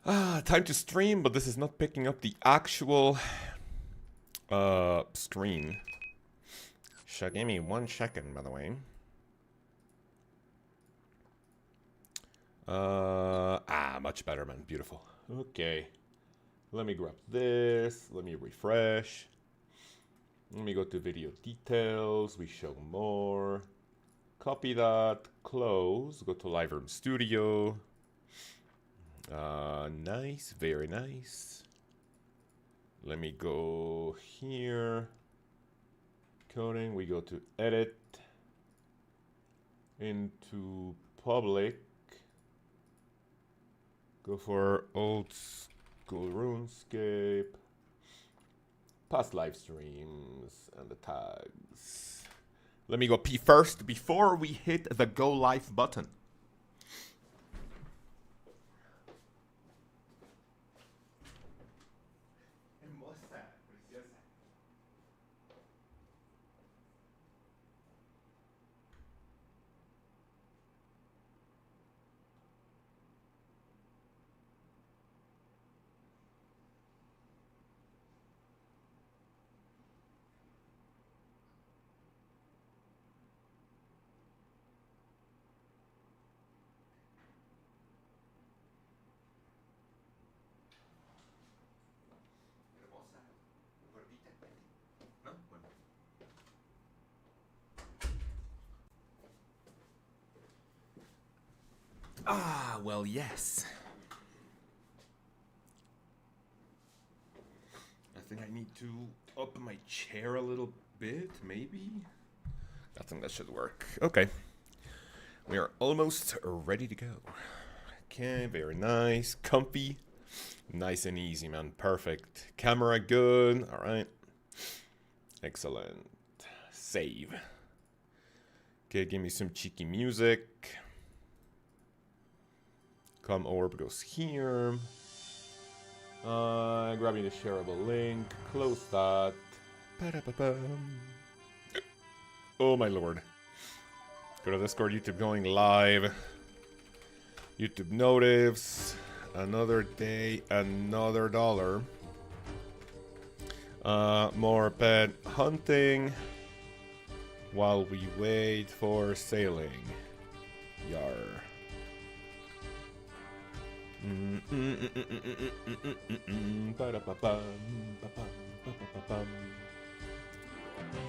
Time to stream, but this is not picking up the actual screen. Give me 1 second, by the way. Much better, man. Beautiful. Okay. Let me grab this. Let me refresh. Let me go to video details. We show more. Copy that. Close. Go to Lightroom Studio. Nice. Very nice. Let me go here. Coding. We go to edit. Into public. Go for old school RuneScape. Past live streams and the tags. Let me go pee first before we hit the go live button. Well, yes. I think I need to up my chair a little bit, maybe? I think that should work. Okay. We are almost ready to go. Okay, very nice. Comfy. Nice and easy, man. Perfect. Camera good. All right. Excellent. Save. Okay, give me some cheeky music. Come orb goes here. Grabbing the shareable link. Close that. Oh my lord. Go to Discord, YouTube going live. YouTube notifs. Another day, another dollar. More pet hunting. While we wait for sailing. Yar.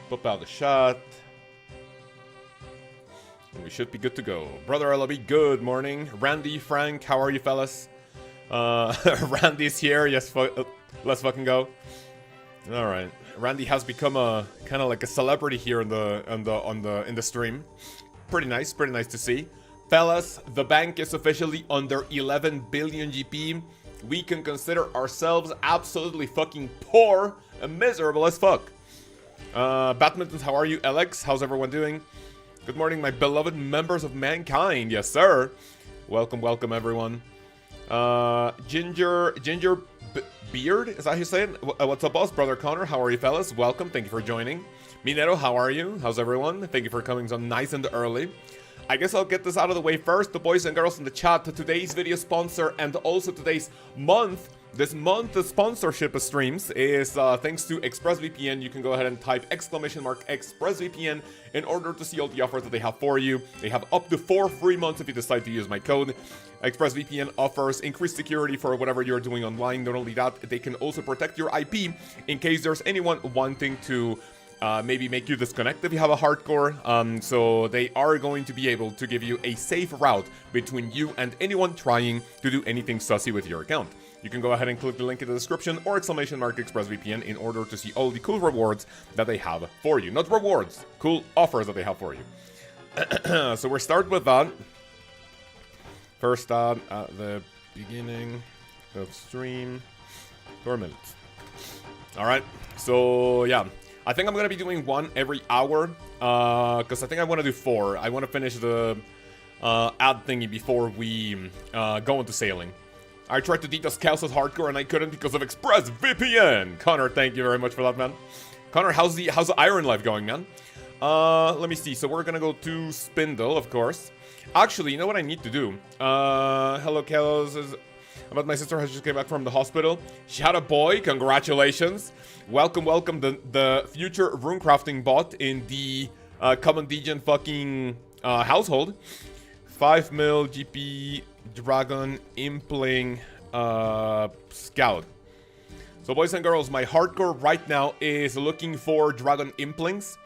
Pop out the shot. And we should be good to go. Brother LB, good morning. Randy, Frank, how are you fellas? Randy's here. Yes, let's fucking go. All right. Randy has become a kind of like a celebrity here in the stream. Pretty nice to see. Fellas, the bank is officially under 11 billion GP. We can consider ourselves absolutely fucking poor and miserable as fuck. Badminton, how are you? Alex, how's everyone doing? Good morning, my beloved members of mankind. Yes, sir. Welcome, welcome, everyone. Ginger Beard, is that how you say it? What's up, boss? Brother Connor, how are you, fellas? Welcome, thank you for joining. Minero, how are you? How's everyone? Thank you for coming so nice and early. I guess I'll get this out of the way first. The boys and girls in the chat, today's video sponsor and also today's this month's sponsorship of streams is thanks to ExpressVPN. You can go ahead and type !ExpressVPN in order to see all the offers that they have for you. They have up to 4 free months if you decide to use my code. ExpressVPN offers increased security for whatever you're doing online. Not only that, they can also protect your IP in case there's anyone wanting to maybe make you disconnect if you have a hardcore. So they are going to be able to give you a safe route between you and anyone trying to do anything sussy with your account. You can go ahead and click the link in the description or !ExpressVPN in order to see all the cool rewards that they have for you. Not rewards, cool offers that they have for you. So we'll start with that. First at the beginning of stream. 4 minutes. Alright, so yeah. I think I'm going to be doing 1 every hour, because I think I want to do 4. I want to finish the ad thingy before we go into sailing. I tried to DDoS Lkaoz hardcore and I couldn't because of ExpressVPN. Connor, thank you very much for that, man. Connor, how's the Iron Life going, man? Let me see. So we're gonna go to Spindel, of course. Actually, you know what I need to do? Hello, Lkaoz. But my sister has just came back from the hospital. She had a boy. Congratulations. Welcome, welcome. The future runecrafting bot in the Common Degen fucking household. 5 mil GP Dragon Impling Scout. So boys and girls, my hardcore right now is looking for Dragon Implings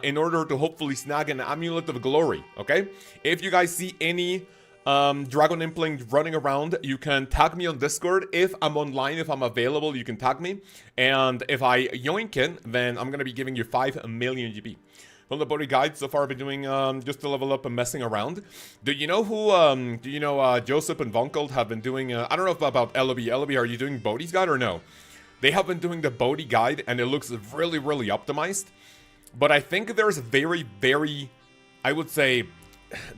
in order to hopefully snag an Amulet of Glory, okay? If you guys see any Dragon Implings running around, you can tag me on Discord. If I'm online, if I'm available, you can tag me. And if I yoink it, then I'm going to be giving you 5 million GP. From the body guide, so far I've been doing just to level up and messing around. Do you know who, Joseph and Vonkold have been doing, I don't know about LOB. LOB, are you doing Bodhi's guide or no? They have been doing the Bodhi guide and it looks really, really optimized. But I think there's very, very, I would say,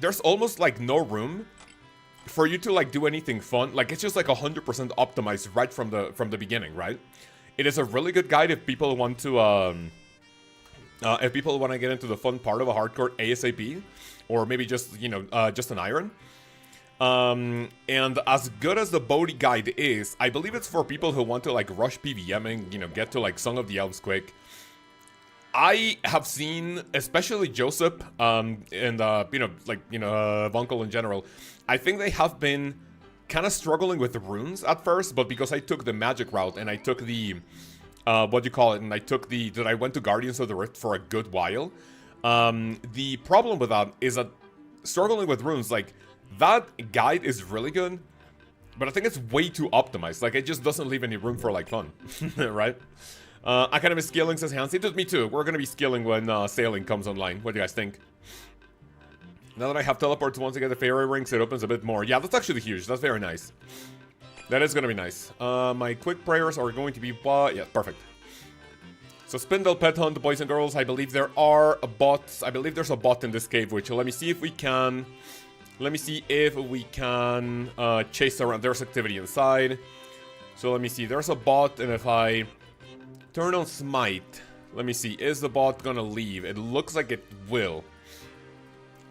there's almost like no room for you to like do anything fun. Like it's just like 100% optimized right from the beginning, right? It is a really good guide if people want to, if people want to get into the fun part of a hardcore ASAP, or maybe just, just an iron. And as good as the Bodhi guide is, I believe it's for people who want to like rush PVMing, get to like Song of the Elves quick. I have seen, especially Joseph, and Vonkel in general, I think they have been kind of struggling with the runes at first, but because I took the magic route and I took the, and I went to Guardians of the Rift for a good while. The problem with that is that struggling with runes, like, that guide is really good, but I think it's way too optimized. Like, it just doesn't leave any room for, like, fun, right? I kind of miss scaling, says Hansi. It does me too. We're going to be scaling when sailing comes online. What do you guys think? Now that I have teleports once I get the fairy rings, it opens a bit more. Yeah, that's actually huge. That's very nice. That is going to be nice. My quick prayers are going to be... yeah, perfect. So Spindel pet hunt, boys and girls. I believe there are bots. I believe there's a bot in this cave, which let me see if we can... chase around. There's activity inside. So let me see. There's a bot, and if I turn on Smite, let me see. Is the bot gonna leave? It looks like it will.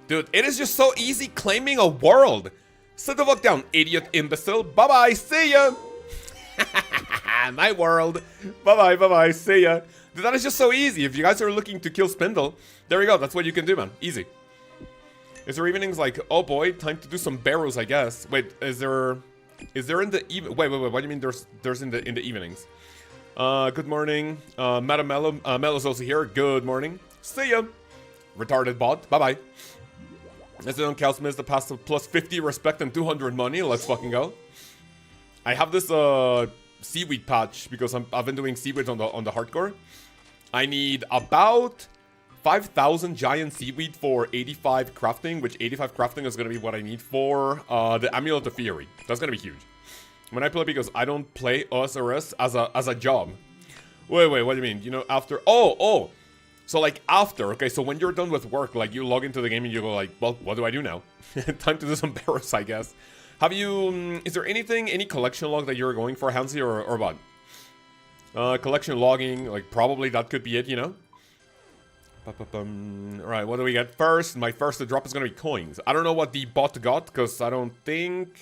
Dude, it is just so easy claiming a world. Sit the fuck down, idiot imbecile. Bye-bye, see ya. My world. Bye-bye, bye-bye, see ya. Dude, that is just so easy. If you guys are looking to kill Spindel, there you go. That's what you can do, man. Easy. Is there evenings like, oh boy, time to do some barrows, I guess. Wait, is there in the even? Wait, what do you mean there's in the evenings? Good morning. Madam Mello's also here. Good morning. See ya. Retarded bot. Bye-bye. As the Lkaoz missed the pass of plus 50 respect and 200 money. Let's fucking go. I have this seaweed patch because I've been doing seaweed on the hardcore. I need about 5,000 giant seaweed for 85 crafting, which 85 crafting is going to be what I need for the Amulet of Fury. That's going to be huge. When I play, because I don't play OSRS as a job. Wait, what do you mean? After... Oh! So, like, after, okay, so when you're done with work, like, you log into the game and you go, like, well, what do I do now? Time to do some barrows, I guess. Have you... is there any collection log that you're going for, Hansi, or what? Collection logging, like, probably that could be it, Alright, what do we get first? My first drop is gonna be coins. I don't know what the bot got, because I don't think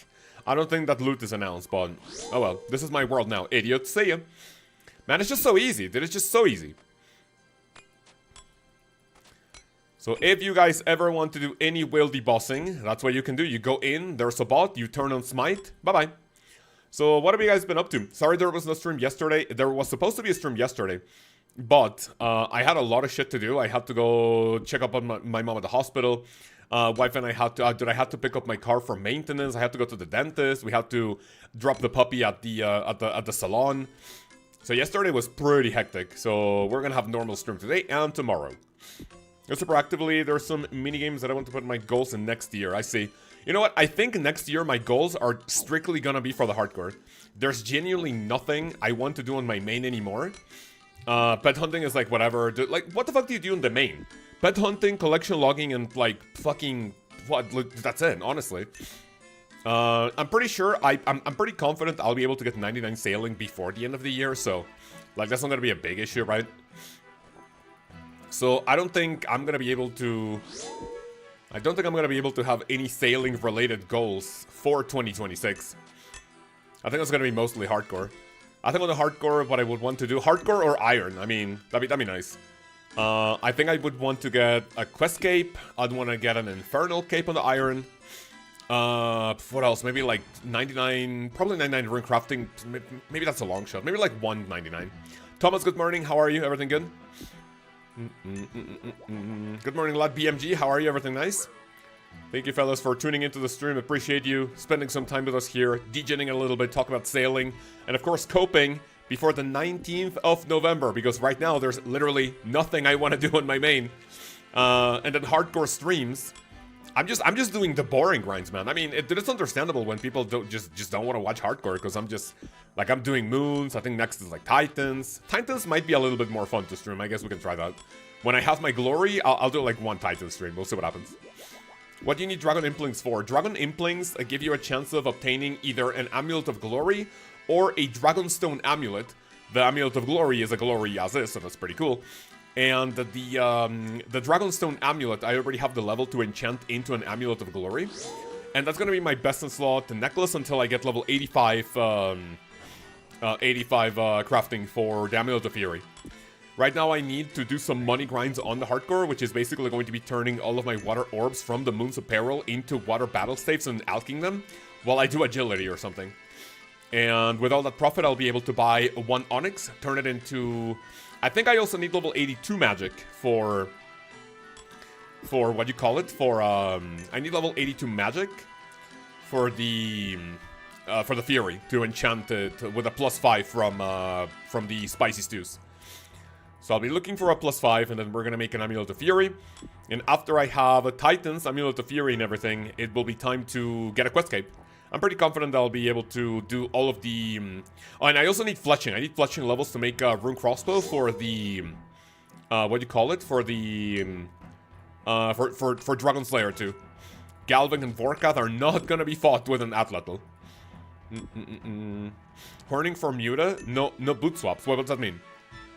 that loot is announced, but... oh well, this is my world now, idiot. See ya. Man, it's just so easy, dude. It's just so easy. So if you guys ever want to do any will debossing, that's what you can do. You go in, there's a bot, you turn on Smite, bye-bye. So what have you guys been up to? Sorry there was no stream yesterday. There was supposed to be a stream yesterday, but I had a lot of shit to do. I had to go check up on my mom at the hospital. Wife and I had to pick up my car for maintenance. I had to go to the dentist. We had to drop the puppy at the salon. So yesterday was pretty hectic. So we're gonna have normal stream today and tomorrow. Super actively, there's some mini games that I want to put my goals in next year. I see. You know what? I think next year my goals are strictly gonna be for the hardcore. There's genuinely nothing I want to do on my main anymore. Pet hunting is like whatever. Like, what the fuck do you do in the main? Pet hunting, collection logging, and like fucking what? That's it. Honestly, I'm pretty sure. I'm pretty confident I'll be able to get 99 sailing before the end of the year. So, like, that's not gonna be a big issue, right? So I don't think I'm gonna be able to. I don't think I'm gonna be able to have any sailing related goals for 2026. I think it's gonna be mostly hardcore. I think on the hardcore, what I would want to do, hardcore or iron. I mean, that'd be nice. I think I would want to get a quest cape. I'd want to get an infernal cape on the iron. What else? Maybe like 99, probably 99 rune crafting. Maybe that's a long shot. Maybe like 199. Thomas, good morning. How are you? Everything good? Good morning, lad. BMG. How are you? Everything nice? Thank you, fellas, for tuning into the stream. Appreciate you spending some time with us here, degenning a little bit, talking about sailing, and of course, coping before the 19th of November, because right now there's literally nothing I want to do on my main. And then hardcore streams. I'm just doing the boring grinds, man. I mean, it's understandable when people just don't want to watch hardcore, because I'm doing moons. I think next is like Titans. Titans might be a little bit more fun to stream. I guess we can try that. When I have my glory, I'll do like one Titan stream. We'll see what happens. What do you need Dragon Implings for? Dragon Implings give you a chance of obtaining either an Amulet of Glory or a Dragonstone Amulet. The Amulet of Glory is a glory as is, so that's pretty cool. And the Dragonstone Amulet, I already have the level to enchant into an Amulet of Glory. And that's going to be my best in slot necklace until I get level 85, crafting for the Amulet of Fury. Right now I need to do some money grinds on the hardcore, which is basically going to be turning all of my water orbs from the Moon's Apparel into water battle staves and alching them while I do agility or something. And with all that profit, I'll be able to buy one Onyx, turn it into... I think I also need level 82 magic for what you call it? I need level 82 magic for the Fury to enchant it with a +5 from the Spicy Stews. So I'll be looking for a +5, and then we're gonna make an Amulet of Fury. And after I have a Titan's Amulet of Fury and everything, it will be time to get a quest cape. I'm pretty confident that I'll be able to do all of the... Oh, and I also need fletching. I need fletching levels to make a rune crossbow for the... what do you call it? For the... for Dragon Slayer too. Galvin and Vorkath are not gonna be fought with an Atlatl. Horning for Muta? No boot swaps. What does that mean?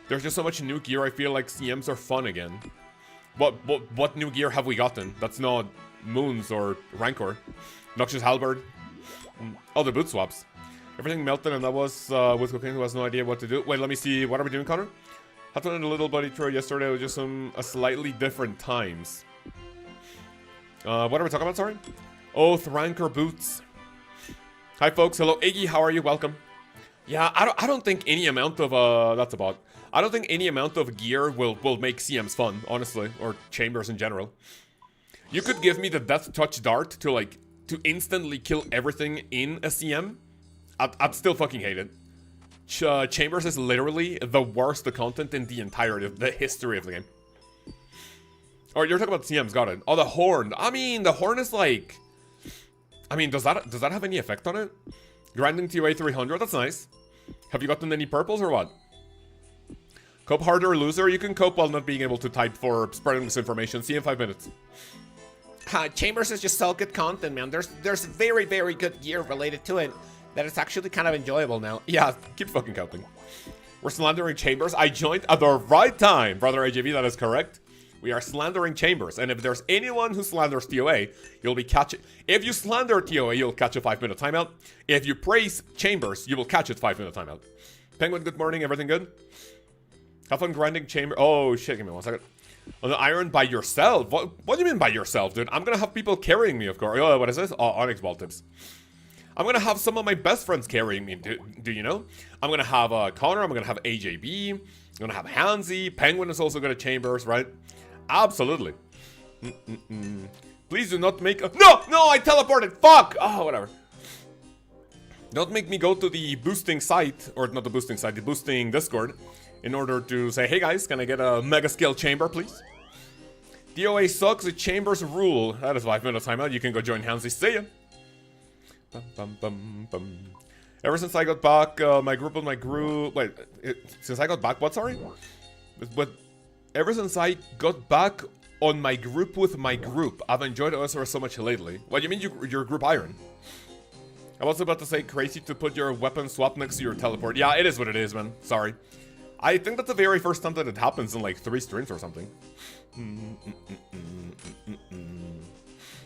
There's just so much new gear, I feel like CMs are fun again. What new gear have we gotten? That's not Moons or Rancor. Noxious Halberd. Oh, the boot swaps. Everything melted, and that was with Cocaine, who has no idea what to do. Wait, let me see. What are we doing, Connor? Had one in a little buddy tour yesterday with just some slightly different times. What are we talking about, sorry? Oh, Rancor boots. Hi, folks. Hello, Iggy. How are you? Welcome. Yeah, I don't think any amount of, that's about... I don't think any amount of gear will make CMs fun, honestly, or chambers in general. You could give me the Death Touch Dart to instantly kill everything in a CM. I'd still fucking hate it. Chambers is literally the worst content in the entirety of the history of the game. Oh, you're talking about CMs, got it. Oh, the Horn. I mean, the Horn is like... I mean, does that have any effect on it? Grinding TOA 300, that's nice. Have you gotten any purples or what? Cope harder, loser. You can cope while not being able to type for spreading misinformation. See you in 5 minutes. Chambers is just so good content, man. There's very, very good gear related to it that it's actually kind of enjoyable now. Yeah, keep fucking coping. We're slandering Chambers. I joined at the right time, brother AJV. That is correct. We are slandering Chambers, and if there's anyone who slanders TOA, you'll be catching... If you slander TOA, you'll catch a 5-minute timeout. If you praise Chambers, you will catch a 5-minute timeout. Penguin, good morning. Everything good? Have fun grinding Chamber... Oh, shit. Give me 1 second. On the iron by yourself? What do you mean by yourself, dude? I'm gonna have people carrying me, of course. Oh, what is this? Oh, Onyx Ball Tips. I'm gonna have some of my best friends carrying me, do you know? I'm gonna have Connor. I'm gonna have AJB. I'm gonna have Hansi. Penguin is also gonna Chambers, right? Absolutely. Please do not make... No, I teleported. Fuck. Oh, whatever. Don't make me go to the boosting site, or not the boosting site, the boosting Discord, in order to say, hey guys, can I get a mega skill chamber, please? DOA sucks, the chambers rule. That is 5-minute timeout. You can go join Hansi. See ya. Ever since I got back, my group. Wait, since I got back, what? Sorry? But ever since I got back on my group with my group, I've enjoyed OSRS so much lately. What do you mean your group Iron? I was about to say crazy to put your weapon swap next to your teleport. Yeah, it is what it is, man. Sorry. I think that's the very first time that it happens in like 3 streams or something.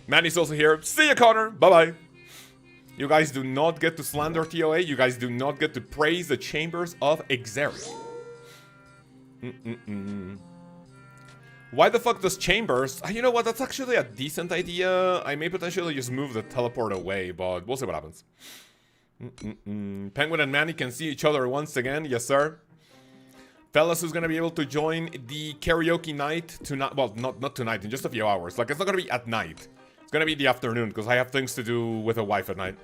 Manny's also here. See ya, Connor. Bye-bye. You guys do not get to slander TOA. You guys do not get to praise the chambers of Xeric. Why the fuck does chambers? You know what? That's actually a decent idea. I may potentially just move the teleport away, but we'll see what happens. Penguin and Manny can see each other once again. Yes, sir. Fellas, who's gonna be able to join the karaoke night tonight? Well, not tonight, in just a few hours. Like, it's not gonna be at night. It's gonna be the afternoon, because I have things to do with a wife at night.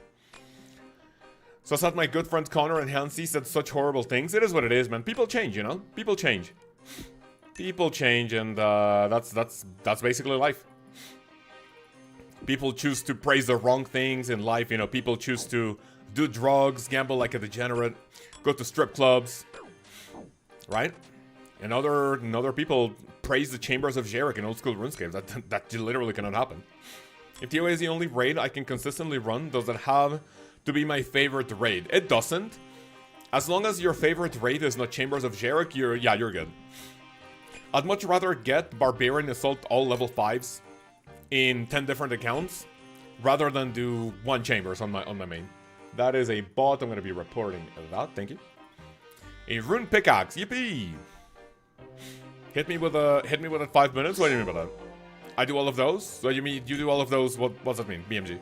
So I thought my good friend Connor and Hansi said such horrible things. It is what it is, man. People change, you know? People change. People change, and that's basically life. People choose to praise the wrong things in life, you know? People choose to do drugs, gamble like a degenerate, go to strip clubs. Right? And other people praise the chambers of Xeric in old school RuneScape. That literally cannot happen. If TOA is the only raid I can consistently run, does it have to be my favorite raid? It doesn't. As long as your favorite raid is not Chambers of Xeric, you're good. I'd much rather get Barbarian Assault all level 5s in 10 different accounts rather than do one Chambers on my main. That is a bot. I'm gonna be reporting that. Thank you. A rune pickaxe, yippee! Hit me with it 5 minutes. What do you mean by that? I do all of those. So you mean you do all of those? What does that mean? BMG.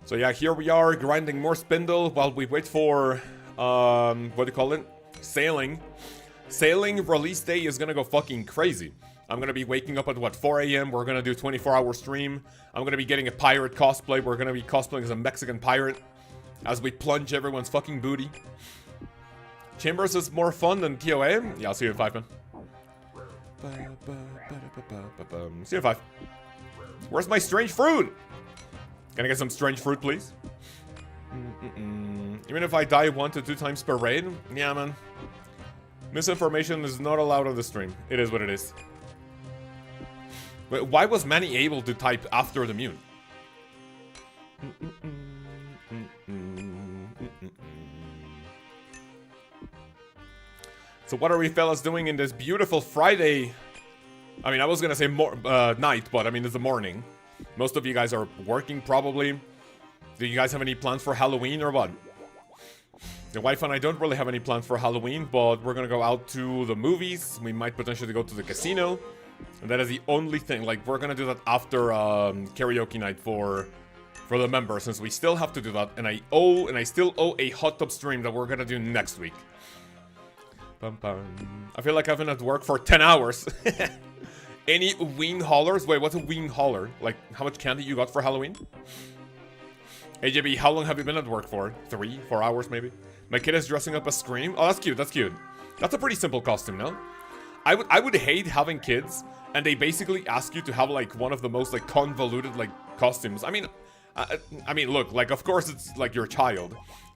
So yeah, here we are grinding more Spindel while we wait for what do you call it? Sailing. Sailing release day is gonna go fucking crazy. I'm gonna be waking up at what, 4 a.m. We're gonna do 24-hour stream. I'm gonna be getting a pirate cosplay. We're gonna be cosplaying as a Mexican pirate as we plunge everyone's fucking booty. Chambers is more fun than TOA. Yeah, I'll see you in 5, man. See you in 5. Where's my strange fruit? Can I get some strange fruit, please? Even if I die 1 to 2 times per raid? Yeah, man. Misinformation is not allowed on the stream. It is what it is. Wait, why was Manny able to type after the mute? So what are we fellas doing in this beautiful Friday? I mean, I was gonna say night, but I mean, it's the morning. Most of you guys are working, probably. Do you guys have any plans for Halloween or what? The wife and I don't really have any plans for Halloween, but we're gonna go out to the movies. We might potentially go to the casino. And that is the only thing. Like, we're gonna do that after karaoke night for the members, since we still have to do that. And I still owe a hot tub stream that we're gonna do next week. I feel like I've been at work for 10 hours. Any wing haulers? Wait, what's a wing hauler? Like, how much candy you got for Halloween? AJB, how long have you been at work for? 3, 4 hours maybe? My kid is dressing up as Scream. Oh, that's cute, that's cute. That's a pretty simple costume, no? I would hate having kids and they basically ask you to have like one of the most like convoluted like costumes. I mean, look, like of course it's like your child.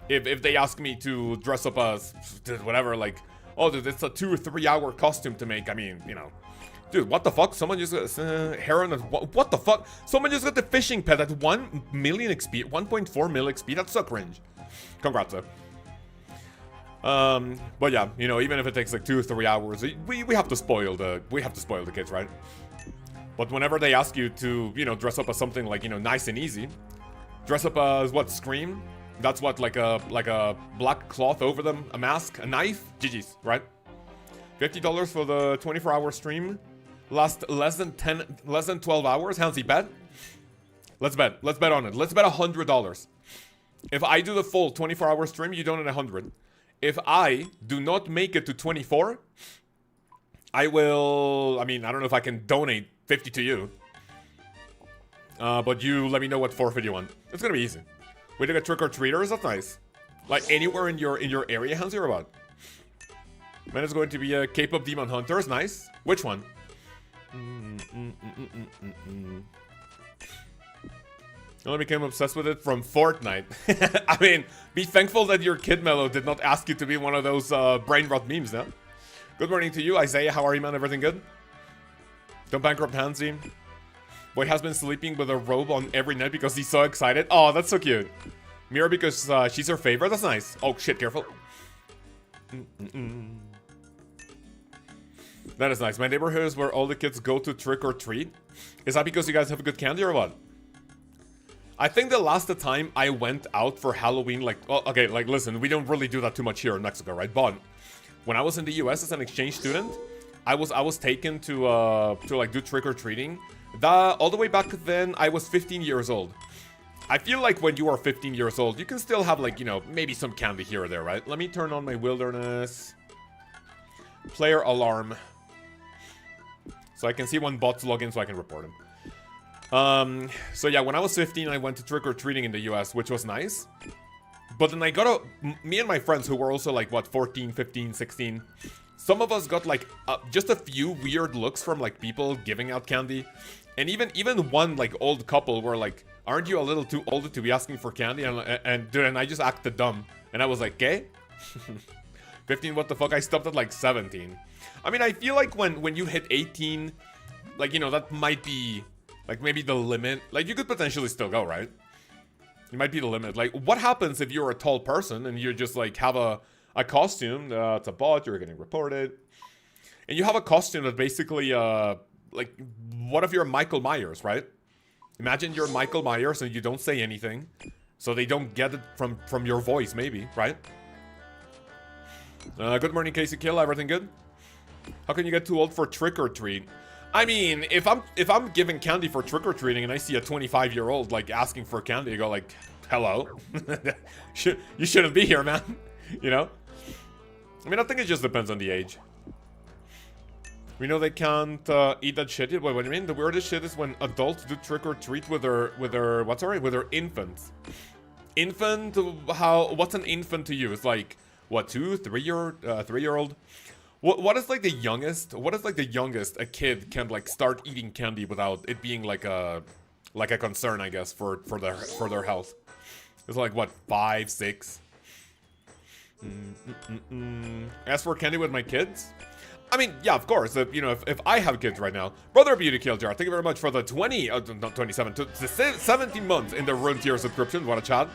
If they ask me to dress up as whatever, like, oh, dude, it's a 2 or 3 hour costume to make. I mean, you know, dude, what the fuck? Someone just got heron. What the fuck? Someone just got the fishing pet at 1 million XP, 1.4 mil XP. That's so cringe. Congrats, though. But yeah, you know, even if it takes like 2 or 3 hours, we have to spoil the kids, right? But whenever they ask you to, you know, dress up as something like, you know, nice and easy, dress up as what, Scream? That's what, like a black cloth over them, a mask, a knife, GG's, right? $50 for the 24-hour stream, last less than 12 hours. Hansi, bet? Let's bet on it. Let's bet $100. If I do the full 24-hour stream, you donate 100. If I do not make it to 24, I will, I mean, I don't know if I can donate 50 to you. But you let me know what forfeit you want. It's gonna be easy. We did a trick-or-treaters, that's nice. Like anywhere in your area, Hansi, or what? Man, it's going to be a Cape of Demon Hunters, nice. Which one? I only became obsessed with it from Fortnite. I mean, be thankful that your kid Mello did not ask you to be one of those brain rot memes, no? Good morning to you, Isaiah. How are you, man? Everything good? Don't bankrupt Hansi. Boy has been sleeping with a robe on every night because he's so excited. Oh, that's so cute. Mira because she's her favorite. That's nice. Oh, shit, careful. That is nice. My neighborhood is where all the kids go to trick or treat. Is that because you guys have good candy or what? I think the last time I went out for Halloween, like, oh, okay, like, listen, we don't really do that too much here in Mexico, right? But when I was in the US as an exchange student, I was taken to like do trick-or-treating. All the way back then, I was 15 years old. I feel like when you are 15 years old, you can still have, like, you know, maybe some candy here or there, right? Let me turn on my wilderness. Player alarm. So I can see when bots log in so I can report them. So yeah, when I was 15, I went to trick-or-treating in the US, which was nice. But then I got me and my friends who were also like, what, 14, 15, 16. Some of us got like just a few weird looks from like people giving out candy. And even one like old couple were like, aren't you a little too old to be asking for candy? And I just acted dumb. And I was like, okay? 15, what the fuck? I stopped at like 17. I mean, I feel like when you hit 18, like, you know, that might be like maybe the limit. Like, you could potentially still go, right? It might be the limit. Like, what happens if you're a tall person and you just like have a costume? It's a bot, you're getting reported. And you have a costume that basically, like, what if you're Michael Myers, right? Imagine you're Michael Myers and you don't say anything. So they don't get it from your voice, maybe, right? Good morning, Casey Kill. Everything good? How can you get too old for trick-or-treat? I mean, if I'm giving candy for trick-or-treating and I see a 25-year-old, like, asking for candy, I go, like, hello? You shouldn't be here, man. You know? I mean, I think it just depends on the age. We know they can't eat that shit yet. Wait, what do you mean? The weirdest shit is when adults do trick-or-treat with their infants. Infant? What's an infant to you? It's like, what, 2, 3-year-old? What is like the youngest? What is like the youngest a kid can like start eating candy without it being like a concern, I guess, for their health? It's like what, 5, 6? As for candy with my kids, I mean, yeah, of course. You know, if I have kids right now, Brother Beauty Killjar, thank you very much for the 17 months in the Rune tier subscription. What a chat.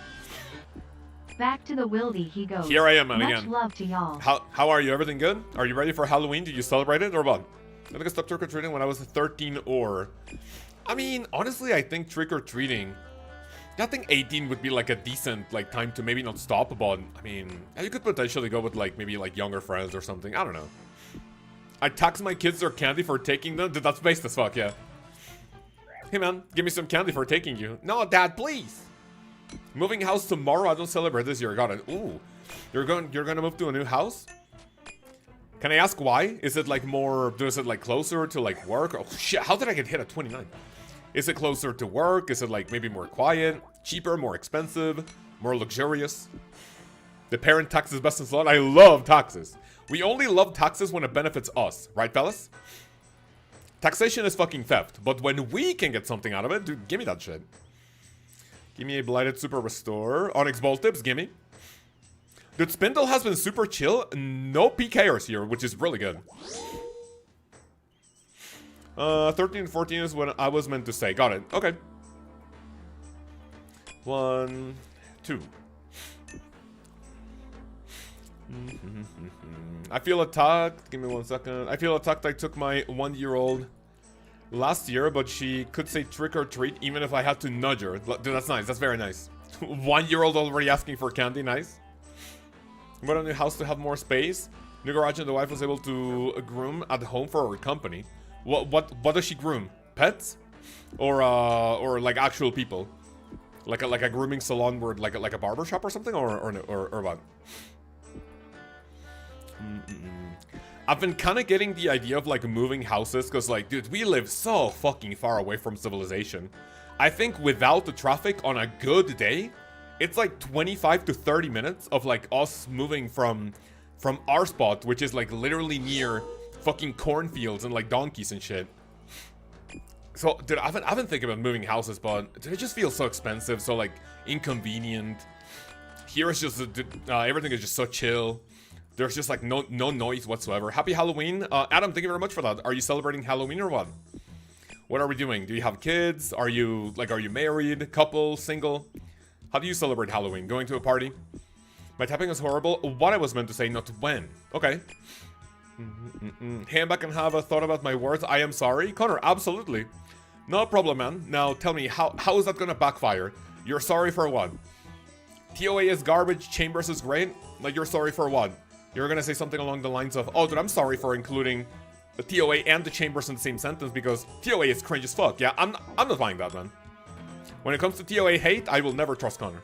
Back to the wildy he goes. Here I am, man, Much again. love to y'all. How are you? Everything good? Are you ready for Halloween? Did you celebrate it or what? I think I stopped trick-or-treating when I was 13 or... I mean, honestly, I think trick-or-treating... I think 18 would be like a decent like time to maybe not stop, but I mean, you could potentially go with like maybe like younger friends or something. I don't know. I tax my kids their candy for taking them? Dude, that's based as fuck, yeah. Hey man, give me some candy for taking you. No, Dad, please. Moving house tomorrow. I don't celebrate this year. Got it. Ooh, you're gonna move to a new house? Can I ask why? Is it like more? Is it like closer to like work? Oh shit! How did I get hit at 29? Is it closer to work? Is it like maybe more quiet, cheaper, more expensive, more luxurious? The parent tax is best in slot. I love taxes. We only love taxes when it benefits us, right, fellas? Taxation is fucking theft, but when we can get something out of it, dude, give me that shit. Give me a Blighted Super Restore. Onyx Bolt Tips, gimme. Dude, Spindel has been super chill. No pkers here, which is really good. 13 and 14 is what I was meant to say. Got it. Okay. 1, 2. I feel attacked. Give me 1 second. I feel attacked. I took my 1-year-old last year, but she could say trick or treat even if I had to nudge her. Dude, that's nice. That's very nice. 1-year-old already asking for candy. Nice. Went on a new house to have more space. New garage and the wife was able to groom at home for her company. What does she groom? Pets? Or like actual people? Like a grooming salon where like a barber shop or something or what? I've been kind of getting the idea of like moving houses because like, dude, we live so fucking far away from civilization. I think without the traffic on a good day, it's like 25 to 30 minutes of like us moving from our spot, which is like literally near fucking cornfields and like donkeys and shit. So, dude, I've been thinking about moving houses, but dude, it just feels so expensive, so like inconvenient. Here it's just everything is just so chill. There's just like no noise whatsoever. Happy Halloween, Adam. Thank you very much for that. Are you celebrating Halloween or what? What are we doing? Do you have kids? Are you married, couple, single? How do you celebrate Halloween? Going to a party? My tapping is horrible. What I was meant to say, not when. Okay. Hey, I'm back and have a thought about my words. I am sorry. Connor, absolutely. No problem, man. Now tell me, how is that gonna backfire? You're sorry for what? TOA is garbage, Chambers is great? Like, you're sorry for what? You're gonna say something along the lines of, oh, dude, I'm sorry for including the TOA and the Chambers in the same sentence because TOA is cringe as fuck. Yeah, I'm not buying that, man. When it comes to TOA hate, I will never trust Connor.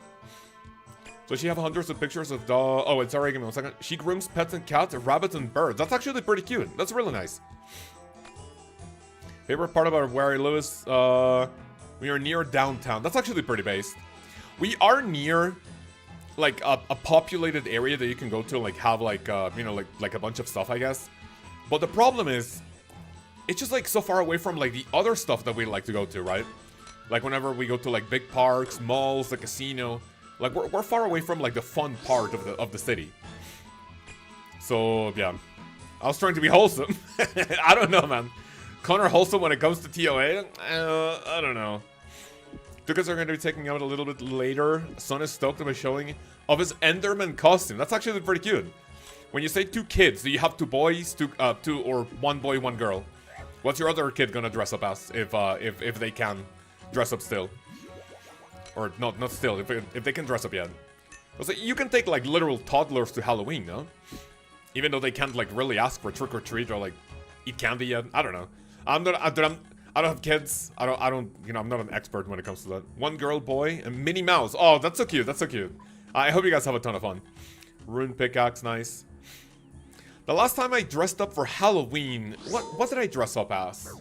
So she have hundreds of pictures of dog. Oh, wait, sorry, give me 1 second. She grooms pets and cats, rabbits and birds. That's actually pretty cute. That's really nice. Favorite part about where I live is, we are near downtown. That's actually pretty based. We are near, like, a populated area that you can go to, like, have, like, you know, like a bunch of stuff, I guess. But the problem is, it's just, like, so far away from, like, the other stuff that we like to go to, right? Like, whenever we go to, like, big parks, malls, the casino, like, we're far away from, like, the fun part of the city. So, yeah. I was trying to be wholesome. I don't know, man. Connor wholesome when it comes to TOA? I don't know. Dukas are going to be taking out a little bit later. Son is stoked about showing of his Enderman costume. That's actually pretty cute. When you say 2 kids, do you have 2 boys, two or 1 boy, 1 girl? What's your other kid gonna dress up as if they can dress up still? Or not still, if they can dress up yet. So you can take like literal toddlers to Halloween, no? Even though they can't like really ask for trick or treat or like eat candy yet. I don't know. I don't have kids. I don't. You know, I'm not an expert when it comes to that. 1 girl, boy, and Minnie Mouse. Oh, that's so cute. That's so cute. I hope you guys have a ton of fun. Rune pickaxe, nice. The last time I dressed up for Halloween, what did I dress up as?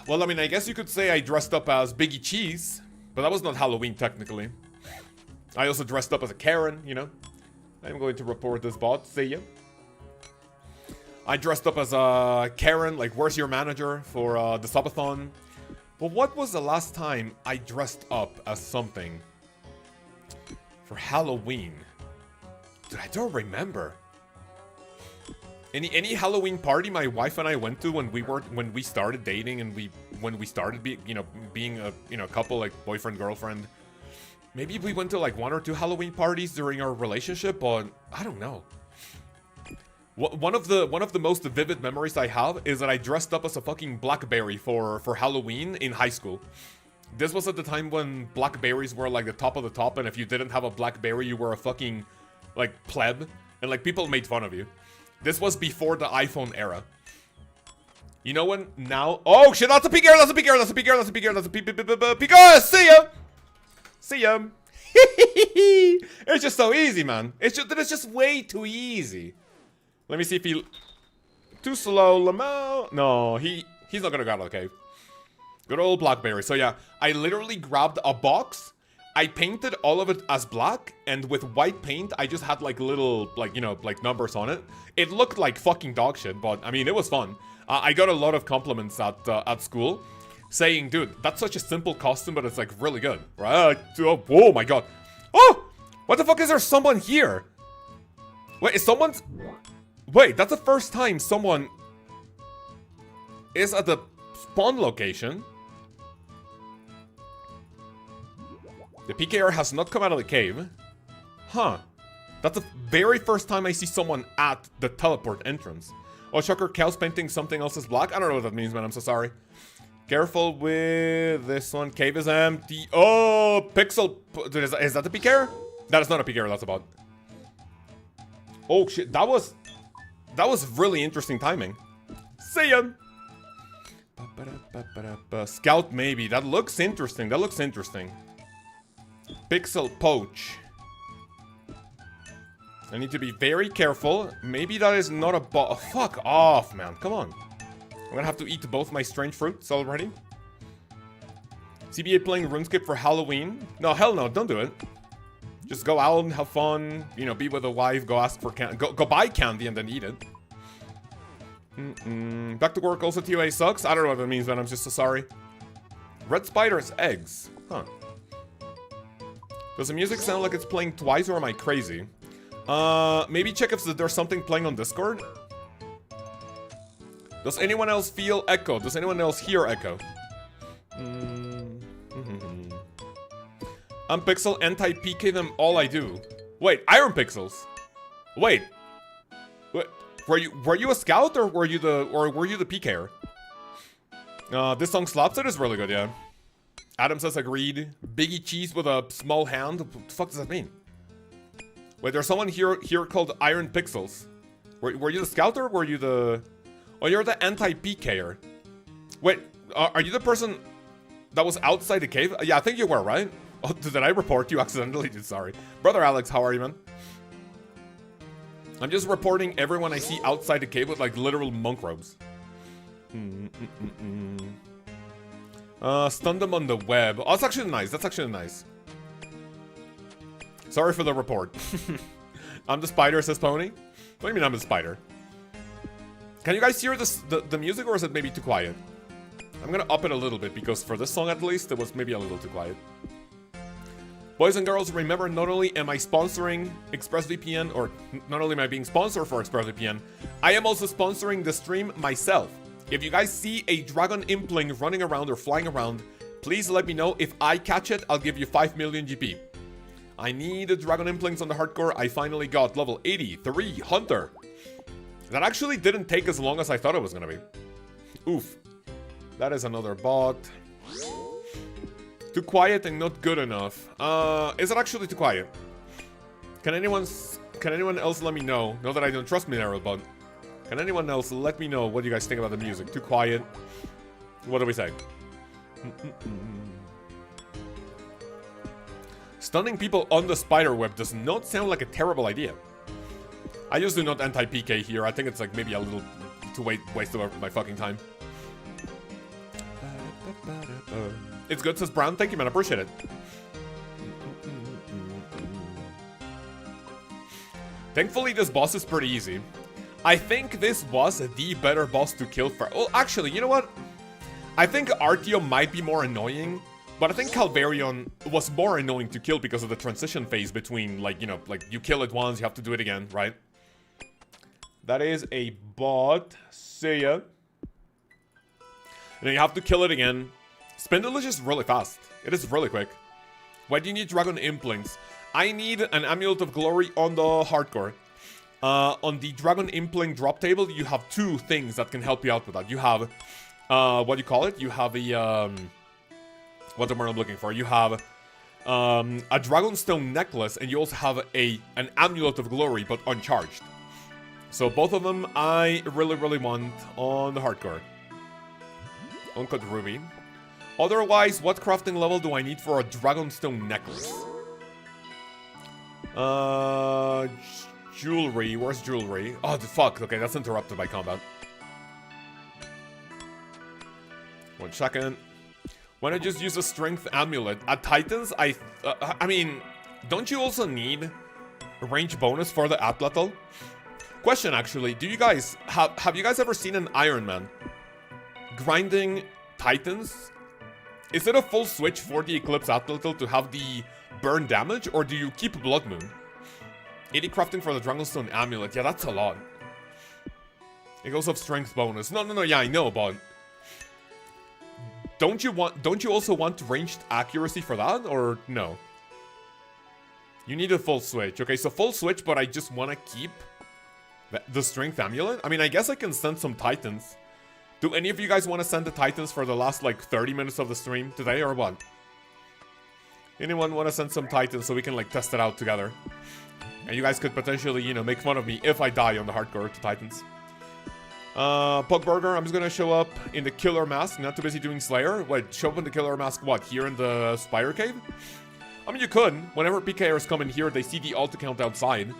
Well, I mean, I guess you could say I dressed up as Biggie Cheese, but that was not Halloween technically. I also dressed up as a Karen, you know. I'm going to report this bot. See ya. I dressed up as a Karen, like, where's your manager for the subathon? But what was the last time I dressed up as something for Halloween? Dude, I don't remember. Any Halloween party my wife and I went to when we started dating and when we started being a couple, like boyfriend girlfriend. Maybe we went to like 1 or 2 Halloween parties during our relationship, but I don't know. One of the most vivid memories I have is that I dressed up as a fucking blackberry for Halloween in high school. This was at the time when blackberries were like the top of the top, and if you didn't have a blackberry, you were a fucking like pleb, and like people made fun of you. This was before the iPhone era. You know when now? Oh shit! That's a pkers! That's a pkers! That's a pkers! That's a pkers! That's a pkers! See ya! See ya! It's just so easy, man. It's just way too easy. Let me see if he... Too slow, Lamau. No, he's not gonna go out of the cave. Good old blackberry. So yeah, I literally grabbed a box. I painted all of it as black, and with white paint, I just had like little, like, you know, like numbers on it. It looked like fucking dog shit, but I mean, it was fun. I got a lot of compliments at school, saying, dude, that's such a simple costume, but it's like really good, right? Oh my god. Oh! What the fuck is there someone here? Wait, is someone's... Wait, that's the first time someone is at the spawn location. The PKR has not come out of the cave. Huh. That's the very first time I see someone at the teleport entrance. Oh, shocker, Cal's painting something else as black? I don't know what that means, man. I'm so sorry. Careful with this one. Cave is empty. Oh, pixel. Is that the PKR? That is not a PKR, that's a bot. Oh, shit. That was really interesting timing. See ya. Scout maybe. That looks interesting. That looks interesting. Pixel poach. I need to be very careful. Maybe that is not a bot. Oh, fuck off, man. Come on. I'm gonna have to eat both my strange fruits already. CBA playing RuneScape for Halloween? No, hell no. Don't do it. Just go out and have fun. You know, be with a wife. Go ask for candy. Go buy candy and then eat it. Back to work. Also, TOA sucks. I don't know what that means, man. I'm just so sorry. Red spider's eggs. Huh. Does the music sound like it's playing twice, or am I crazy? Maybe check if there's something playing on Discord. Does anyone else feel echo? Does anyone else hear echo? I'm Pixel, anti-PK them all I do. Wait, Iron Pixels. Wait. Were you a scout, or were you the PKer? This song slaps. It is really good, yeah. Adam says agreed. Biggie Cheese with a small hand. What the fuck does that mean? Wait, there's someone here called Iron Pixels. Were you the scout or were you the... Oh, you're the anti-PKer. Wait, are you the person that was outside the cave? Yeah, I think you were, right? Oh, did I report you accidentally? Sorry. Brother Alex, how are you, man? I'm just reporting everyone I see outside the cave with, like, literal monk robes. Stun them on the web. Oh, that's actually nice. That's actually nice. Sorry for the report. I'm the spider, says Pony. What do you mean I'm the spider? Can you guys hear the music, or is it maybe too quiet? I'm gonna up it a little bit, because for this song at least, it was maybe a little too quiet. Boys and girls, remember, not only am I sponsoring ExpressVPN, or not only am I being sponsored for ExpressVPN, I am also sponsoring the stream myself. If you guys see a dragon impling running around or flying around, please let me know. If I catch it, I'll give you 5 million GP. I need a dragon implings on the hardcore. I finally got level 83 Hunter. That actually didn't take as long as I thought it was gonna be. Oof. That is another bot. Too quiet and not good enough. Is it actually too quiet? Can anyone else let me know? Not that I don't trust Mineral, but can anyone else let me know what you guys think about the music? Too quiet? What do we say? Stunning people on the spider web does not sound like a terrible idea. I usually not anti-PK here. I think it's like maybe a little too waste of my fucking time. It's good, says Brown. Thank you, man. I appreciate it. Thankfully, this boss is pretty easy. I think this was the better boss to kill for... Oh, actually, you know what? I think Artio might be more annoying, but I think Calvarion was more annoying to kill because of the transition phase between, like, you know, like, you kill it once, you have to do it again, right? That is a bot. See ya. And then you have to kill it again. Spindel is just really fast. It is really quick. Why do you need Dragon Implings? I need an Amulet of Glory on the hardcore. On the Dragon Impling drop table, you have two things that can help you out with that. You have, what do you call it? You have a, what the word I'm looking for? You have a Dragonstone necklace, and you also have an Amulet of Glory, but uncharged. So both of them I really, really want on the hardcore. Uncut Ruby. Otherwise, what crafting level do I need for a Dragonstone necklace? Jewelry. Where's jewelry? Oh, the fuck. Okay, that's interrupted by combat. 1 second. Why not just use a strength amulet? At Titans, I mean, don't you also need a range bonus for the Atlatl? Question, actually. Do you guys... Have you guys ever seen an Iron Man grinding Titans? Is it a full switch for the Eclipse Atlatl to have the burn damage, or do you keep Blood Moon? 80 crafting for the Dragonstone Amulet. Yeah, that's a lot. It goes up strength bonus. No, yeah, I know, but... Don't you also want ranged accuracy for that, or no? You need a full switch. Okay, so full switch, but I just want to keep the strength amulet? I mean, I guess I can send some Titans. Do any of you guys want to send the Titans for the last, like, 30 minutes of the stream today, or what? Anyone want to send some Titans so we can, like, test it out together? And you guys could potentially, you know, make fun of me if I die on the hardcore to Titans. Pugburger, I'm just gonna show up in the Killer Mask, not too busy doing Slayer. Wait, show up in the Killer Mask, what, here in the Spire Cave? I mean, you could. Whenever PKers come in here, they see the alt account outside.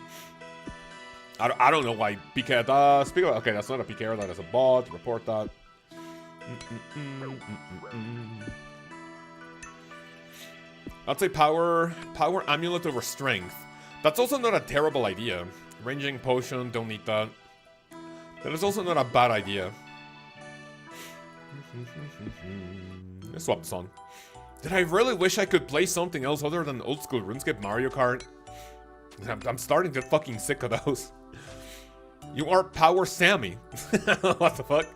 I don't know why PK... speak of... Okay, that's not a PKer, that is a bot. Report that. I'd say power amulet over strength. That's also not a terrible idea. Ranging potion, don't need that. That is also not a bad idea. Let's swap the song. Did I really wish I could play something else other than old school RuneScape Mario Kart? I'm starting to get fucking sick of those. You are Power Sammy. What the fuck?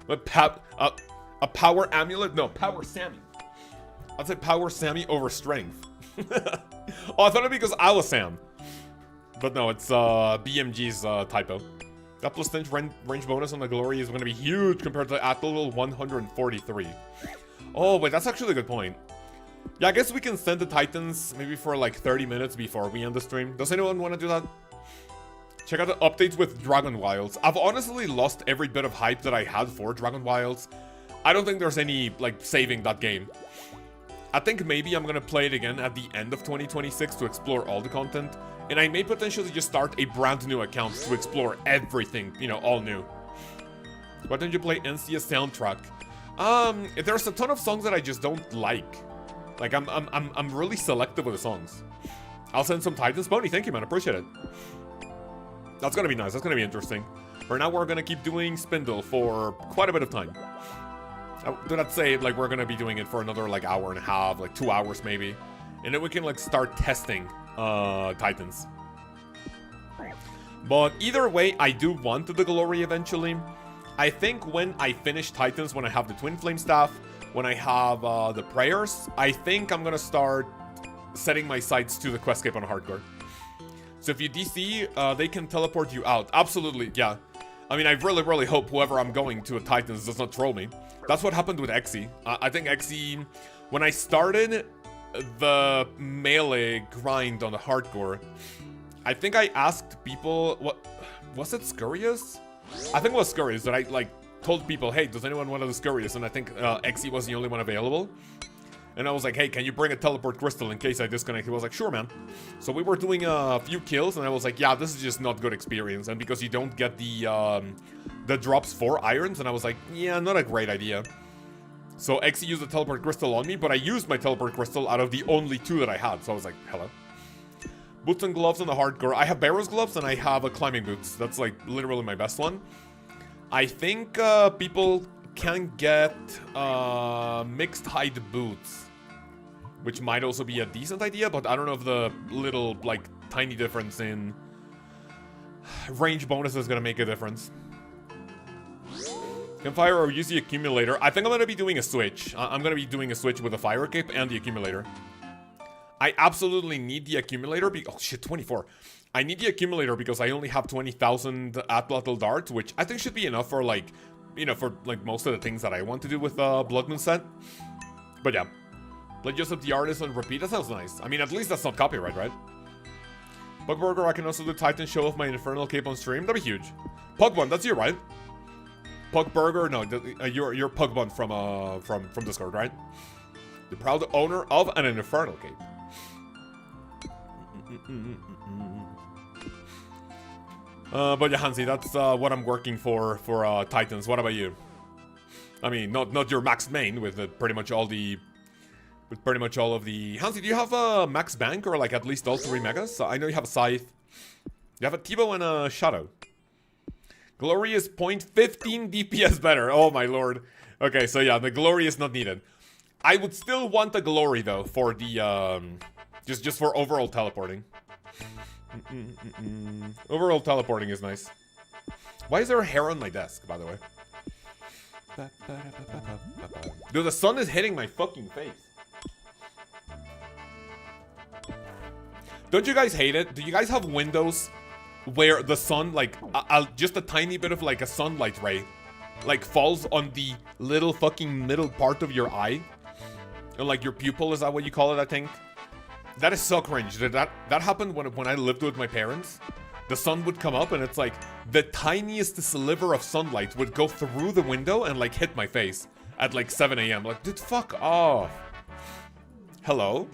What a power amulet? No, Power Sammy. I'd say Power Sammy over strength. Oh, I thought it'd be because I was Sam. But no, it's BMG's typo. That plus 10 range bonus on the Glory is going to be huge compared to at level 143. Oh, wait, that's actually a good point. Yeah, I guess we can send the Titans maybe for like 30 minutes before we end the stream. Does anyone want to do that? Check out the updates with Dragon Wilds. I've honestly lost every bit of hype that I had for Dragon Wilds. I don't think there's any, like, saving that game. I think maybe I'm gonna play it again at the end of 2026 to explore all the content. And I may potentially just start a brand new account to explore everything, you know, all new. Why don't you play NCS soundtrack? There's a ton of songs that I just don't like. Like, I'm really selective with the songs. I'll send some Titans. Pony, thank you, man. Appreciate it. That's gonna be nice. That's gonna be interesting. For now, we're gonna keep doing Spindel for quite a bit of time. I do not say, like, we're gonna be doing it for another, like, hour and a half, like, 2 hours maybe. And then we can, like, start testing Titans. But either way, I do want the Glory eventually. I think when I finish Titans, when I have the Twin Flame Staff, when I have the Prayers, I think I'm gonna start setting my sights to the Quest Cape on Hardcore. So if you DC, they can teleport you out. Absolutely, yeah. I mean, I really, really hope whoever I'm going to at Titans does not troll me. That's what happened with Xe. I think Xe, when I started the melee grind on the hardcore, I think I asked people, what was it, Scurrius? I think it was Scurrius that I, like, told people, hey, does anyone want to do Scurrius? And I think Xe was the only one available. And I was like, hey, can you bring a teleport crystal in case I disconnect? He was like, sure, man. So we were doing a few kills, and I was like, yeah, this is just not good experience. And because you don't get the drops for irons, and I was like, yeah, not a great idea. So Xe used the teleport crystal on me, but I used my teleport crystal out of the only 2 that I had. So I was like, hello. Boots and gloves on the hardcore. I have Barrow's gloves, and I have a climbing boots. That's, like, literally my best one. I think people can get mixed hide boots, which might also be a decent idea, but I don't know if the little, like, tiny difference in range bonus is gonna make a difference. Can fire or use the accumulator. I think I'm gonna be doing a switch. I'm gonna be doing a switch with the fire cape and the accumulator. I absolutely need the accumulator oh shit, 24. I need the accumulator because I only have 20,000 Atlatl darts, which I think should be enough for, like, you know, for, like, most of the things that I want to do with Blood Moon set. But yeah. Let Joseph the artist on repeat. That sounds nice. I mean, at least that's not copyright, right? Pugburger, I can also do Titan show off my Infernal Cape on stream. That'd be huge. Pugbun, that's you, right? Pugburger, no, you're Pugbun from Discord, right? The proud owner of an Infernal Cape. But yeah, Hansi, that's what I'm working for Titans. What about you? I mean, not your max main with pretty much all of the... Hansi, do you have a max bank or, like, at least all 3 megas? I know you have a Scythe. You have a Tivo and a Shadow. Glory is 0.15 DPS better. Oh my lord. Okay, so yeah, the Glory is not needed. I would still want the Glory, though, for the, just for overall teleporting. Overall teleporting is nice. Why is there a hair on my desk, by the way? Dude, the sun is hitting my fucking face. Don't you guys hate it? Do you guys have windows where the sun, like, just a tiny bit of, like, a sunlight ray, like, falls on the little fucking middle part of your eye? Or, like, your pupil, is that what you call it, I think? That is so cringe. That happened when I lived with my parents. The sun would come up and it's like the tiniest sliver of sunlight would go through the window and, like, hit my face at, like, 7 a.m. Like, dude, fuck off. Hello?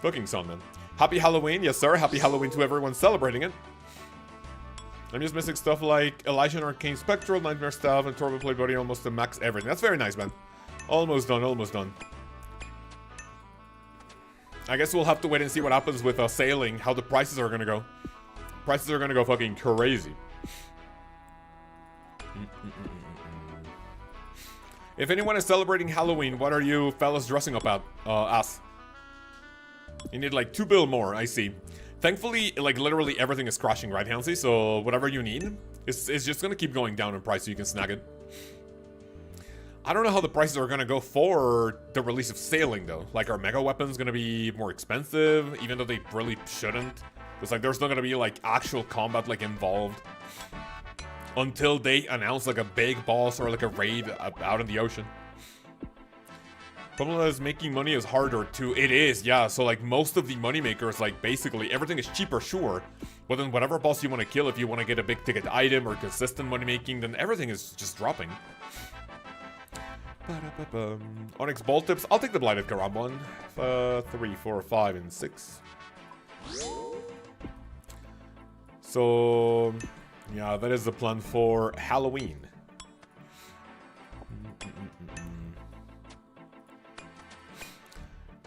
Fucking sun, man. Happy Halloween. Yes, sir. Happy Halloween to everyone celebrating it. I'm just missing stuff like Elijah and Arcane Spectral, Nightmare Staff, and Torment Play Buddy almost to max everything. That's very nice, man. Almost done, almost done. I guess we'll have to wait and see what happens with sailing, how the prices are gonna go. Prices are gonna go fucking crazy. If anyone is celebrating Halloween, what are you fellas dressing up as? You need like 2 bill more, I see. Thankfully, like, literally everything is crashing, right, Hansi? So whatever you need is just gonna keep going down in price so you can snag it. I don't know how the prices are gonna go for the release of Sailing, though. Like, are mega weapons gonna be more expensive, even though they really shouldn't? Because, like, there's not gonna be, like, actual combat, like, involved. Until they announce like a big boss or like a raid out in the ocean. Problem is making money is harder too. It is, yeah. So like most of the money makers, like basically everything is cheaper, sure. But then whatever boss you want to kill, if you want to get a big ticket item or consistent money making, then everything is just dropping. Onyx ball tips. I'll take the blighted Karam one. 3, 4, 5, and 6. So yeah, that is the plan for Halloween.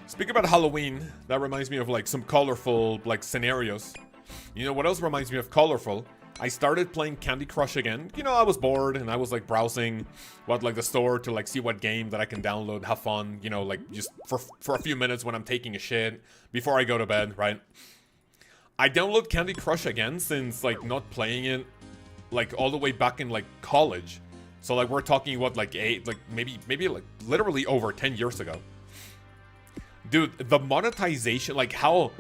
Speaking about Halloween, that reminds me of like some colorful like scenarios. You know what else reminds me of colorful? I started playing Candy Crush again. You know, I was bored and I was like browsing what like the store to like see what game that I can download, have fun, you know, like just for a few minutes when I'm taking a shit before I go to bed, right? I download Candy Crush again since like not playing it like all the way back in like college. So like we're talking what like maybe like literally over 10 years ago. Dude, the monetization, like how...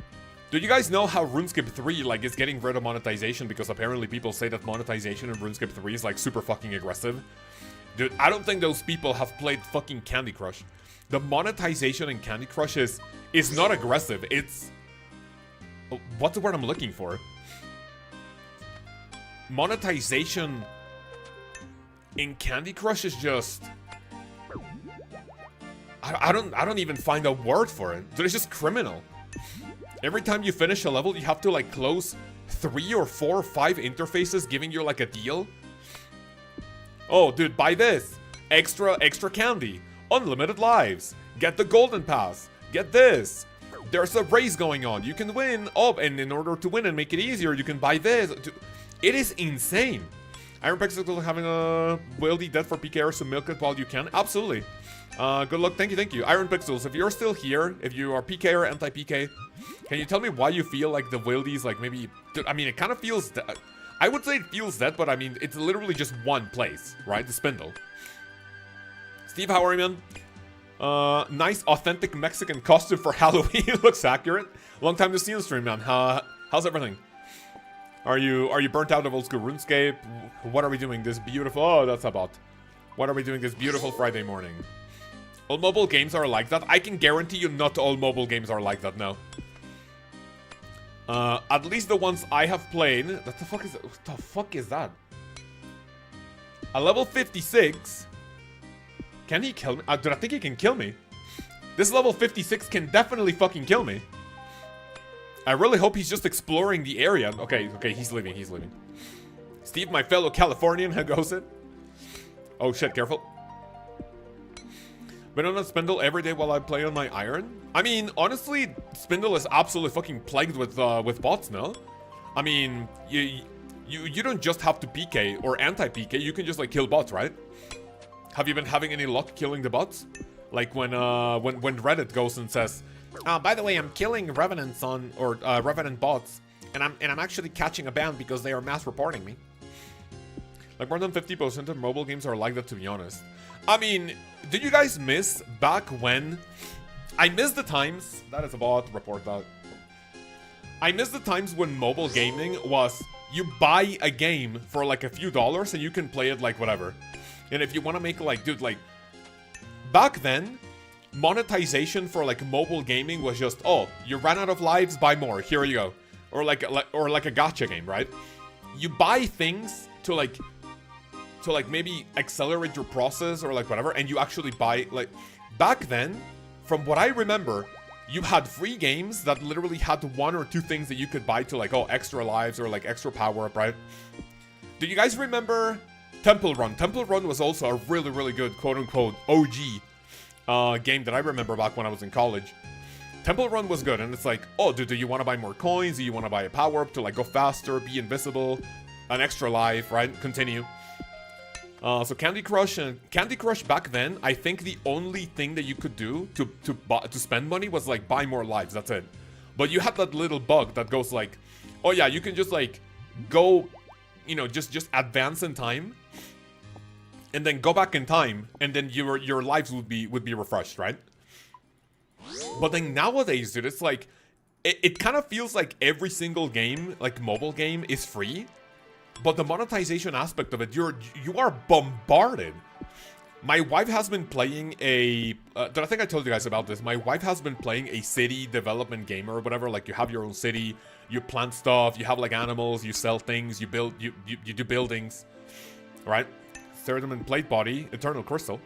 Do you guys know how RuneScape 3, like, is getting rid of monetization? Because apparently people say that monetization in RuneScape 3 is, like, super fucking aggressive. Dude, I don't think those people have played fucking Candy Crush. The monetization in Candy Crush is not aggressive. It's... What's the word I'm looking for? Monetization in Candy Crush is just... I don't even find a word for it. Dude, it's just criminal. Every time you finish a level, you have to like close 3 or 4 or 5 interfaces giving you like a deal. Oh, dude, buy this. Extra candy. Unlimited lives. Get the golden pass. Get this. There's a race going on. You can win. Oh, and in order to win and make it easier, you can buy this. It is insane. Iron Pixel having a wieldy death for pkers, so milk it while you can. Absolutely. Good luck. Thank you. Iron Pixels, if you're still here, if you are PK or anti-PK, can you tell me why you feel like the wildies, like maybe... I mean, it kind of feels... I would say it feels dead, but I mean, it's literally just one place, right? The Spindel. Steve, how are you, man? Nice, authentic Mexican costume for Halloween. Looks accurate. Long time to see on stream, man. How's everything? Are you burnt out of old school RuneScape? What are we doing this beautiful... Oh, that's a bot. What are we doing this beautiful Friday morning? All mobile games are like that. I can guarantee you not all mobile games are like that, no. At least the ones I have played... What the fuck is that? What the fuck is that? A level 56? Can he kill me? Dude, I think he can kill me. This level 56 can definitely fucking kill me. I really hope he's just exploring the area. Okay, he's leaving. Steve, my fellow Californian, how goes it? Oh shit, careful. Been on a Spindel every day while I play on my iron? I mean, honestly, Spindel is absolutely fucking plagued with bots, no? I mean, you don't just have to PK or anti-PK, you can just like kill bots, right? Have you been having any luck killing the bots? Like when Reddit goes and says, by the way, I'm killing Revenants Revenant bots, and I'm actually catching a ban because they are mass reporting me. Like more than 50% of mobile games are like that, to be honest. I mean, did you guys miss back when... I miss the times... That is a bot, report that. I miss the times when mobile gaming was... You buy a game for like a few dollars and you can play it like whatever. And if you want to make like... Dude, like... Back then, monetization for like mobile gaming was just... Oh, you ran out of lives, buy more, here you go. Or like a gacha game, right? You buy things to like maybe accelerate your process or like whatever, and you actually buy, like, back then, from what I remember, you had free games that literally had 1 or 2 things that you could buy to like, oh, extra lives or like extra power up, right? Do you guys remember Temple Run? Temple Run was also a really, really good quote-unquote OG game that I remember back when I was in college. Temple Run was good, and it's like, oh, do you want to buy more coins? Do you want to buy a power up to like go faster, be invisible, an extra life, right? Continue. So Candy Crush back then, I think the only thing that you could do to spend money was like buy more lives, that's it. But you had that little bug that goes like, oh yeah, you can just like go, you know, just advance in time and then go back in time, and then your lives would be refreshed, right? But then nowadays, dude, it's like it kind of feels like every single game, like mobile game, is free. But the monetization aspect of it, you are bombarded. My wife has been playing I think I told you guys about this. My wife has been playing a city development game or whatever. Like, you have your own city, you plant stuff, you have like animals, you sell things, you build, you do buildings, right? Theremin plate body, eternal crystal.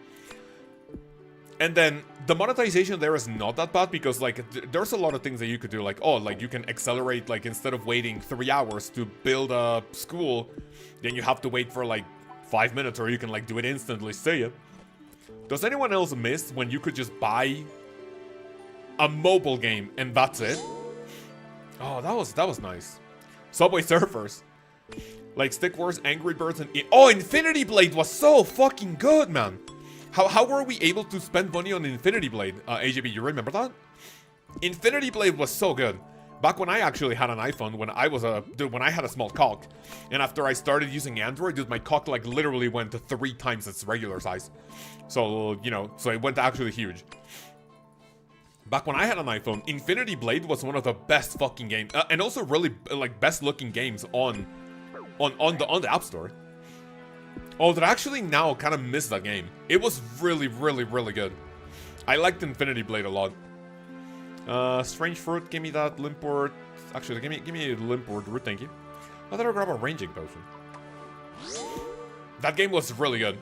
And then the monetization there is not that bad because like there's a lot of things that you could do, like, oh, like you can accelerate, like instead of waiting 3 hours to build a school, then you have to wait for like 5 minutes, or you can like do it instantly. See ya. Does anyone else miss when you could just buy a mobile game and that's it? Oh, that was nice. Subway Surfers, like Stick Wars, Angry Birds, and Infinity Blade was so fucking good, man. How were we able to spend money on Infinity Blade? AJB, you remember that? Infinity Blade was so good. Back when I actually had an iPhone, when I had a small cock, and after I started using Android, dude, my cock like literally went to 3 times its regular size. So, you know, so it went actually huge. Back when I had an iPhone, Infinity Blade was one of the best fucking games, and also really like best looking games on the App Store. Oh, that actually now kind of miss that game. It was really, really, really good. I liked Infinity Blade a lot. Strange Fruit, give me that Limport. Actually, give me a Limport root, thank you. I thought I'd grab a ranging potion. That game was really good.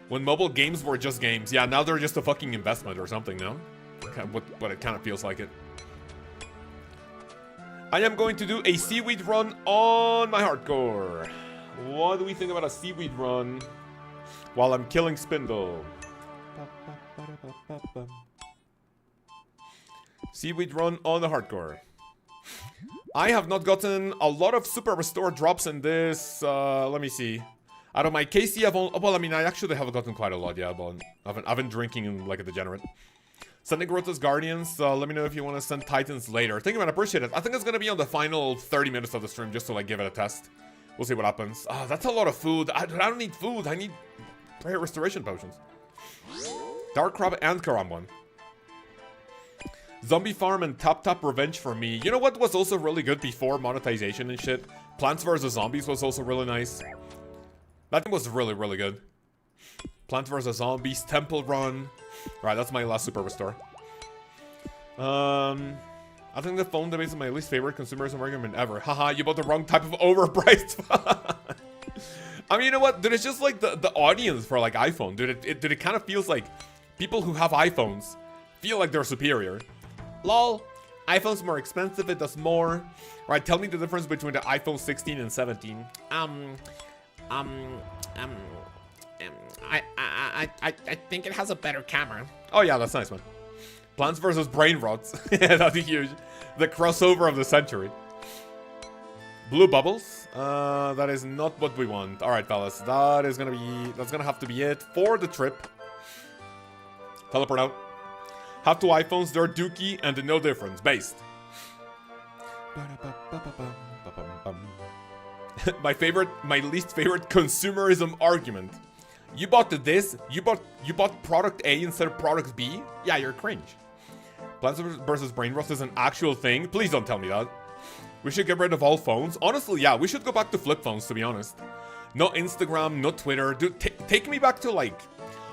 When mobile games were just games. Yeah, now they're just a fucking investment or something now. But it kind of feels like it. I am going to do a seaweed run on my hardcore. What do we think about a seaweed run while I'm killing Spindel? Seaweed run on the hardcore. I have not gotten a lot of super restore drops in this. Let me see. Out of my KC, well, I mean, I actually have gotten quite a lot, yeah, but I've been drinking like a degenerate. Sending Grotto's Guardians. Let me know if you want to send Titans later. Thank you, man. I appreciate it. I think it's going to be on the final 30 minutes of the stream just to like give it a test. We'll see what happens. Oh, that's a lot of food. I don't need food. I need prayer restoration potions. Dark Crab and Karam. Zombie Farm and Tap Tap Revenge for me. You know what was also really good before monetization and shit? Plants vs. Zombies was also really nice. That was really, really good. Plants vs. Zombies, Temple Run. Right, that's my last super restore. I think the phone debate is my least favorite consumerism argument ever. Haha, you bought the wrong type of overpriced. I mean, you know what? Dude, it's just like the audience for like iPhone. Dude, it kind of feels like people who have iPhones feel like they're superior. Lol, iPhone's more expensive, it does more. Right, tell me the difference between the iPhone 16 and 17. I think it has a better camera. Oh yeah, that's nice, man. Plants vs. Brain Rots. Yeah, that'd be huge. The crossover of the century. Blue bubbles. That is not what we want. Alright, fellas. That's gonna have to be it for the trip. Teleport out. Have 2 iPhones, they're dookie and no difference. Based. My least favorite consumerism argument. You bought this, you bought product A instead of product B? Yeah, you're cringe. Plants vs. Brain Rot is an actual thing? Please don't tell me that. We should get rid of all phones? Honestly, yeah, we should go back to flip phones, to be honest. No Instagram, no Twitter. Dude, take me back to, like,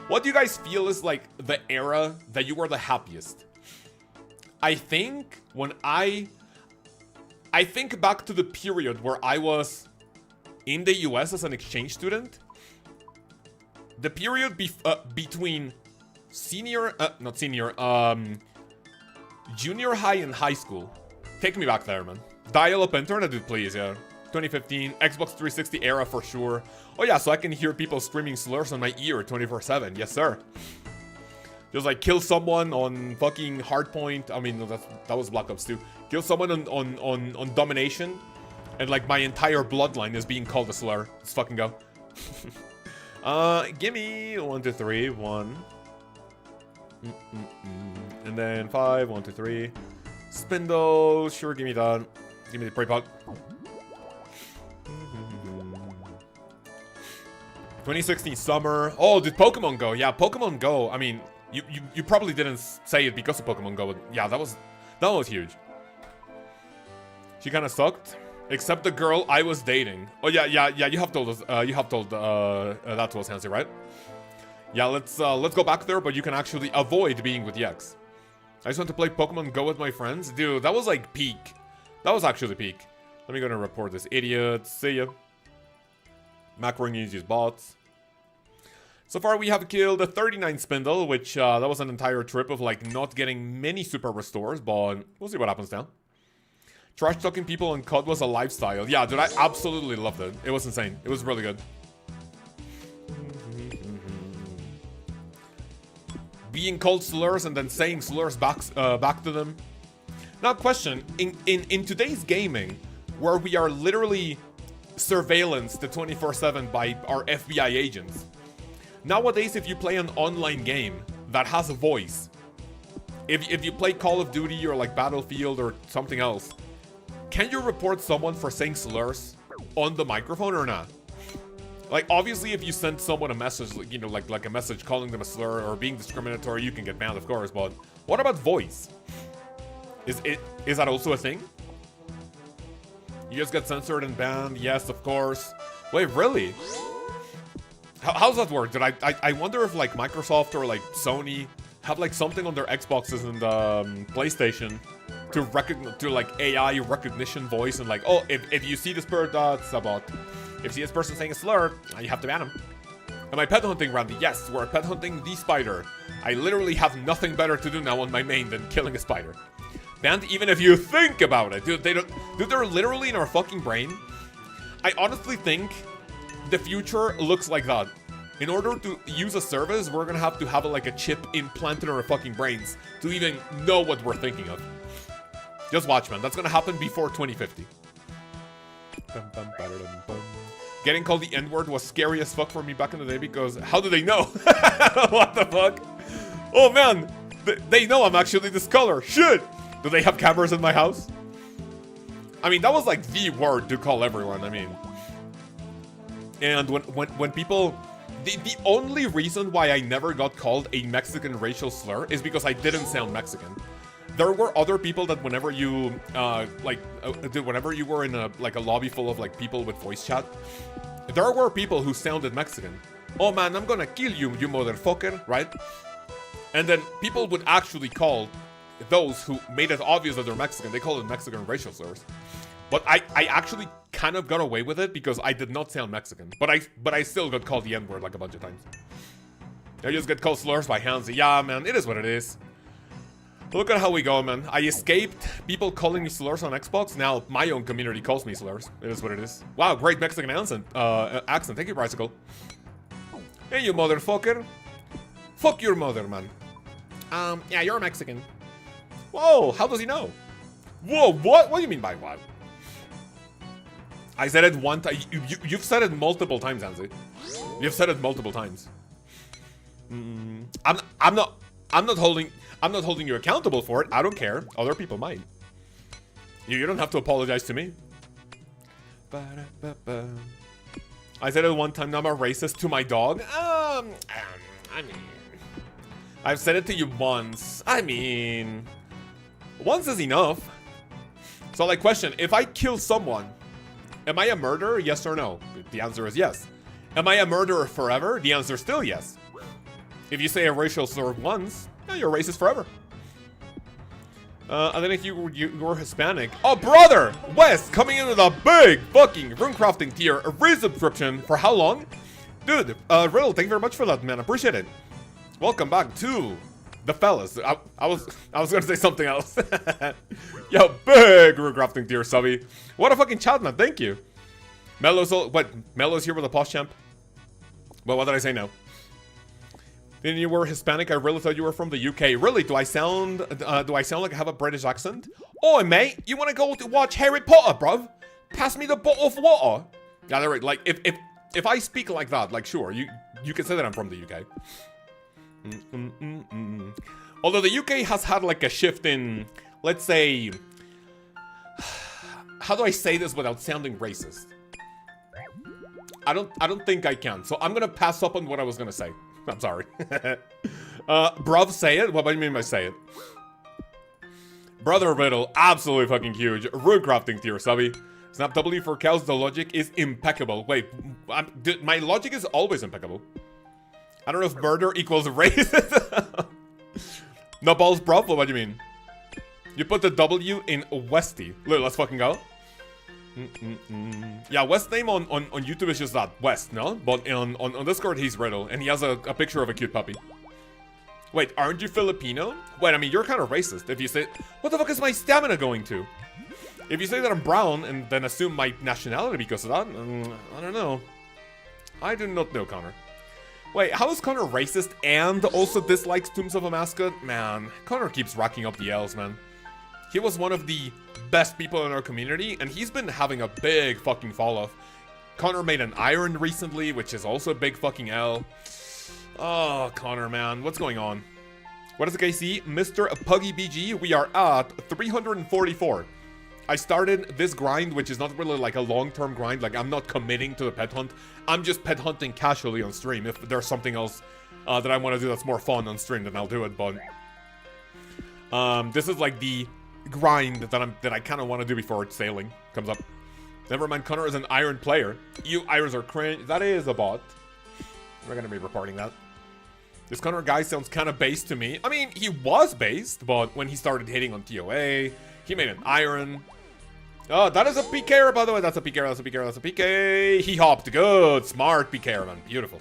what do you guys feel is, like, the era that you were the happiest? I think when I think back to the period where I was in the US as an exchange student. The period between junior high and high school. Take me back there, man. Dial-up internet, dude, please, yeah. 2015, Xbox 360 era for sure. Oh yeah, so I can hear people screaming slurs on my ear 24/7. Yes, sir. Just like kill someone on fucking Hardpoint. I mean, that was Black Ops 2. Kill someone on Domination, and like my entire bloodline is being called a slur. Let's fucking go. Gimme 1, 2, 3, 1. And then 5, 1, 2, 3. Spindel, sure, give me that. Give me the prey pot. 2016 summer. Oh, dude, Pokemon Go. Yeah, Pokemon Go. I mean, you probably didn't say it because of Pokemon Go, but yeah, that was huge. She kind of sucked. Except the girl I was dating. Oh yeah, you have told us, that to us, Hansi, right? Yeah, let's go back there, but you can actually avoid being with the ex. I just want to play Pokemon Go with my friends. Dude, that was like peak. That was actually peak. Let me go and report this idiot. See ya. Macro uses bots. So far, we have killed a 39 Spindel, which, that was an entire trip of, like, not getting many super restores, but we'll see what happens now. Trash talking people on COD was a lifestyle. Yeah, dude, I absolutely loved it. It was insane. It was really good. Being called slurs and then saying slurs back to them. Now, question, in today's gaming, where we are literally surveillanced 24/7 by our FBI agents, nowadays, if you play an online game that has a voice, if you play Call of Duty or like Battlefield or something else, can you report someone for saying slurs on the microphone or not? Like, obviously, if you send someone a message, you know, like a message calling them a slur or being discriminatory, you can get banned, of course. But what about voice? Is that also a thing? You just get censored and banned? Yes, of course. Wait, really? How's that work? I wonder if like Microsoft or like Sony have like something on their Xboxes and PlayStation to like AI recognition voice and like, oh, if you see this bird, that's a bot. If you see this person saying a slur, you have to ban him. Am I pet hunting, Randy? Yes, we're pet hunting the spider. I literally have nothing better to do now on my main than killing a spider. Banned even if you think about it. Dude, they're literally in our fucking brain. I honestly think the future looks like that. In order to use a service, we're gonna have to have like a chip implanted in our fucking brains to even know what we're thinking of. Just watch, man. That's gonna happen before 2050. Getting called the N-word was scary as fuck for me back in the day because how do they know? What the fuck? Oh man, they know I'm actually this color. Shit! Do they have cameras in my house? I mean, that was like the word to call everyone, I mean. And when people... The only reason why I never got called a Mexican racial slur is because I didn't sound Mexican. There were other people that whenever you, whenever you were in a lobby full of like people with voice chat, there were people who sounded Mexican. Oh man, I'm gonna kill you, you motherfucker, right? And then people would actually call those who made it obvious that they're Mexican, they called it Mexican racial slurs. But I actually kind of got away with it because I did not sound Mexican. But I still got called the N-word like a bunch of times. I just get called slurs by Hansi. Yeah, man, it is what it is. Look at how we go, man. I escaped people calling me slurs on Xbox. Now my own community calls me slurs. It is what it is. Wow, great Mexican accent. Thank you, Bicycle. Hey, you motherfucker. Fuck your mother, man. Yeah, you're Mexican. Whoa, how does he know? Whoa, what? What do you mean by what? I said it one time. You've said it multiple times, Hansi. You've said it multiple times. I'm not holding you accountable for it. I don't care. Other people might. You don't have to apologize to me. I said it one time. Now I'm a racist to my dog. I mean, I've said it to you once. I mean, once is enough. So, like, question: if I kill someone, am I a murderer? Yes or no? The answer is yes. Am I a murderer forever? The answer is still yes. If you say a racial slur once, yeah, you're racist forever. And then if you were Hispanic, oh brother, Wes coming in with a big fucking runecrafting tier, a resubscription for how long? Dude, Riddle, thank you very much for that, man. Appreciate it. Welcome back to the fellas. I was gonna say something else. Yo, big runecrafting tier, subby. What a fucking chat, man. Thank you. Mello's here with a posh champ. Well, what did I say now? Then you were Hispanic. I really thought you were from the UK. Really? Do I sound like I have a British accent? Oi, mate, you want to go to watch Harry Potter, bruv? Pass me the bottle of water. Yeah, they're right. Like if I speak like that, like sure, you can say that I'm from the UK. Although the UK has had like a shift in, let's say, how do I say this without sounding racist? I don't think I can. So I'm gonna pass up on what I was gonna say. I'm sorry. Bruv, say it? What do you mean by say it? Brother Riddle, absolutely fucking huge. Runecrafting tier, subby. Snap W for cows, the logic is impeccable. Wait, my logic is always impeccable. I don't know if murder equals racist. No balls, bro. What do you mean? You put the W in Westy. Look, let's fucking go. Yeah, West's name on YouTube is just that, West, no? But on Discord, he's Riddle, and he has a picture of a cute puppy. Wait, aren't you Filipino? Wait, I mean, you're kind of racist if you say... What the fuck is my stamina going to? If you say that I'm brown and then assume my nationality because of that, I don't know. I do not know, Connor. Wait, how is Connor racist and also dislikes Tombs of a Mascot? Man, Connor keeps racking up the L's, man. He was one of the best people in our community, and he's been having a big fucking fall-off. Connor made an iron recently, which is also a big fucking L. Oh, Connor, man. What's going on? What is it, KC? Mr. Puggy BG, we are at 344. I started this grind, which is not really like a long-term grind. Like, I'm not committing to the pet hunt. I'm just pet hunting casually on stream. If there's something else that I want to do that's more fun on stream, then I'll do it. But this is like the grind that I kind of want to do before sailing comes up. Never mind, Connor is an iron player. You irons are cringe. That is a bot. We're going to be reporting that. This Connor guy sounds kind of based to me. I mean, he was based, but when he started hitting on TOA, he made an iron. Oh, that is a PKer, by the way. That's a PKer, that's a PKer, that's a PK. He hopped. Good. Smart PKer, man. Beautiful.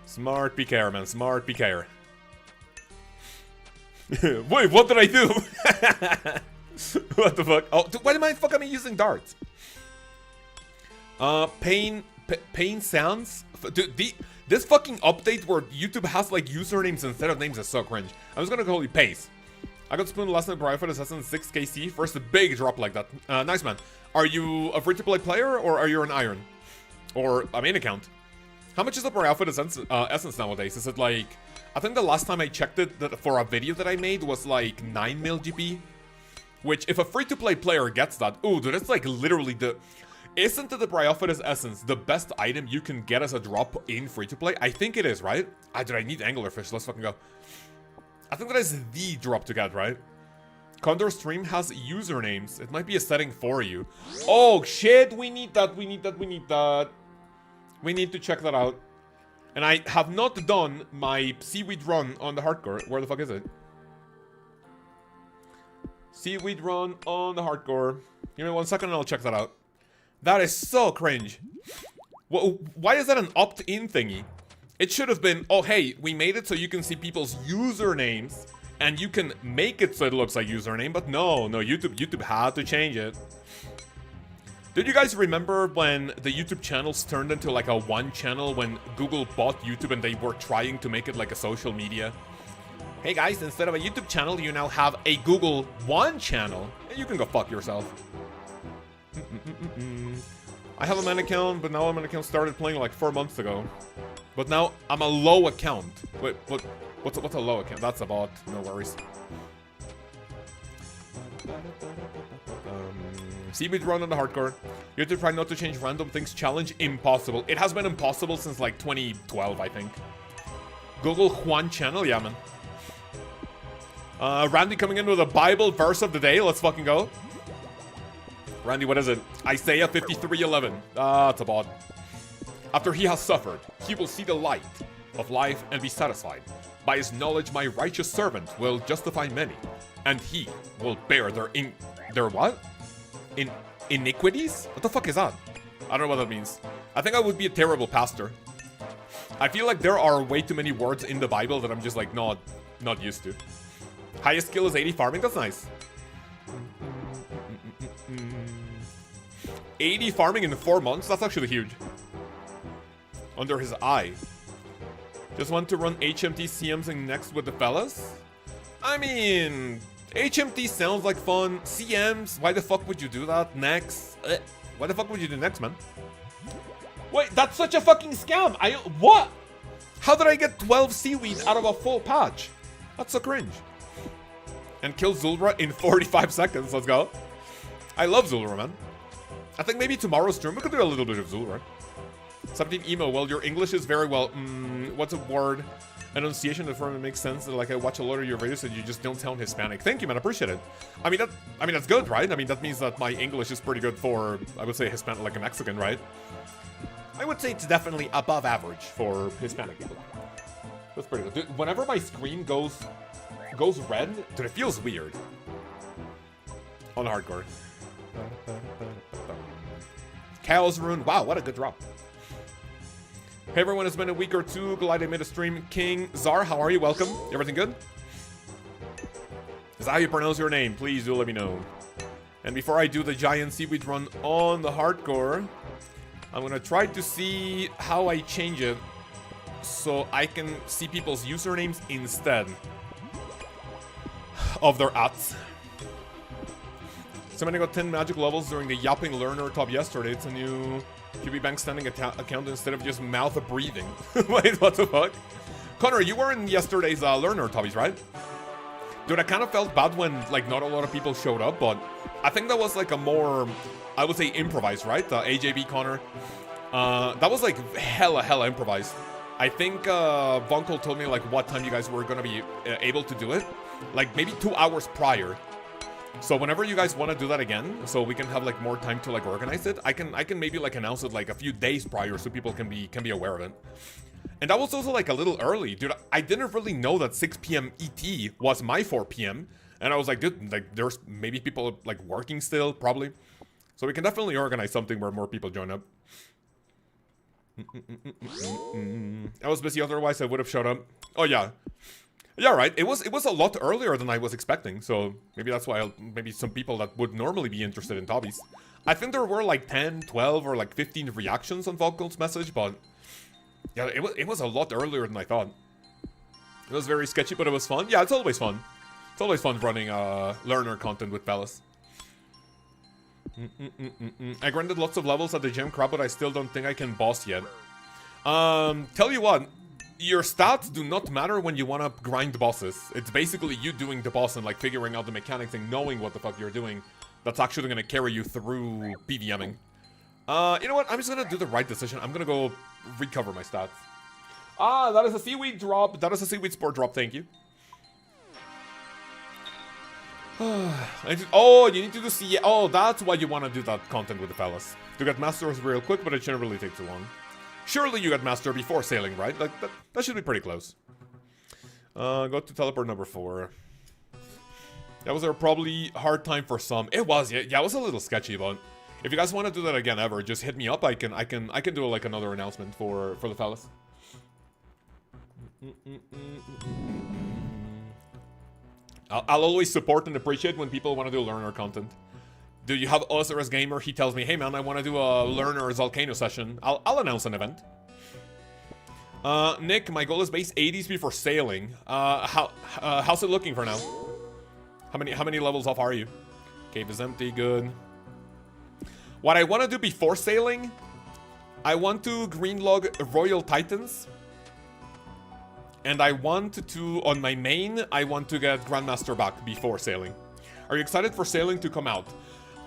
Smart PKer, man. Smart PKer. Wait, what did I do? What the fuck? Oh, why am I using darts? Pain sounds. Dude, this fucking update where YouTube has like usernames instead of names is so cringe. I'm just gonna call you Pace. I got Spindel last night, Private Assassin 6KC. First, a big drop like that. Nice, man. Are you a free-to-play player, or are you an Iron? Or a main account? How much is the per outfit essence nowadays? Is it like... I think the last time I checked it for a video that I made was like 9 mil GP. Which, if a free-to-play player gets that... Ooh, dude, it's like literally the... Isn't the Bryophytus Essence the best item you can get as a drop in free-to-play? I think it is, right? Dude, I need anglerfish. Let's fucking go. I think that is the drop to get, right? Condor Stream has usernames. It might be a setting for you. Oh, shit. We need that. We need that. We need that. We need to check that out. And I have not done my seaweed run on the hardcore. Where the fuck is it? Seaweed run on the hardcore. Give me 1 second and I'll check that out. That is so cringe. Why is that an opt-in thingy? It should have been, oh hey, we made it so you can see people's usernames and you can make it so it looks like username, but no, YouTube had to change it. Did you guys remember when the YouTube channels turned into like a one channel when Google bought YouTube and they were trying to make it like a social media? Hey guys, instead of a YouTube channel, you now have a Google One channel, and you can go fuck yourself. I have a man account, but now a man account started playing like 4 months ago. But now I'm a low account. Wait, what's a low account? That's a bot. No worries. Seaweed run on the hardcore. You have to try not to change random things. Challenge impossible. It has been impossible since like 2012, I think. Google Juan channel, yeah, man. Randy coming in with a Bible verse of the day. Let's fucking go. Randy, what is it? Isaiah 53:11. It's a bot. After he has suffered, he will see the light of life and be satisfied. By his knowledge, my righteous servant will justify many, and he will bear their what? Iniquities? What the fuck is that? I don't know what that means. I think I would be a terrible pastor. I feel like there are way too many words in the Bible that I'm just like not used to. Highest skill is 80 farming. That's nice. 80 farming in 4 months? That's actually huge. Under his eye. Just want to run HMT CMs next with the fellas? I mean, HMT sounds like fun. CMs, why the fuck would you do that? Next? Why the fuck would you do next, man? Wait, that's such a fucking scam. What? How did I get 12 seaweed out of a full patch? That's so cringe. And kill Zulra in 45 seconds. Let's go. I love Zulra, man. I think maybe tomorrow's stream we could do a little bit of Zulra. 17 emo. Well, your English is very well. What's a word? Enunciation of form makes sense. Like I watch a lot of your videos and you just don't sound Hispanic. Thank you, man. I appreciate it. I mean that's good, right? I mean that means that my English is pretty good for, I would say, Hispanic, like a Mexican, right? I would say it's definitely above average. For Hispanic people. That's pretty good. Dude, whenever my screen goes red, dude, it feels weird. On hardcore. Chaos Rune. Wow, what a good drop. Hey everyone, it's been a week or two. Glad I made a stream. King Czar, how are you? Welcome. Everything good? Is that how you pronounce your name? Please do let me know. And before I do the giant seaweed run on the hardcore, I'm gonna try to see how I change it so I can see people's usernames instead of their ats. Somebody got 10 magic levels during the Yapping Learner top yesterday. It's a new QB Bank standing account instead of just mouth breathing. Wait, what the fuck? Connor, you were in yesterday's Learner toppies, right? Dude, I kind of felt bad when, like, not a lot of people showed up, but I think that was, like, a more, I would say, improvised, right? AJB Connor. That was, like, hella improvised. I think Vonkel told me, like, what time you guys were going to be able to do it. Like, maybe 2 hours prior. So whenever you guys want to do that again, so we can have like more time to like organize it, I can maybe like announce it like a few days prior so people can be aware of it. And that was also like a little early, dude. I didn't really know that 6 p.m. ET was my 4 p.m. And I was like, dude, like there's maybe people like working still, probably. So we can definitely organize something where more people join up. I was busy, otherwise I would have showed up. Oh yeah. Yeah, right. It was a lot earlier than I was expecting, so maybe that's why maybe some people that would normally be interested in Tobbies. I think there were like 10, 12, or like 15 reactions on Volkel's message, but yeah, it was a lot earlier than I thought. It was very sketchy, but it was fun. Yeah, it's always fun. It's always fun running learner content with fellas. I grinded lots of levels at the gym crowd, but I still don't think I can boss yet. Tell you what. Your stats do not matter when you want to grind bosses. It's basically you doing the boss and like figuring out the mechanics and knowing what the fuck you're doing. That's actually going to carry you through PVMing. You know what? I'm just going to do the right decision. I'm going to go recover my stats. Ah, that is a seaweed drop. That is a seaweed spore drop. Thank you. Oh, you need to do Oh, that's why you want to do that content with the fellas. To get masters real quick, but it shouldn't really take too long. Surely you got master before sailing, right? Like that should be pretty close. Go to teleport number 4. That was a probably hard time for some. It was, yeah, it was a little sketchy, but if you guys want to do that again ever, just hit me up. I can do like another announcement for the fellas. I'll always support and appreciate when people want to do learner content. Do you have OSRS Gamer? He tells me, hey man, I want to do a learner Volcano session. I'll announce an event. Nick, my goal is base 80s before sailing. How's it looking for now? How many levels off are you? Cave is empty, good. What I want to do before sailing, I want to greenlog Royal Titans. And I want to, on my main, I want to get Grandmaster back before sailing. Are you excited for sailing to come out?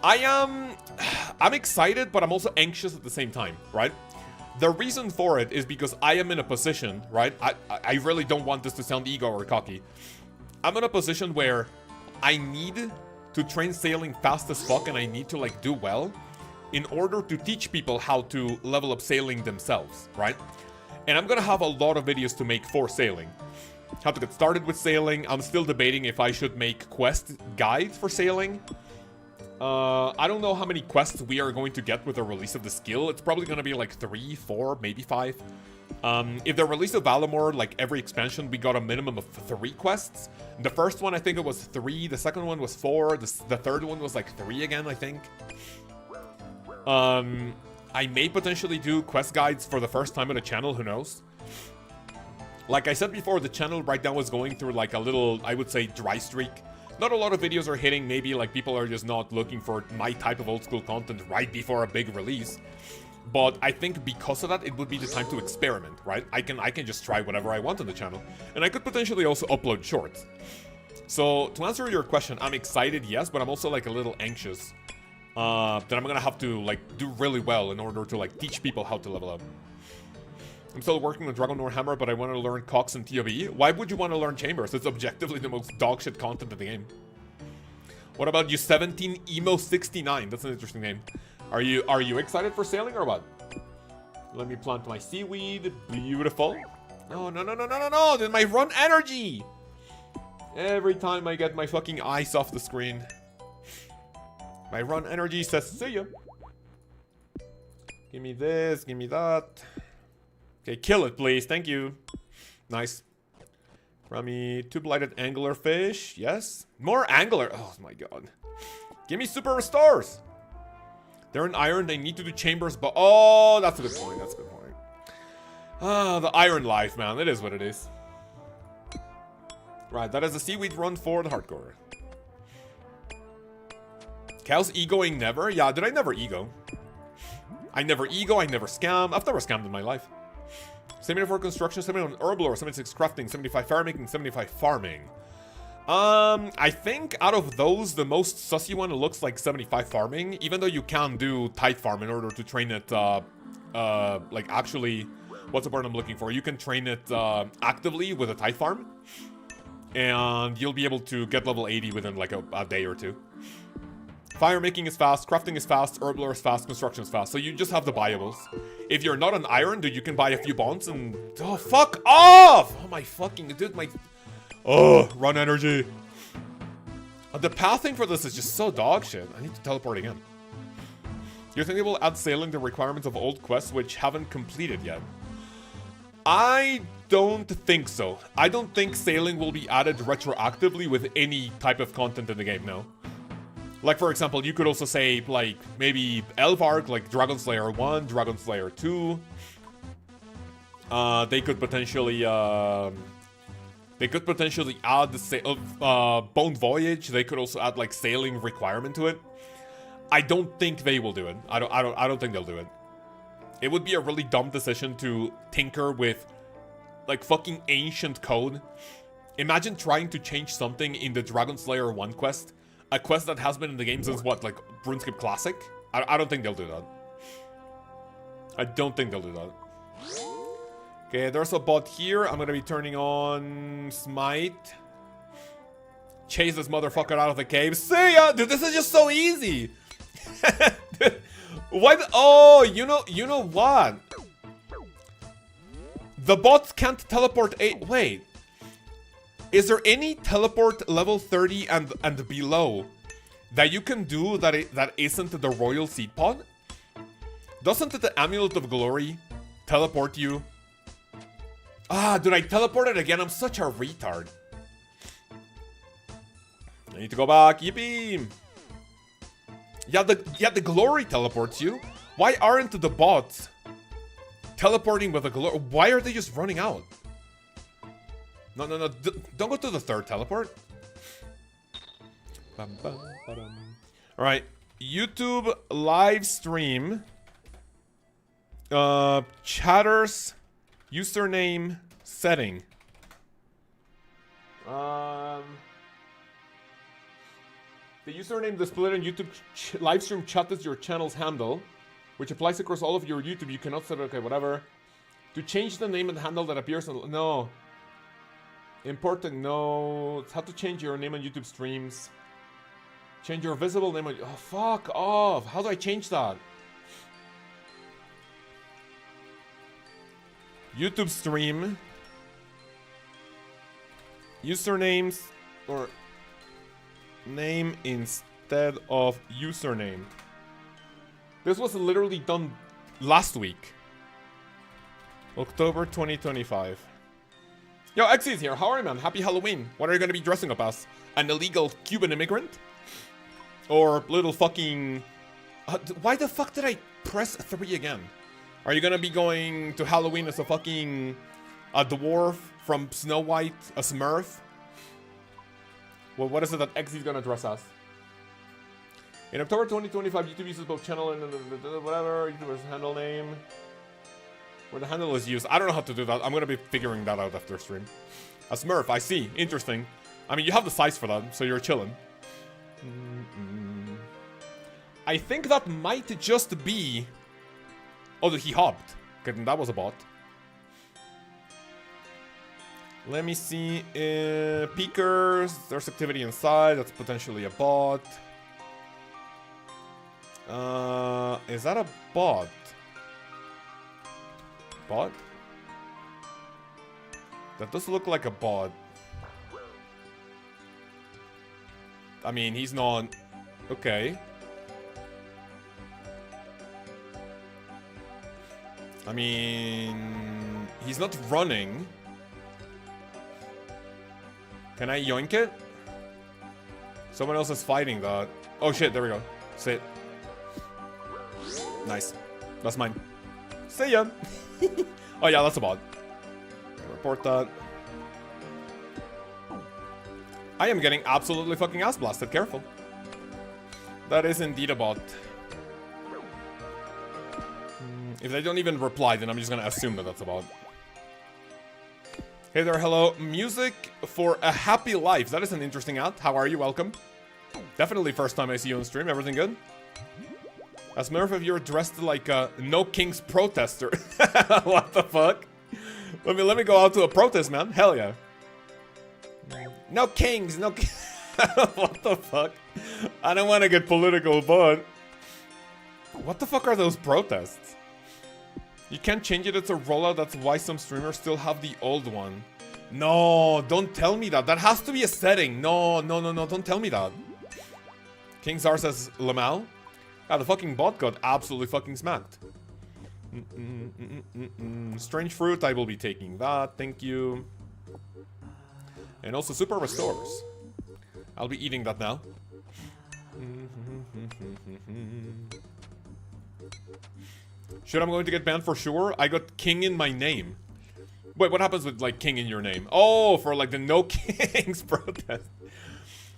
I'm excited, but I'm also anxious at the same time, right? The reason for it is because I am in a position, right? I really don't want this to sound ego or cocky. I'm in a position where I need to train sailing fast as fuck and I need to like do well in order to teach people how to level up sailing themselves, right? And I'm gonna have a lot of videos to make for sailing. How to get started with sailing. I'm still debating if I should make quest guides for sailing. I don't know how many quests we are going to get with the release of the skill. It's probably going to be like 3, 4, maybe 5. If the release of Valamor, like every expansion, we got a minimum of 3 quests. The first one, I think it was 3. The second one was 4. The third one was like 3 again, I think. I may potentially do quest guides for the first time on the channel, who knows? Like I said before, the channel right now is going through like a little, I would say, dry streak. Not a lot of videos are hitting, maybe like people are just not looking for my type of old school content right before a big release. But I think because of that, it would be the time to experiment, right? I can just try whatever I want on the channel. And I could potentially also upload shorts. So to answer your question, I'm excited, yes, but I'm also like a little anxious. then I'm gonna have to like do really well in order to like teach people how to level up. I'm still working on Dragon Warhammer, but I want to learn Cox and TOB. Why would you want to learn Chambers? It's objectively the most dogshit content in the game. What about you 17 Emo 69? That's an interesting name. Are you excited for sailing or what? Let me plant my seaweed. Beautiful. No, no, no, no, no, no, no. Then my run energy. Every time I get my fucking eyes off the screen. My run energy says, see ya. Give me this, give me that. Okay, kill it, please. Thank you. Nice. Rami, 2 blighted anglerfish. Yes. More angler. Oh my god. Give me super restores. They're in iron. They need to do chambers, but oh, that's a good point. That's a good point. Ah, the iron life, man. It is what it is. Right, that is a seaweed run for the hardcore. Cal's egoing never? Yeah, did I never ego? I never ego, I never scam. I've never scammed in my life. 74 construction, 71 herbal or 76 crafting, 75 fire making, 75 farming. I think out of those, the most sussy one looks like 75 farming, even though you can do tight farm in order to train it, like actually, what's the word I'm looking for? You can train it actively with a tight farm, and you'll be able to get level 80 within like a day or two. Fire making is fast, crafting is fast, herbal is fast, construction is fast. So you just have the buyables. If you're not an iron, dude, you can buy a few bonds and... Oh, fuck off! Oh, my fucking... Dude, my... Oh, run energy. The pathing for this is just so dog shit. I need to teleport again. Do you think they will add sailing the requirements of old quests which haven't completed yet? I don't think so. I don't think sailing will be added retroactively with any type of content in the game, no. Like, for example, you could also say, like, maybe Elvark, like Dragon Slayer 1, Dragon Slayer 2. They could potentially add the Bone Voyage. They could also add, like, sailing requirement to it. I don't think they will do it. I don't think they'll do it. It would be a really dumb decision to tinker with, like, fucking ancient code. Imagine trying to change something in the Dragon Slayer 1 quest. A quest that has been in the game since what, like RuneScape Classic? I don't think they'll do that. I don't think they'll do that. Okay, there's a bot here. I'm gonna be turning on Smite. Chase this motherfucker out of the cave. See ya! Dude, this is just so easy! Why the... Oh, you know what? The bots can't teleport wait. Is there any teleport level 30 and below that you can do that isn't the Royal Seed Pod? Doesn't the Amulet of Glory teleport you? Ah, dude, I teleported again. I'm such a retard. I need to go back. Yippee! Yeah, the Glory teleports you. Why aren't the bots teleporting with the Glory? Why are they just running out? No, don't go to the third teleport. Alright, YouTube live stream. Chatters username setting. The username displayed on YouTube live stream chat is your channel's handle, which applies across all of your YouTube. You cannot set it. Okay, whatever. To change the name and handle that appears on... No. Important notes. How to change your name on YouTube streams. Change your visible name on... Oh, fuck off. How do I change that? YouTube stream. Usernames or name instead of username. This was literally done last week. October 2025. Yo, Xy's here. How are you, man? Happy Halloween. What are you going to be dressing up as? An illegal Cuban immigrant? Or little fucking... why the fuck did I press 3 again? Are you going to be going to Halloween as a fucking... a dwarf from Snow White? A Smurf? Well, what is it that Xy's going to dress as? In October 2025, YouTube uses both channel and whatever. YouTuber's handle name. Where the handle is used. I don't know how to do that. I'm gonna be figuring that out after stream. A Smurf, I see. Interesting. I mean, you have the size for that, so you're chilling. I think that might just be... Oh, he hopped. Okay, then that was a bot. Let me see. Pkers. There's activity inside. That's potentially a bot. Is that a bot? Bot? That does look like a bot. I mean, he's not... Okay. I mean... He's not running. Can I yoink it? Someone else is fighting that. Oh shit, there we go. Sit. Nice. That's mine. See ya! Oh yeah, that's a bot. Report that. I am getting absolutely fucking ass blasted. Careful. That is indeed a bot. If they don't even reply, then I'm just gonna assume that that's a bot. Hey there, hello. Music for a happy life. That is an interesting ad. How are you? Welcome. Definitely first time I see you on stream. Everything good? As Murph, if you're dressed like a No Kings protester. What the fuck? Let me go out to a protest, man. Hell yeah. No kings, no what the fuck? I don't want to get political, but... What the fuck are those protests? You can't change it, it's a rollout, that's why some streamers still have the old one. No, don't tell me that. That has to be a setting. No, don't tell me that. King Czar says Lkaoz. Ah, the fucking bot got absolutely fucking smacked. Strange fruit, I will be taking that, thank you. And also super restores. I'll be eating that now. Shit, I'm going to get banned for sure. I got king in my name. Wait, what happens with like king in your name? Oh, for like the No Kings protest.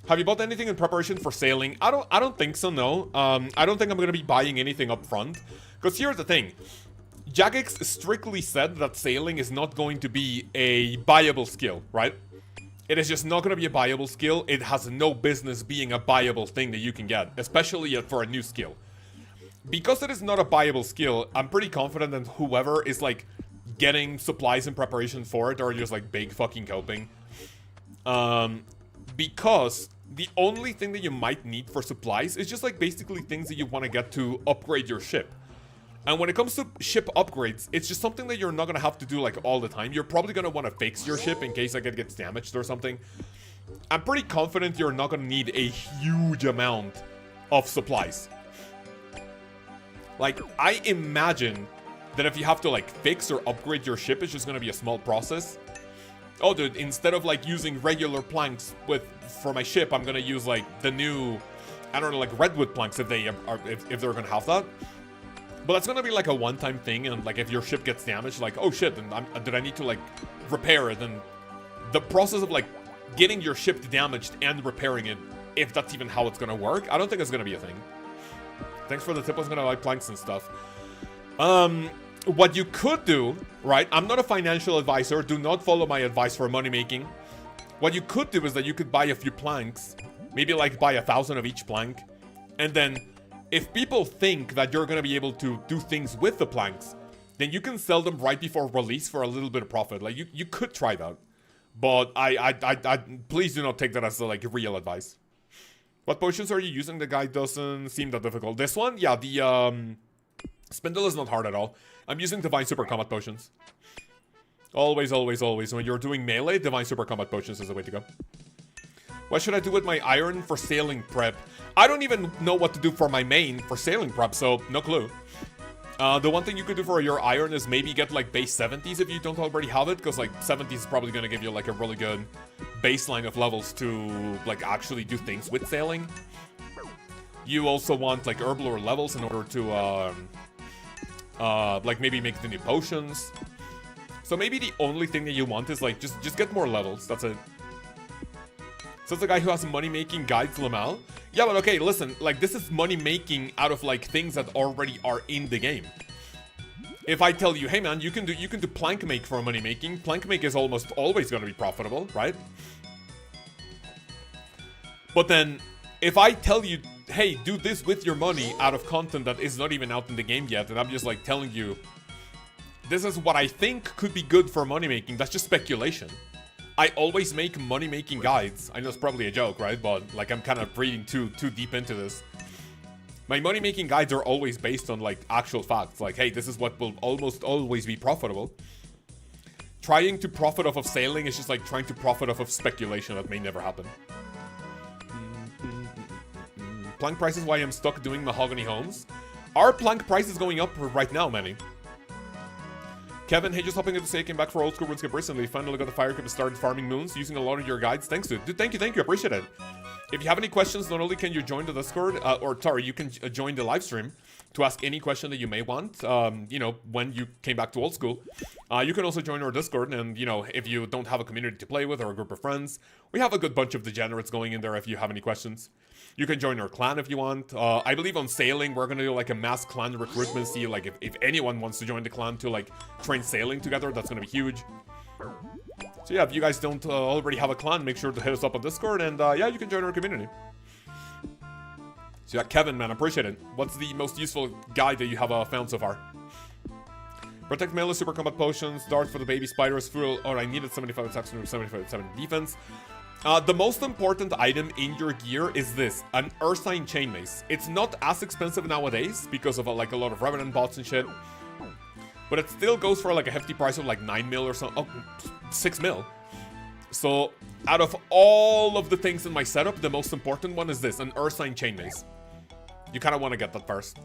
Have you bought anything in preparation for sailing? I don't think so, no. I don't think I'm gonna be buying anything up front. Because here's the thing. Jagex strictly said that sailing is not going to be a buyable skill, right? It is just not going to be a buyable skill. It has no business being a buyable thing that you can get, especially for a new skill. Because it is not a buyable skill, I'm pretty confident that whoever is like getting supplies in preparation for it are just like big fucking coping. Because the only thing that you might need for supplies is just like basically things that you want to get to upgrade your ship. And when it comes to ship upgrades, it's just something that you're not going to have to do like all the time. You're probably going to want to fix your ship in case like it gets damaged or something. I'm pretty confident you're not going to need a huge amount of supplies. Like, I imagine that if you have to like fix or upgrade your ship, it's just going to be a small process. Oh, dude, instead of like using regular planks for my ship, I'm going to use like the new, I don't know, like redwood planks if they're going to have that. But that's gonna be like a one-time thing, and like if your ship gets damaged, like, oh shit, then did I need to like repair it? And the process of like getting your ship damaged and repairing it, if that's even how it's gonna work, I don't think it's gonna be a thing. Thanks for the tip. I was gonna like planks and stuff. What you could do, right? I'm not a financial advisor. Do not follow my advice for money making. What you could do is that you could buy a few planks, maybe like buy 1,000 of each plank, and then if people think that you're going to be able to do things with the planks, then you can sell them right before release for a little bit of profit. Like, you could try that. But I please do not take that as, like, real advice. What potions are you using? The guy doesn't seem that difficult. This one? Yeah, the, Spindel is not hard at all. I'm using Divine Super Combat Potions. Always, always, always. When you're doing melee, Divine Super Combat Potions is the way to go. What should I do with my iron for sailing prep? I don't even know what to do for my main for sailing prep, so no clue. The one thing you could do for your iron is maybe get like base 70s if you don't already have it, because like 70s is probably going to give you like a really good baseline of levels to like actually do things with sailing. You also want like herblore levels in order to like maybe make the new potions. So maybe the only thing that you want is like just get more levels. That's it. So it's the guy who has money-making guides, Lkaoz. Yeah, but okay, listen, like, this is money-making out of, like, things that already are in the game. If I tell you, hey, man, you can do plank make for money-making, plank make is almost always going to be profitable, right? But then, if I tell you hey, do this with your money out of content that is not even out in the game yet, and I'm just like telling you, this is what I think could be good for money making. That's just speculation. I always make money making guides. I know it's probably a joke, right? But like I'm kind of reading too deep into this. My money making guides are always based on like actual facts. Like, hey, this is what will almost always be profitable. Trying to profit off of sailing is just like trying to profit off of speculation that may never happen. Plank prices why I'm stuck doing mahogany homes. Are plank prices going up right now, Manny? Kevin, hey, just hopping into say I came back for old school RuneScape recently. Finally got the fire cup and started farming moons using a lot of your guides. Thanks, dude. Dude, thank you, appreciate it. If you have any questions, not only can you join the Discord, you can join the live stream to ask any question that you may want, you know, when you came back to old school. You can also join our Discord, and, you know, if you don't have a community to play with or a group of friends, we have a good bunch of degenerates going in there if you have any questions. You can join our clan if you want. I believe on sailing, we're going to do like a mass clan recruitment. See, like, if anyone wants to join the clan to, like, train sailing together, that's going to be huge. So yeah, if you guys don't already have a clan, make sure to hit us up on Discord, and yeah, you can join our community. So yeah, Kevin, man, appreciate it. What's the most useful guide that you have found so far? Protect melee, super combat potions, darts for the baby spiders, fuel. Oh, I needed 75 attacks and 75 defense. The most important item in your gear is this, an Ursine chain mace. It's not as expensive nowadays because of like a lot of Revenant bots and shit. But it still goes for like a hefty price of like 9 mil or something. Oh, 6 mil. So out of all of the things in my setup, the most important one is this, an Ursine chain mace. You kind of want to get that first.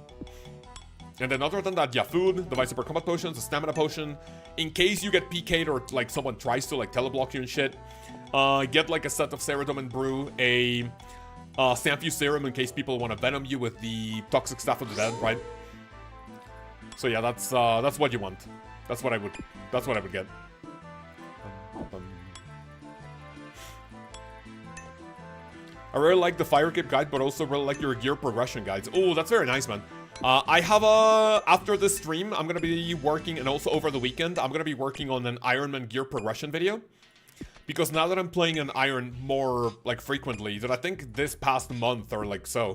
And then other than that, yeah, food, device super combat potions, a stamina potion. In case you get PK'd or like someone tries to like teleblock you and shit, get like a set of Ceridom and Brew, a Sanfew serum in case people want to venom you with the toxic staff of the dead, right? So yeah, that's what you want. That's what I would get. I really like the fire cape guide, but also really like your gear progression guides. Oh, that's very nice, man. I have after this stream, I'm gonna be working, and also over the weekend, I'm gonna be working on an Ironman gear progression video. Because now that I'm playing an Iron more, like, frequently, that I think this past month or like so,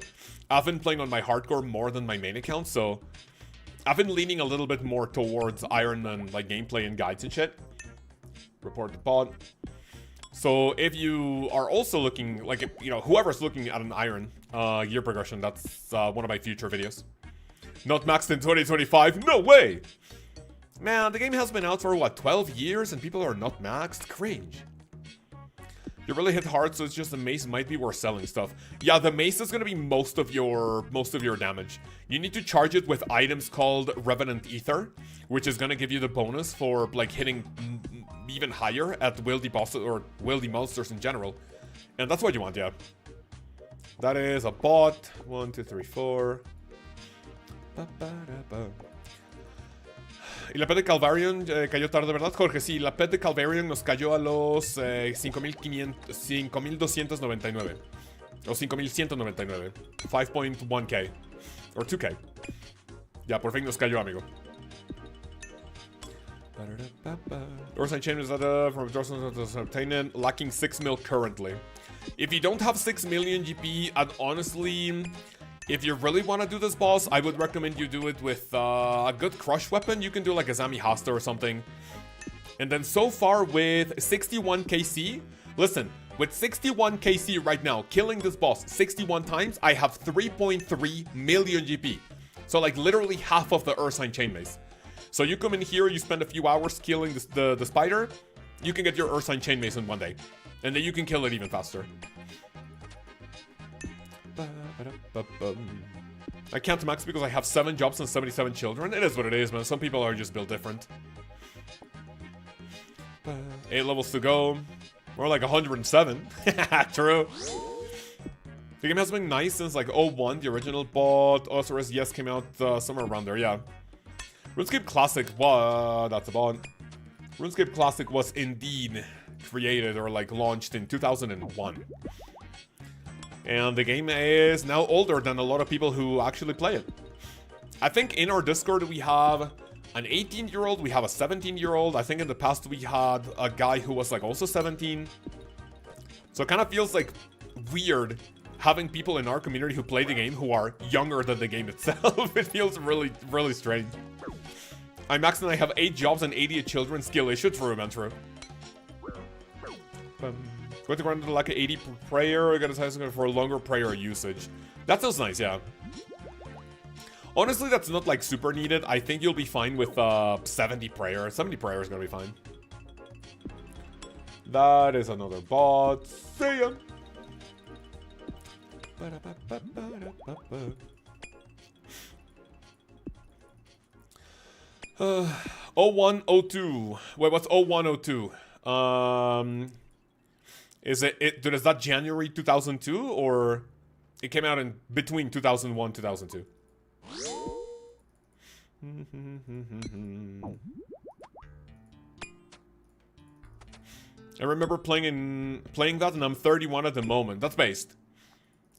I've been playing on my hardcore more than my main account, so I've been leaning a little bit more towards Ironman, like, gameplay and guides and shit. Report the pod. So if you are also looking, like, you know, whoever's looking at an Iron gear progression, that's one of my future videos. Not maxed in 2025? No way! Man, the game has been out for, what, 12 years and people are not maxed? Cringe. You really hit hard, so it's just the mace might be worth selling stuff. Yeah, the mace is gonna be most of your damage. You need to charge it with items called Revenant Ether, which is gonna give you the bonus for, like, hitting even higher at wieldy bosses or wieldy monsters in general. And that's what you want, yeah. That is a bot. 1, 2, 3, 4. Y la pet de Calvarion cayó tarde, ¿verdad, Jorge? Sí, la pet de Calvarion nos cayó a los 5,299. O 5,199. 5.1k. Or 2k. Ya, por fin nos cayó, amigo. Ursine Chain is from Dorson obtained, lacking 6 mil currently. If you don't have 6 million GP, and honestly, if you really want to do this boss, I would recommend you do it with a good crush weapon. You can do like a Zami Hasta or something. And then so far with 61 KC, listen, with 61 KC right now, killing this boss 61 times, I have 3.3 million GP. So like literally half of the Ursine Chain Mace. So you come in here, you spend a few hours killing the spider, you can get your Ursine Chain Mace in one day. And then you can kill it even faster. I can't max because I have 7 jobs and 77 children. It is what it is, man. Some people are just built different. 8 levels to go. More like 107. True. The game has been nice since like 01, the original, but OSRS yes came out somewhere around there, yeah. RuneScape Classic, that's a bot. RuneScape Classic was indeed created or like launched in 2001. And the game is now older than a lot of people who actually play it. I think in our Discord we have an 18-year-old, we have a 17-year-old. I think in the past we had a guy who was like also 17. So it kind of feels like weird having people in our community who play the game who are younger than the game itself. It feels really, really strange. I'm Max and I have 8 jobs and 88 children. Skill issue. True, man, true. Going to run to like an 80 per prayer. I got a size for a longer prayer usage. That sounds nice, yeah. Honestly, that's not like super needed. I think you'll be fine with 70 prayer. 70 prayer is gonna be fine. That is another bot. See ya. 0102. Wait, what's 0102? Is is that January 2002 or it came out in between 2001 2002? I remember playing that, and I'm 31 at the moment. That's based.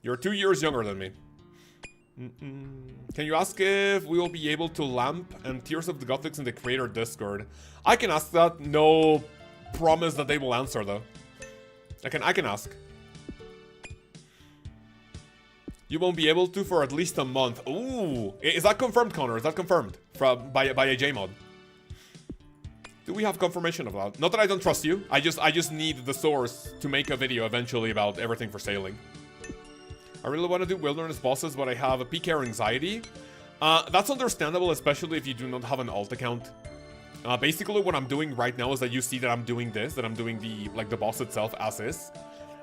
You're 2 years younger than me. Can you ask if we will be able to lamp and Tears of the Gothics in the creator Discord? I can ask that. No promise that they will answer though. I can ask. You won't be able to for at least a month. Ooh, is that confirmed, Connor? Is that confirmed by a JMod? Do we have confirmation of that? Not that I don't trust you. I just need the source to make a video eventually about everything for sailing. I really want to do wilderness bosses, but I have a PKer anxiety. That's understandable, especially if you do not have an alt account. Basically, what I'm doing right now is that you see that I'm doing this, that I'm doing the boss itself as is.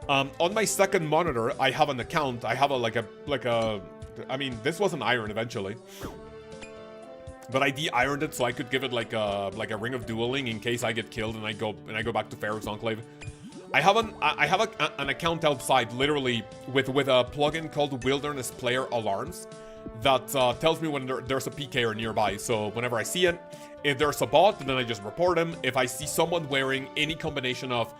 On my second monitor, I have an account. I have I mean, this was an iron eventually. But I de-ironed it so I could give it like a ring of dueling in case I get killed and I go back to Pharaoh's Enclave. I have an account outside, literally with a plugin called Wilderness Player Alarms that tells me when there's a PKer nearby. So whenever I see it, if there's a bot, then I just report him. If I see someone wearing any combination of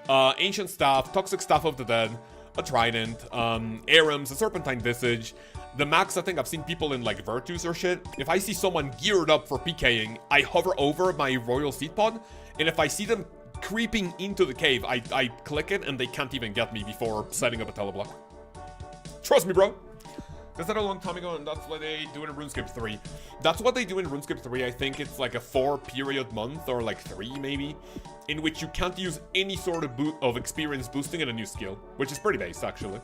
Ancient Staff, Toxic Staff of the Dead, a Trident, Arums, a Serpentine Visage, the max I think I've seen people in like Virtus or shit. If I see someone geared up for PKing, I hover over my Royal Seed Pod, and if I see them creeping into the cave, I click it and they can't even get me before setting up a teleblock. Trust me, bro. That's not a long time ago, and that's what they do in RuneScape 3. That's what they do in RuneScape 3. I think it's like a 4-period month, or like 3 maybe, in which you can't use any sort of experience boosting in a new skill, which is pretty based, actually.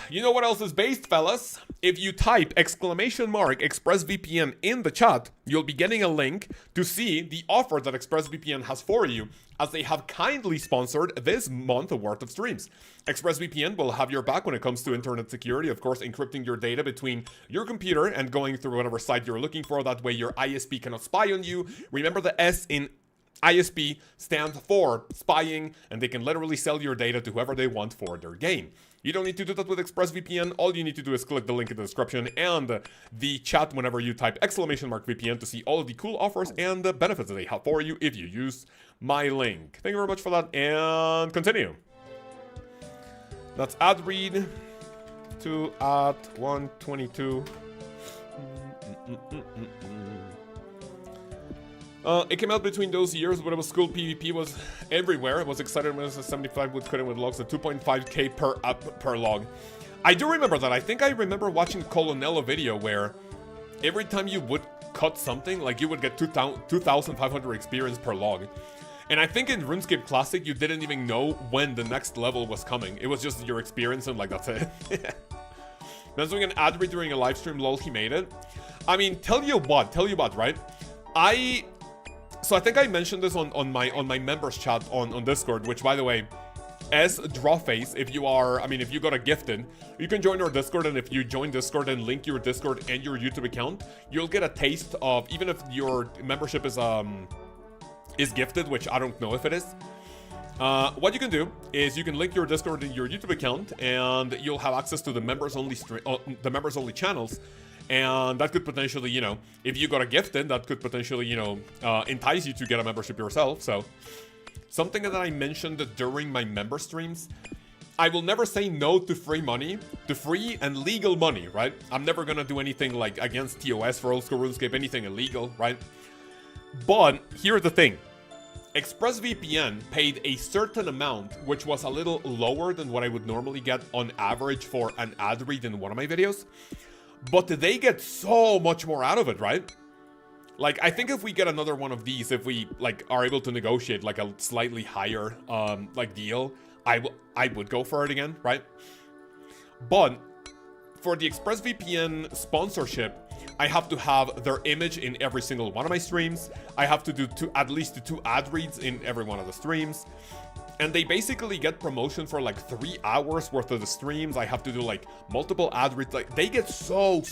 You know what else is based, fellas? If you type !ExpressVPN in the chat, you'll be getting a link to see the offer that ExpressVPN has for you, as they have kindly sponsored this month worth of streams. ExpressVPN will have your back when it comes to internet security, of course, encrypting your data between your computer and going through whatever site you're looking for. That way your ISP cannot spy on you. Remember, the S in ISP stands for spying, and they can literally sell your data to whoever they want for their gain. You don't need to do that with ExpressVPN. All you need to do is click the link in the description and the chat whenever you type !VPN to see all of the cool offers and the benefits that they have for you if you use my link. Thank you very much for that, and continue. That's ad read to at 122. It came out between those years, but it was school. PvP was everywhere. I was excited when it was a 75 wood cutting with logs at 2.5k per log. I do remember that. I think I remember watching Colonello video where every time you would cut something, like you would get 2,500 experience per log. And I think in RuneScape Classic, you didn't even know when the next level was coming. It was just your experience and like, that's it. Man's doing an ad read during a live stream, lol, he made it. I mean, tell you what, right? So I think I mentioned this on my members chat on Discord, which, by the way, as Drawface, if you got a gifted, you can join our Discord, and if you join Discord and link your Discord and your YouTube account, you'll get a taste of, even if your membership is gifted, which I don't know if it is. What you can do is you can link your Discord and your YouTube account, and you'll have access to the members only channels. And that could potentially, you know, if you got a gifted, that could potentially, you know, entice you to get a membership yourself. So, something that I mentioned during my member streams, I will never say no to free money, to free and legal money, right? I'm never gonna do anything like against TOS for old school RuneScape, anything illegal, right? But here's the thing. ExpressVPN paid a certain amount, which was a little lower than what I would normally get on average for an ad read in one of my videos. But they get so much more out of it, right? Like, I think if we get another one of these, if we, like, are able to negotiate, like, a slightly higher, like, deal, I would go for it again, right? But for the ExpressVPN sponsorship, I have to have their image in every single one of my streams. I have to do at least 2 ad reads in every one of the streams. And they basically get promotion for like 3 hours worth of the streams. I have to do like multiple ad reads. Like, they get so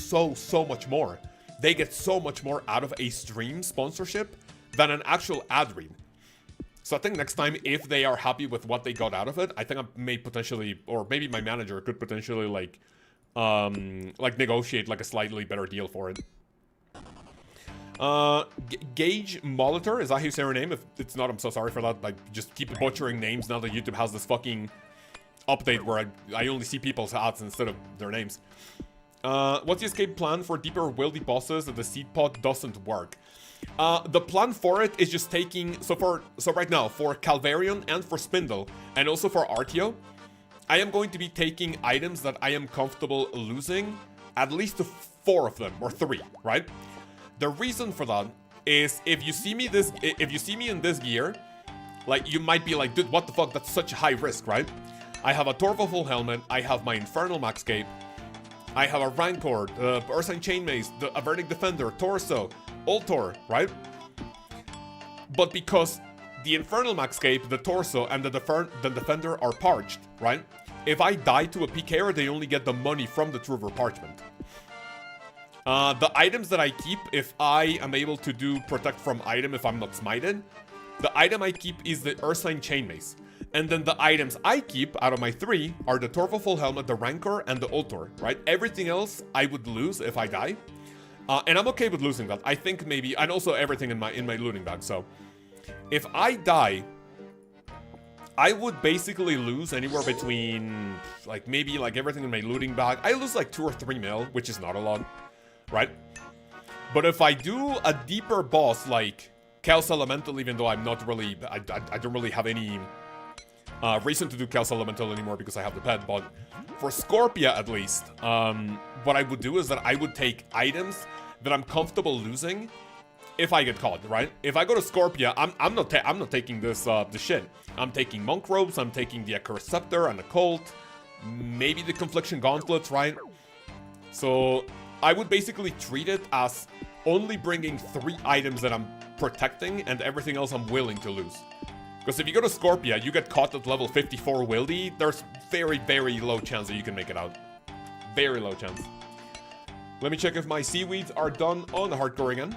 much more. They get so much more out of a stream sponsorship than an actual ad read. So I think next time, if they are happy with what they got out of it, I think I may potentially, or maybe my manager could potentially like negotiate like a slightly better deal for it. Gage Molitor, is that how you say her name? If it's not, I'm so sorry for that. Like, just keep butchering names now that YouTube has this fucking update where I only see people's hats instead of their names. What's the escape plan for deeper wildy bosses if the seed pod doesn't work? The plan for it is just taking, so right now, for Calvarion and for Spindel, and also for Artio, I am going to be taking items that I am comfortable losing, at least 4 of them, or 3, right? The reason for that is if you see me in this gear, like, you might be like, dude, what the fuck, that's such a high risk, right? I have a Torval full helmet, I have my Infernal Max Cape, I have a Rancor, Ursine Chainmace, the Avernic Defender, Torso, Ultor, right? But because the Infernal Max Cape, the Torso, and the Defender are parched, right? If I die to a PKer, they only get the money from the Truver Parchment. The items that I keep, if I am able to do Protect from item if I'm not smited, the item I keep is the Ursine Chainmace. And then the items I keep out of my 3 are the Torval full helmet, the Rancor, and the Ultor, right? Everything else I would lose if I die. And I'm okay with losing that. I think maybe, and also everything in my looting bag, so if I die, I would basically lose anywhere between, like, maybe, like, everything in my looting bag. I lose, like, 2 or 3 mil, which is not a lot, right? But if I do a deeper boss, like Chaos Elemental, even though I'm not really, I don't really have any reason to do Chaos Elemental anymore because I have the pet, but for Scorpia, at least, what I would do is that I would take items that I'm comfortable losing if I get caught, right? If I go to Scorpia, I'm not taking this shit. I'm taking Monk Robes, I'm taking the Accursed Scepter and the Colt, maybe the Confliction Gauntlets, right? So I would basically treat it as only bringing 3 items that I'm protecting and everything else I'm willing to lose. Because if you go to Scorpia, you get caught at level 54 wildy, there's very low chance that you can make it out. Very low chance. Let me check if my seaweeds are done on the hardcore again.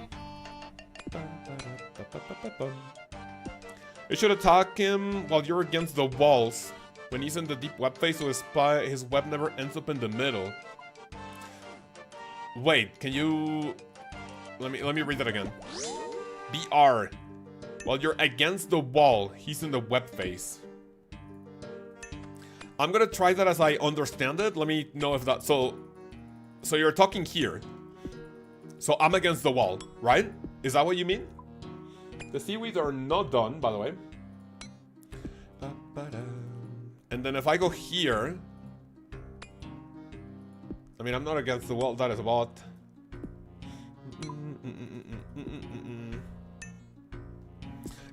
You should attack him while you're against the walls. When he's in the deep web phase, so his web never ends up in the middle. Wait, can you... Let me read that again. BR. While you're against the wall, he's in the web phase. I'm gonna try that as I understand it. Let me know if that... So you're talking here. So I'm against the wall, right? Is that what you mean? The seaweeds are not done, by the way. And then if I go here... I mean, I'm not against the wall. That is a bot.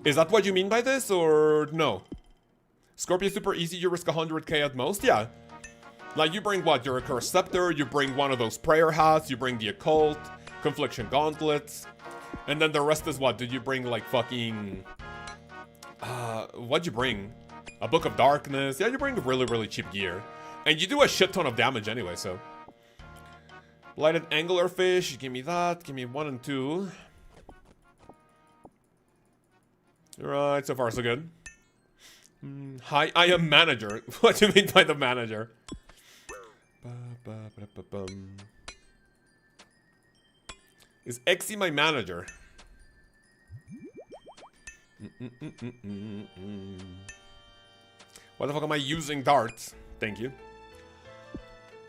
Is that what you mean by this, or no? Scorpio super easy, you risk 100k at most? Yeah. Like, you bring what? Your Accursed Scepter, you bring one of those prayer hats, you bring the Occult, Confliction Gauntlets, and then the rest is what? Did you bring, like, fucking... what'd you bring? A Book of Darkness? Yeah, you bring really cheap gear. And you do a shit ton of damage anyway, so... Lighted Anglerfish, give me that, give me 1 and 2. Right, so far so good. Hi, I am manager. What do you mean by the manager? Is Exy my manager? What the fuck am I using darts? Thank you.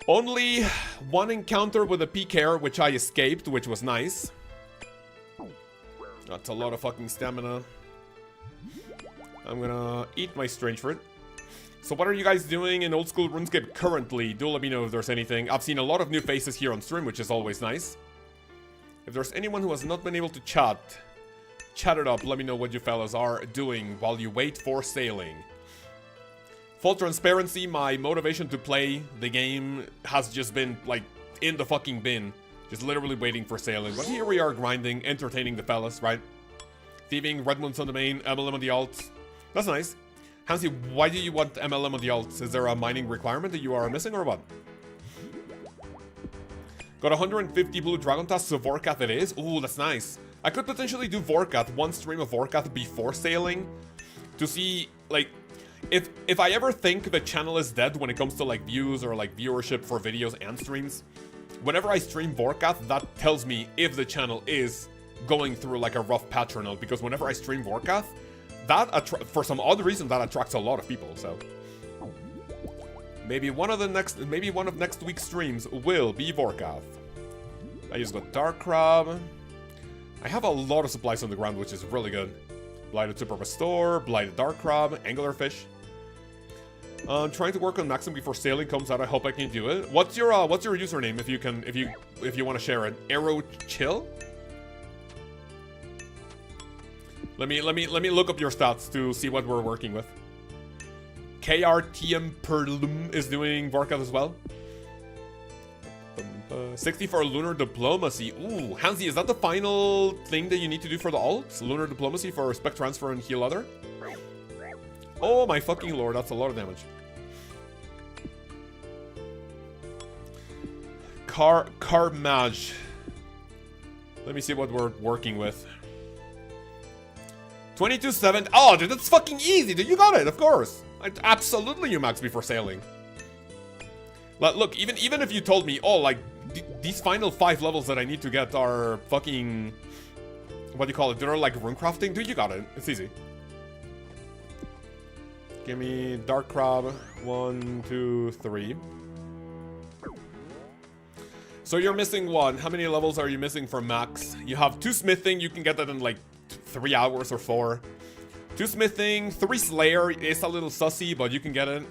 Only 1 encounter with a PKer, which I escaped, which was nice. That's a lot of fucking stamina. I'm gonna eat my strange fruit. So what are you guys doing in old school RuneScape currently? Do let me know if there's anything. I've seen a lot of new faces here on stream, which is always nice. If there's anyone who has not been able to chat it up. Let me know what you fellas are doing while you wait for sailing. Full transparency, my motivation to play the game has just been, like, in the fucking bin. Just literally waiting for sailing. But here we are grinding, entertaining the fellas, right? Thieving, Red Moon's on the main, MLM on the alt. That's nice. Hansi, why do you want MLM on the alt? Is there a mining requirement that you are missing or what? Got 150 blue dragon tasks, so Vorkath it is. Ooh, that's nice. I could potentially do Vorkath, one stream of Vorkath before sailing. To see, like, if I ever think the channel is dead when it comes to, like, views or, like, viewership for videos and streams, whenever I stream Vorkath, that tells me if the channel is going through, like, a rough patch or not. Because whenever I stream Vorkath, that for some odd reason that attracts a lot of people. So maybe one of next week's streams will be Vorkath. I just got Dark Crab. I have a lot of supplies on the ground, which is really good. Blighted Super Restore, Blighted Dark Crab, Anglerfish. Trying to work on Maxim before sailing comes out. I hope I can do it. What's your username if you want to share it? Arrow Chill. Let me look up your stats to see what we're working with. KRTM Perlum is doing Vorkath as well. 60 for Lunar Diplomacy. Ooh, Hansi, is that the final thing that you need to do for the alt? Lunar Diplomacy for Spec Transfer and Heal Other? Oh my fucking lord, that's a lot of damage. Mage. Let me see what we're working with. 22-7. Oh, dude, that's fucking easy, dude. You got it, of course. Absolutely, you max before sailing. Look, even if you told me, oh, like, these final 5 levels that I need to get are fucking... What do you call it? They're like rune crafting? Dude, you got it. It's easy. Give me Dark Crab. 1, 2, 3. So you're missing 1. How many levels are you missing for max? You have 2 smithing. You can get that in like 3 hours or 4. 2 smithing, 3 slayer. It's a little sussy, but you can get it.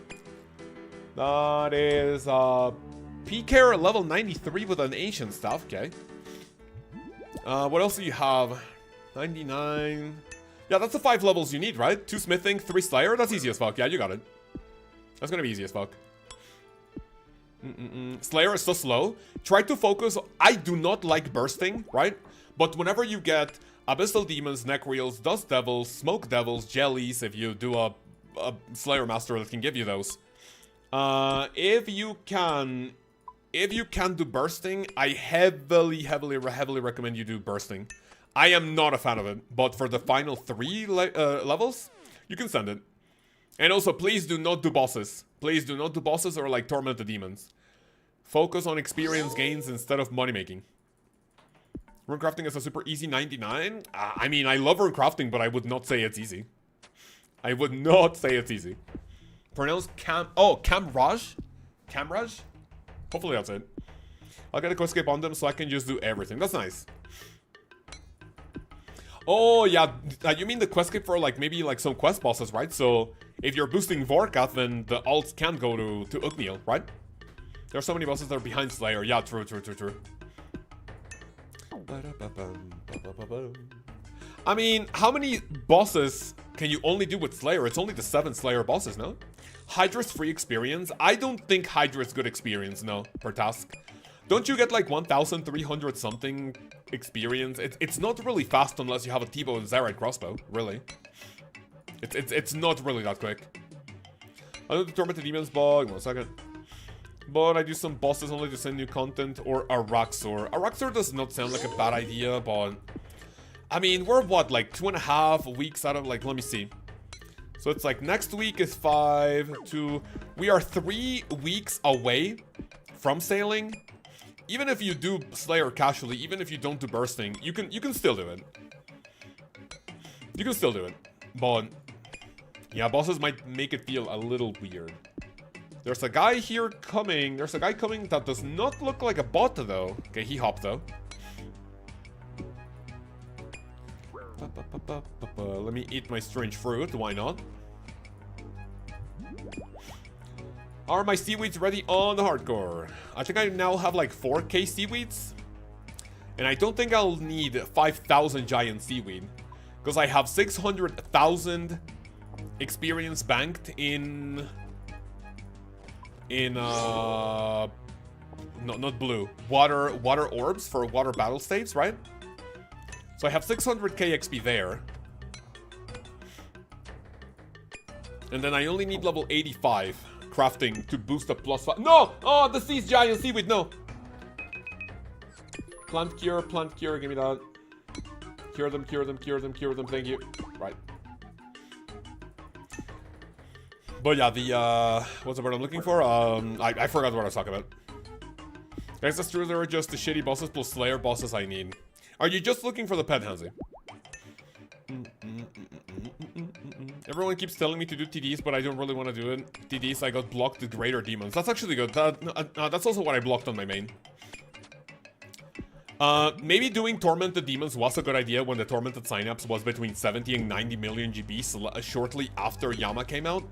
That is pkers level 93 with an ancient stuff. Okay. What else do you have? 99. Yeah, that's the 5 levels you need, right? 2 smithing, 3 slayer. That's easy as fuck. Yeah, you got it. That's gonna be easy as fuck. Slayer is so slow. Try to focus. I do not like bursting, right? But whenever you get Abyssal Demons, Necreals, Dust Devils, Smoke Devils, Jellies, if you do a Slayer Master that can give you those. If you can do bursting, I heavily recommend you do bursting. I am not a fan of it, but for the final 3 levels, you can send it. And also, please do not do bosses. Please do not do bosses or like torment the demons. Focus on experience gains instead of money making. Runecrafting is a super easy 99. I mean, I love runecrafting, but I would not say it's easy. I would not say it's easy. Pronounce Camraj? Camraj? Hopefully that's it. I'll get a quest escape on them so I can just do everything. That's nice. Oh, yeah. You mean the quest escape for, like, maybe, like, some quest bosses, right? So, if you're boosting Vorkath, then the alts can go to Ugniel, right? There are so many bosses that are behind Slayer. Yeah, true. I mean, how many bosses can you only do with Slayer? It's only the 7 Slayer bosses, no? Hydra's free experience? I don't think Hydra's good experience, no, per task. Don't you get like 1,300 something experience? It's not really fast unless you have a T-bow and Zarite crossbow, really. It's not really that quick. I don't determine the demons bug, 1 second. But I do some bosses only to send new content, or Araxor. Araxor does not sound like a bad idea, but... I mean, we're what, like 2.5 weeks out of, like, let me see. So it's like next week is 5, 2... We are 3 weeks away from sailing. Even if you do Slayer casually, even if you don't do bursting, you can still do it. You can still do it. But... yeah, bosses might make it feel a little weird. There's a guy here coming. There's a guy coming that does not look like a bot, though. Okay, he hopped, though. Let me eat my strange fruit. Why not? Are my seaweeds ready on the hardcore? I think I now have like 4k seaweeds. And I don't think I'll need 5,000 giant seaweed. Because I have 600,000 experience banked in... No, not blue. Water orbs for water battle staves, right? So I have 600k XP there. And then I only need level 85 crafting to boost the +5. No! Oh, the sea's giant seaweed, no! Plant cure, give me that. Cure them, thank you. Right. But yeah, the, what's the word I'm looking for? I forgot what I was talking about. Guys, that's true, there are just the shitty bosses plus Slayer bosses I need. Are you just looking for the pet, Hansi? Everyone keeps telling me to do TDs, but I don't really want to do it. TDs, I got blocked with greater demons. That's actually good. That's also what I blocked on my main. Maybe doing Tormented Demons was a good idea when the Tormented Synapse was between 70 and 90 million GB shortly after Yama came out.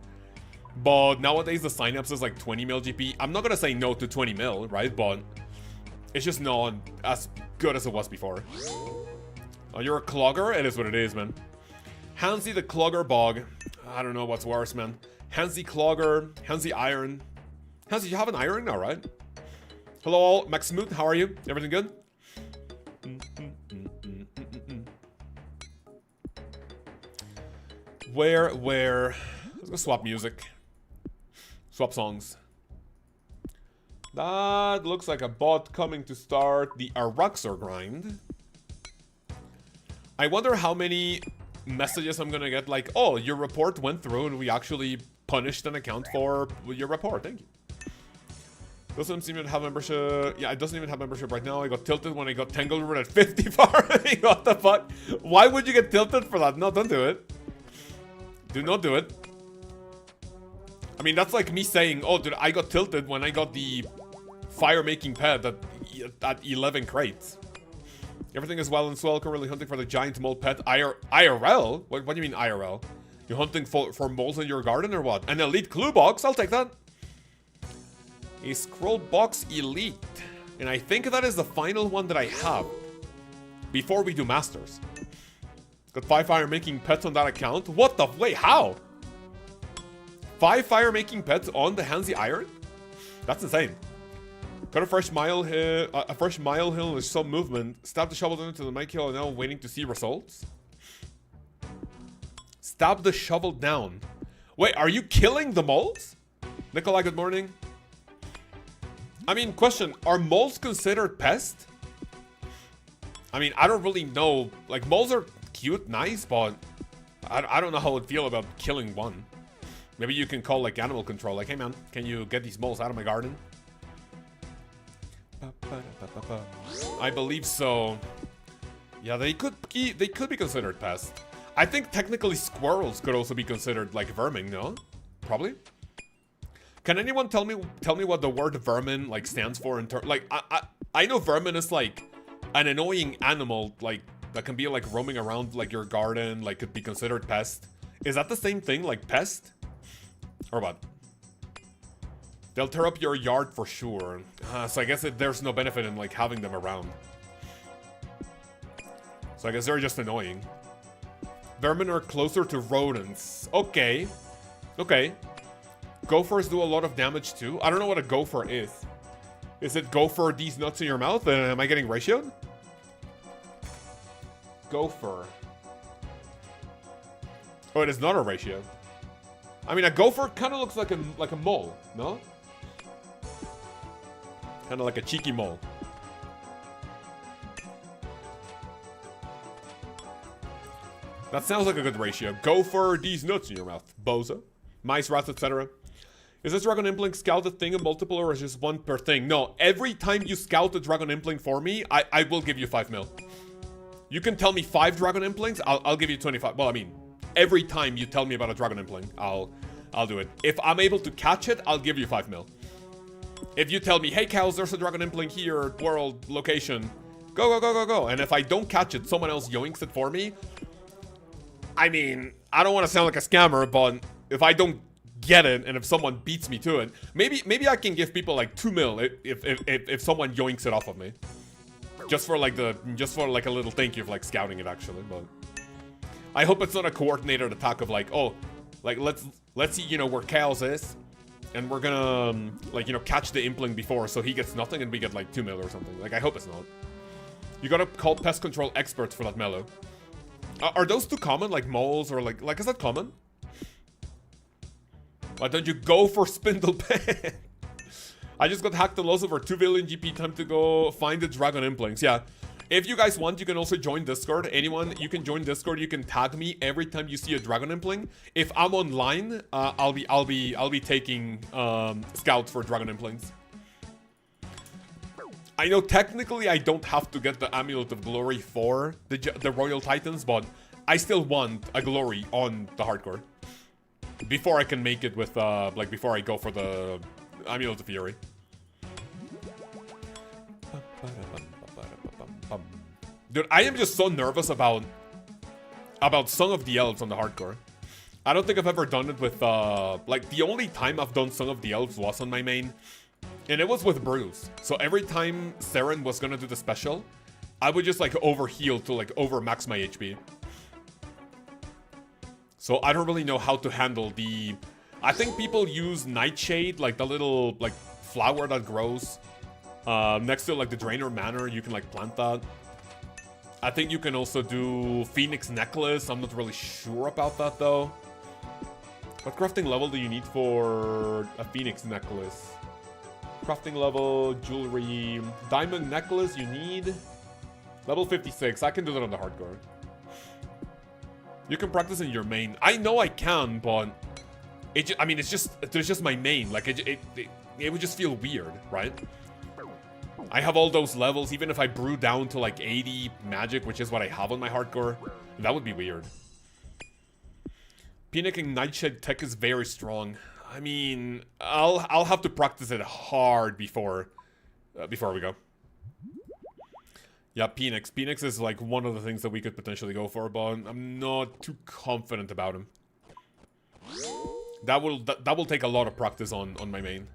But nowadays the Synapse is like 20 mil GP. I'm not gonna say no to 20 mil, right? But it's just not as good as it was before. Oh, you're a clogger? It is what it is, man. Hansi the Clogger Bog. I don't know what's worse, man. Hansi Clogger, Hansi Iron. Hansi, you have an iron now, right? Hello all, Maxmoot, how are you? Everything good? Where? Let's go swap music. Swap songs. That looks like a bot coming to start the Araxor grind. I wonder how many messages I'm gonna get like, oh, your report went through and we actually punished an account for your report. Thank you. Doesn't seem to have membership. Yeah, it doesn't even have membership right now. I got tilted when I got Tangled Root at 50 far. What the fuck? Why would you get tilted for that? No, don't do it. Do not do it. I mean, that's like me saying, oh, dude, I got tilted when I got the fire-making pet at 11 crates. Everything is well and swell. Currently hunting for the giant mole pet. IRL? What do you mean IRL? You're hunting for moles in your garden or what? An elite clue box? I'll take that. A scroll box elite. And I think that is the final one that I have before we do masters. Got 5 fire-making pets on that account. What the? Wait, how? 5 fire-making pets on the Hansi Iron? That's insane. Got a fresh mile hill, with some movement. Stab the shovel down into the mic hill and now waiting to see results. Stab the shovel down. Wait, are you killing the moles? Nikolai, good morning. I mean, question, are moles considered pest? I mean, I don't really know. Like, moles are cute, nice, but I don't know how I'd feel about killing one. Maybe you can call, like, animal control. Like, hey, man, can you get these moles out of my garden? I believe so. Yeah, they could be considered pests. I think technically squirrels could also be considered like vermin, no? Probably. Can anyone tell me what the word vermin like stands for in terms? Like I know vermin is like an annoying animal like that can be like roaming around like your garden, like could be considered pest. Is that the same thing like pest? Or what? They'll tear up your yard for sure. So I guess there's no benefit in like having them around. So I guess they're just annoying. Vermin are closer to rodents. Okay. Okay. Gophers do a lot of damage too. I don't know what a gopher is. Is it gopher these nuts in your mouth? Am I getting ratioed? Gopher. Oh, it is not a ratio. I mean, a gopher kind of looks like a mole, no? Kind of like a cheeky mole. That sounds like a good ratio. Gopher, these nuts in your mouth. Bozo. Mice, rats, etc. Is this Dragon Impling scout a thing of multiple or is just one per thing? No, every time you scout a Dragon Impling for me, I will give you 5 mil. You can tell me 5 Dragon Implings, I'll give you 25. Well, I mean, every time you tell me about a Dragon Impling, I'll do it. If I'm able to catch it, I'll give you 5 mil. If you tell me, hey Lkaoz, there's a Dragon Impling here, world, location, go, go, go, go, go. And if I don't catch it, someone else yoinks it for me, I mean, I don't want to sound like a scammer, but if I don't get it, and if someone beats me to it, maybe I can give people like 2 mil if someone yoinks it off of me. Just for like a little thank you for like scouting it actually, but I hope it's not a coordinated attack of like, oh, like let's see, you know, where Lkaoz is, and we're gonna like, you know, catch the Impling before so he gets nothing and we get like 2 mil or something. Like I hope it's not. You gotta call pest control experts for that mellow. Are those too common, like moles or like is that common? Why don't you go for Spindel Pen? I just got hacked the loss over 2 billion GP. Time to go find the dragon implings. Yeah. If you guys want, you can also join Discord. Anyone, you can join Discord. You can tag me every time you see a dragon impling. If I'm online, I'll be taking scouts for dragon implings. I know technically I don't have to get the Amulet of Glory for the Royal Titans, but I still want a glory on the hardcore before I can make it with like before I go for the Amulet of Fury. Dude, I am just so nervous about Song of the Elves on the hardcore. I don't think I've ever done it with like the only time I've done Song of the Elves was on my main, and it was with Bruce. So every time Seren was gonna do the special, I would just like overheal to like over max my HP. So I don't really know how to handle the... I think people use Nightshade, like the little like flower that grows next to like the Draenor Manor. You can like plant that. I think you can also do Phoenix Necklace. I'm not really sure about that though. What crafting level do you need for a Phoenix Necklace? Crafting level, jewelry, diamond necklace you need level 56. I can do that on the hardcore. You can practice in your main. I know I can, but I mean, it's just my main. Like it would just feel weird, right? I have all those levels. Even if I brew down to like 80 magic, which is what I have on my hardcore, that would be weird. Pinocking Nightshade tech is very strong. I mean, I'll have to practice it hard before we go. Yeah, Phoenix. Phoenix is like one of the things that we could potentially go for, but I'm not too confident about him. That will take a lot of practice on my main.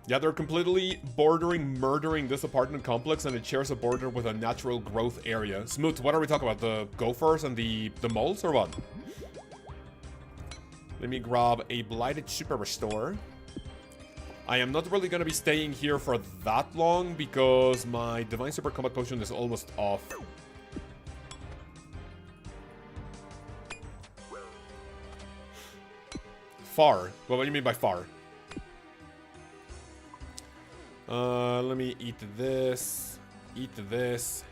Yeah, they're completely murdering this apartment complex, and it shares a border with a natural growth area. Smooth, what are we talking about? The gophers and the moles, or what? Let me grab a Blighted Super Restore. I am not really going to be staying here for that long because my Divine Super Combat Potion is almost off. Far? Well, what do you mean by far? Let me eat this. Eat this.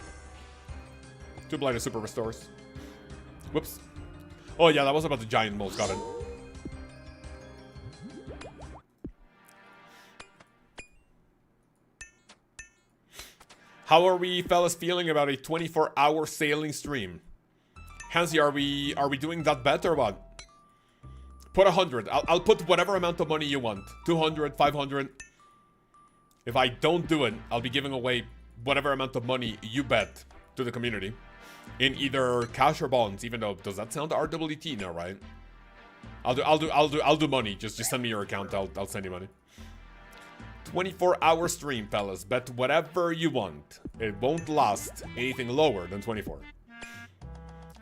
2 Blighted Super Restores. Whoops. Oh yeah, that was about the giant moles. Got it. How are we fellas feeling about a 24-hour sailing stream? Hansi, are we doing that bet or what? Put 100. I'll put whatever amount of money you want. 200, 500. If I don't do it, I'll be giving away whatever amount of money you bet to the community in either cash or bonds. Even though, does that sound RWT now, right? I'll do money. Just send me your account. I'll send you money. 24-hour stream, fellas. Bet whatever you want. It won't last anything lower than 24.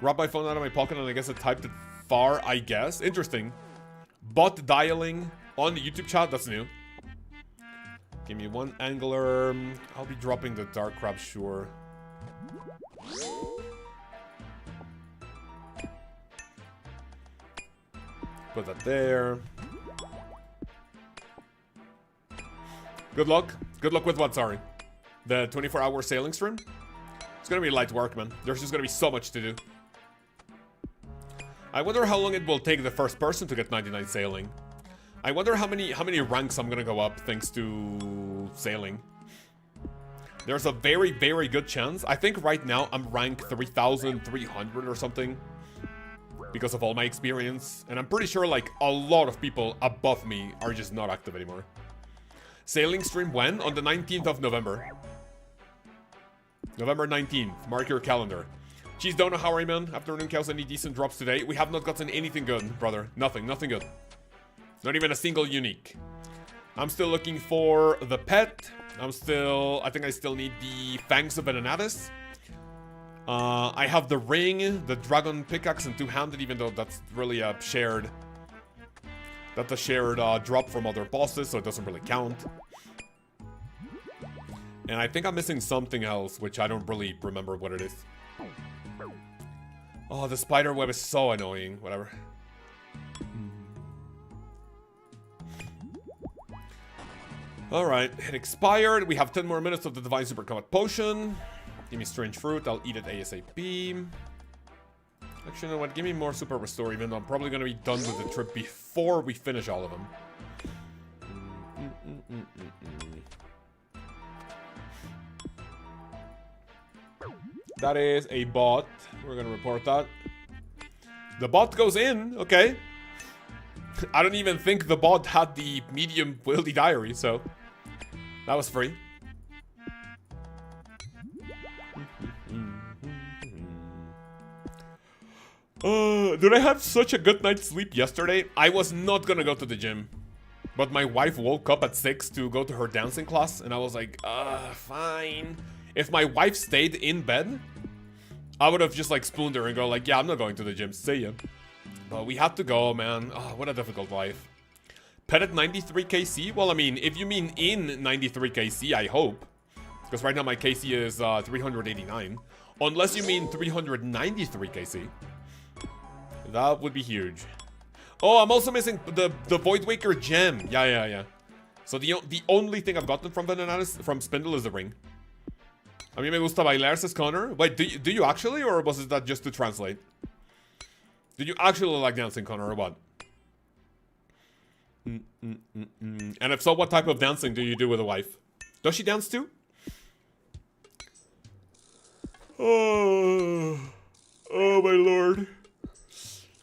Grab my phone out of my pocket and I guess I typed it far, I guess. Interesting. Bot dialing on the YouTube chat. That's new. Give me one angler. I'll be dropping the dark crab, sure. Put that there. Good luck. Good luck with what, sorry? The 24-hour sailing stream? It's gonna be light work, man. There's just gonna be so much to do. I wonder how long it will take the first person to get 99 sailing. I wonder how many ranks I'm gonna go up thanks to sailing. There's a very, very good chance. I think right now I'm rank 3,300 or something because of all my experience. And I'm pretty sure like a lot of people above me are just not active anymore. Sailing stream when? On the 19th of November. November 19th. Mark your calendar. Cheese Donut, how are you, man? Afternoon, Cows. Any decent drops today? We have not gotten anything good, brother. Nothing good. Not even a single unique. I'm still looking for the pet. I think I still need the Fangs of Venenatus. I have the ring, the dragon pickaxe, and two-handed, even though that's really a shared... That's a shared drop from other bosses, so it doesn't really count. And I think I'm missing something else, which I don't really remember what it is. Oh, the spider web is so annoying. Whatever. Alright, it expired. We have 10 more minutes of the Divine Super Combat Potion. Give me Strange Fruit. I'll eat it ASAP. Actually, you know what? Give me more Super Restore, even though I'm probably going to be done with the trip before we finish all of them. That is a bot. We're going to report that. The bot goes in. Okay. I don't even think the bot had the medium wieldy diary, so that was free. Did I have such a good night's sleep yesterday? I was not gonna go to the gym, but my wife woke up at 6 to go to her dancing class, and I was like, fine. If my wife stayed in bed, I would have just like spooned her and go like, yeah, I'm not going to the gym, see ya. But we had to go, man. Oh, what a difficult life. Pet at 93 KC? Well, I mean, if you mean in 93 KC, I hope. Because right now my KC is 389. Unless you mean 393 KC. That would be huge. Oh, I'm also missing the Void Waker gem. Yeah. So the only thing I've gotten from Spindel is the ring. A mí me gusta bailar, says Connor. Wait, do you actually? Or was it that just to translate? Did you actually like dancing, Connor, or what? And if so, what type of dancing do you do with a wife? Does she dance too? Oh my lord.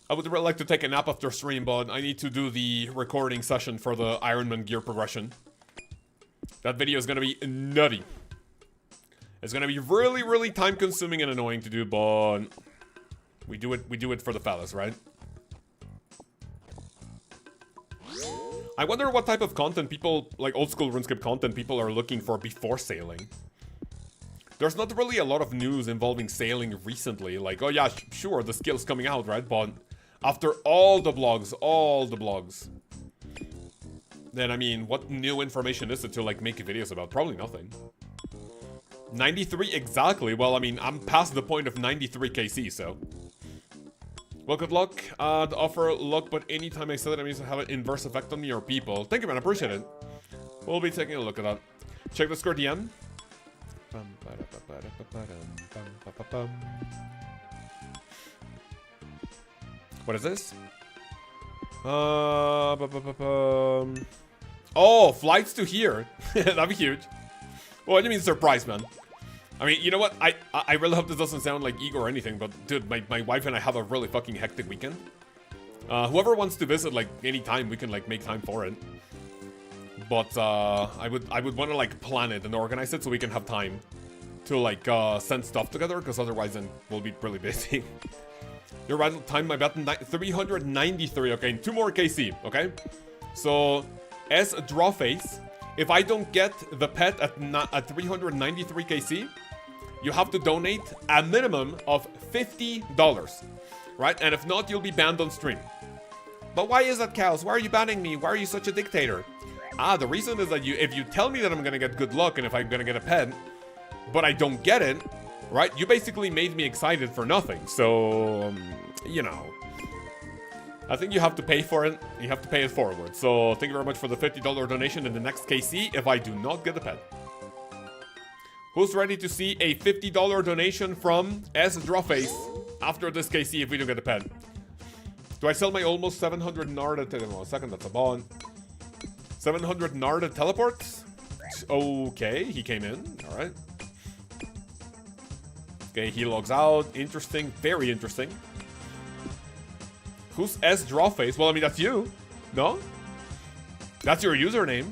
I would really like to take a nap after stream, but I need to do the recording session for the Iron Man gear progression. That video is gonna be nutty. It's gonna be really, really time consuming and annoying to do, but we do it for the fellas, right? I wonder what type of content people, like old school RuneScape content, people are looking for before sailing. There's not really a lot of news involving sailing recently. Like, oh yeah, sure, the skill's coming out, right? But after all the blogs, then I mean, what new information is it to like make videos about? Probably nothing. 93 exactly. Well, I mean, I'm past the point of 93 KC, so. Well, good luck. The offer luck, but anytime I say that, I mean to have an inverse effect on me or people. Thank you, man. I appreciate it. We'll be taking a look at that. Check the score DM. What is this? Oh, flights to here. That'd be huge. Well, I mean, surprise, man. I mean, you know what? I really hope this doesn't sound like ego or anything, but dude, my wife and I have a really fucking hectic weekend. Whoever wants to visit, like, anytime, we can, like, make time for it. But, I would want to, like, plan it and organize it so we can have time to, like, send stuff together, because otherwise then we'll be really busy. You're right, time my bet 393, okay, 2 more KC, okay? So, as a draw face, if I don't get the pet at 393 KC, you have to donate a minimum of $50, right? And if not, you'll be banned on stream. But why is that, Cows? Why are you banning me? Why are you such a dictator? The reason is that if you tell me that I'm gonna get good luck and if I'm gonna get a pet, but I don't get it, right? You basically made me excited for nothing. So, you know, I think you have to pay for it. You have to pay it forward. So thank you very much for the $50 donation in the next KC if I do not get the pet. Who's ready to see a $50 donation from S Drawface after this KC if we don't get the pet? Do I sell my almost 700 Narda? A second, that's a bond. 700 Narda teleports? Okay, he came in. All right. Okay, he logs out. Interesting. Very interesting. Who's S Drawface? Well, I mean, that's you. No? That's your username.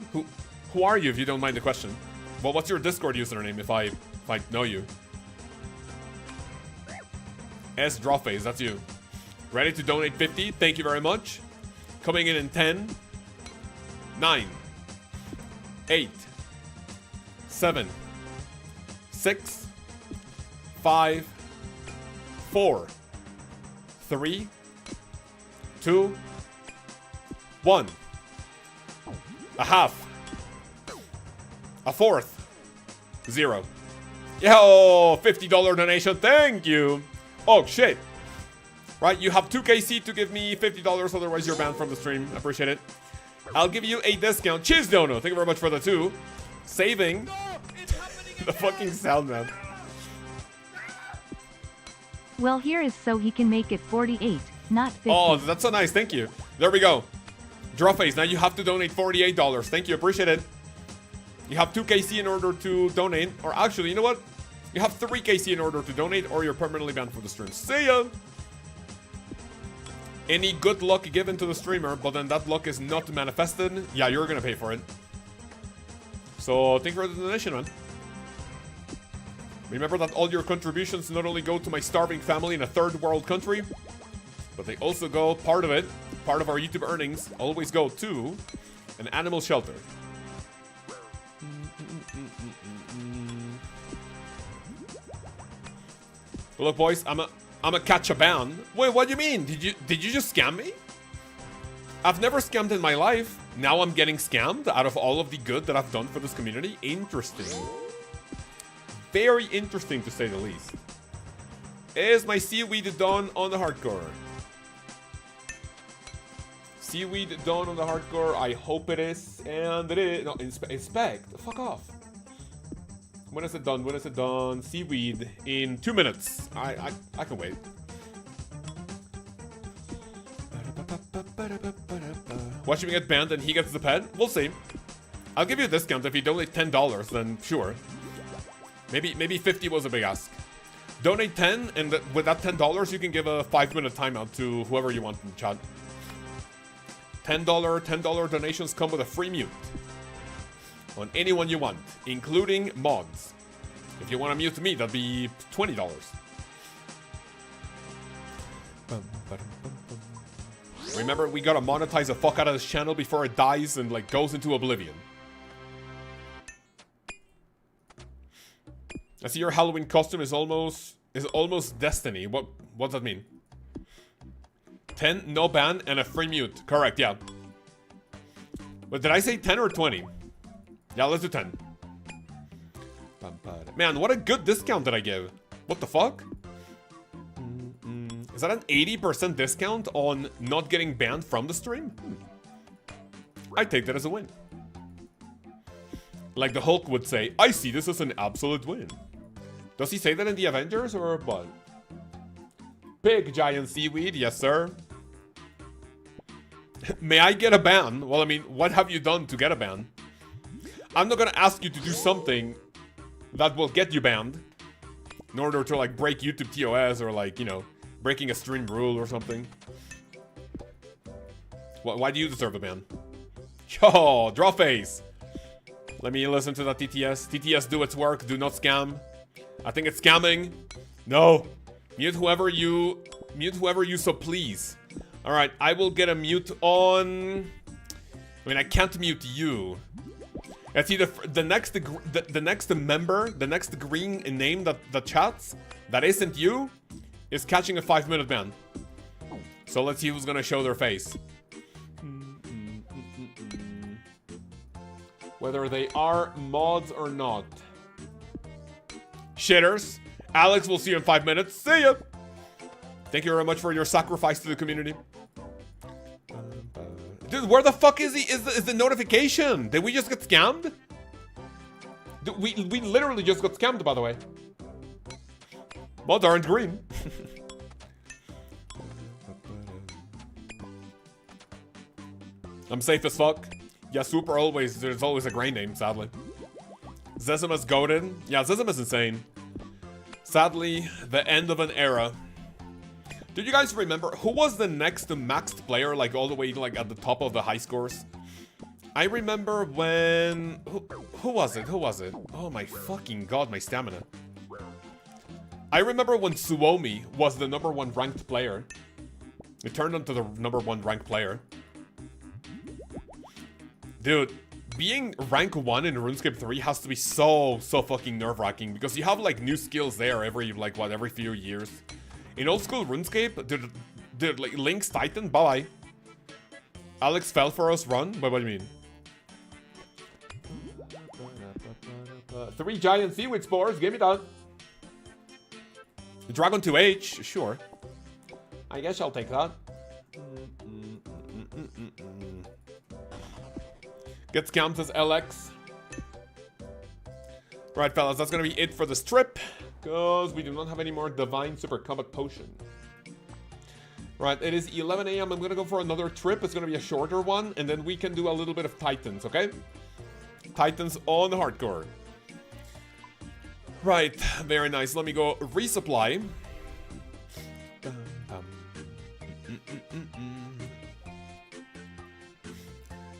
Who are you, if you don't mind the question? Well, what's your Discord username, if I know you? S Drawface, that's you. Ready to donate 50? Thank you very much. Coming in 10, 9, 8, 7, 6, 5, 4, 3, 2, 1. A half. A fourth. 0. Yo, $50 donation. Thank you. Oh, shit. Right, you have 2 KC to give me $50, otherwise you're banned from the stream. I appreciate it. I'll give you a discount. Cheers, Dono. Thank you very much for the 2. Saving. The fucking sound, man. Well, here is so he can make it 48, not 50. Oh, that's so nice. Thank you. There we go. Drawface, now you have to donate $48. Thank you. Appreciate it. You have 2 KC in order to donate. Or actually, you know what? You have 3 KC in order to donate, or you're permanently banned from the stream. See ya! Any good luck given to the streamer, but then that luck is not manifested, yeah, you're gonna pay for it. So, thank you for the donation, man. Remember that all your contributions not only go to my starving family in a third world country, but they also go, part of it, part of our YouTube earnings, always go to an animal shelter. Look, boys, I'm a catch a ban. Wait, what do you mean? Did you just scam me? I've never scammed in my life. Now I'm getting scammed out of all of the good that I've done for this community. Interesting. Very interesting, to say the least. Is my seaweed done on the hardcore? Seaweed done on the hardcore. I hope it is. And it is. No, inspect. Fuck off. When is it done? When is it done? Seaweed in 2 minutes. I can wait. Watch him get banned and he gets the pet? We'll see. I'll give you a discount if you donate $10, then sure. Maybe 50 was a big ask. Donate 10, and with that $10, you can give a 5-minute timeout to whoever you want in the chat. $10 donations come with a free mute. On anyone you want, including mods. If you want to mute me, that'd be $20. Remember, we gotta monetize the fuck out of this channel before it dies and like goes into oblivion. I see your Halloween costume is almost Destiny. What does that mean? 10, no ban, and a free mute. Correct, yeah. But did I say 10 or 20? Yeah, let's do 10. Man, what a good discount did I give. What the fuck? Is that an 80% discount on not getting banned from the stream? I take that as a win. Like the Hulk would say, I see this as an absolute win. Does he say that in the Avengers or what? Big giant seaweed, yes sir. May I get a ban? Well, I mean, what have you done to get a ban? I'm not gonna ask you to do something that will get you banned in order to like break YouTube TOS or like, you know, breaking a stream rule or something. Why do you deserve a ban? Yo, draw face. Let me listen to that TTS. TTS, do its work. Do not scam. I think it's scamming. No. Mute whoever you so please. All right, I will get a mute on. I mean, I can't mute you. It's either the next member, the next green name that chats that isn't you is catching a 5-minute ban. So let's see who's gonna show their face. Whether they are mods or not. Shitters. Alex, we'll see you in 5 minutes. See ya. Thank you very much for your sacrifice to the community. Dude, where the fuck is the notification? Did we just get scammed? Dude, we literally just got scammed, by the way. Mods aren't green. I'm safe as fuck. Yeah, super always. There's always a gray name, sadly. Zezima's goated. Yeah, Zezima's insane. Sadly, the end of an era. Did you guys remember who was the next maxed player, like all the way like at the top of the high scores? I remember when... Who was it? Who was it? Oh my fucking god, my stamina. I remember when Suomi was the #1 ranked player. It turned into the #1 ranked player. Dude, being rank 1 in RuneScape 3 has to be so fucking nerve-wracking because you have like new skills there every every few years. In old school RuneScape, dude like Link's Titan, bye-bye. Alex fell for us, run? What do you mean? 3 giant seaweed spores, give me that. Dragon 2H, sure. I guess I'll take that. Get scammed, says LX. Right, fellas, that's gonna be it for this trip. Because we do not have any more Divine Super Combat Potion. Right, it is 11 a.m. I'm gonna go for another trip. It's gonna be a shorter one. And then we can do a little bit of Titans, okay? Titans on hardcore. Right, very nice. Let me go resupply.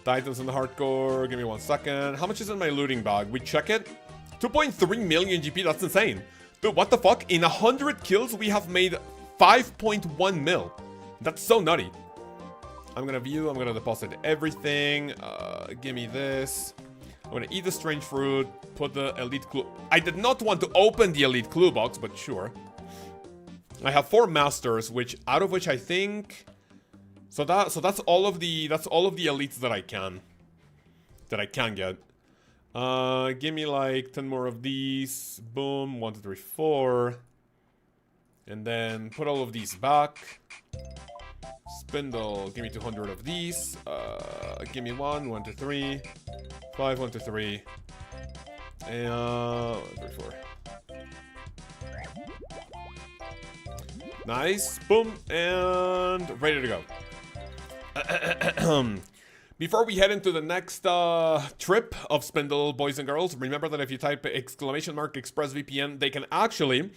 Titans in the hardcore. Give me 1 second. How much is in my looting bag? We check it. 2.3 million GP. That's insane. Dude, what the fuck? In 100 kills, we have made 5.1 mil. That's so nutty. I'm gonna view. I'm gonna deposit everything. Give me this. I'm gonna eat the strange fruit. Put the elite clue. I did not want to open the elite clue box, but sure. I have 4 masters, out of which I think. So that's all of the elites that I can get. Give me like 10 more of these. Boom, 1, 2, 3, 4. And then put all of these back. Spindel, give me 200 of these. Give me 1, 1, 2, 3. 5, 1, 2, 3. And 1, 3, 4. Nice. Boom. And ready to go. Before we head into the next trip of Spindel, boys and girls, remember that if you type !ExpressVPN, they can actually,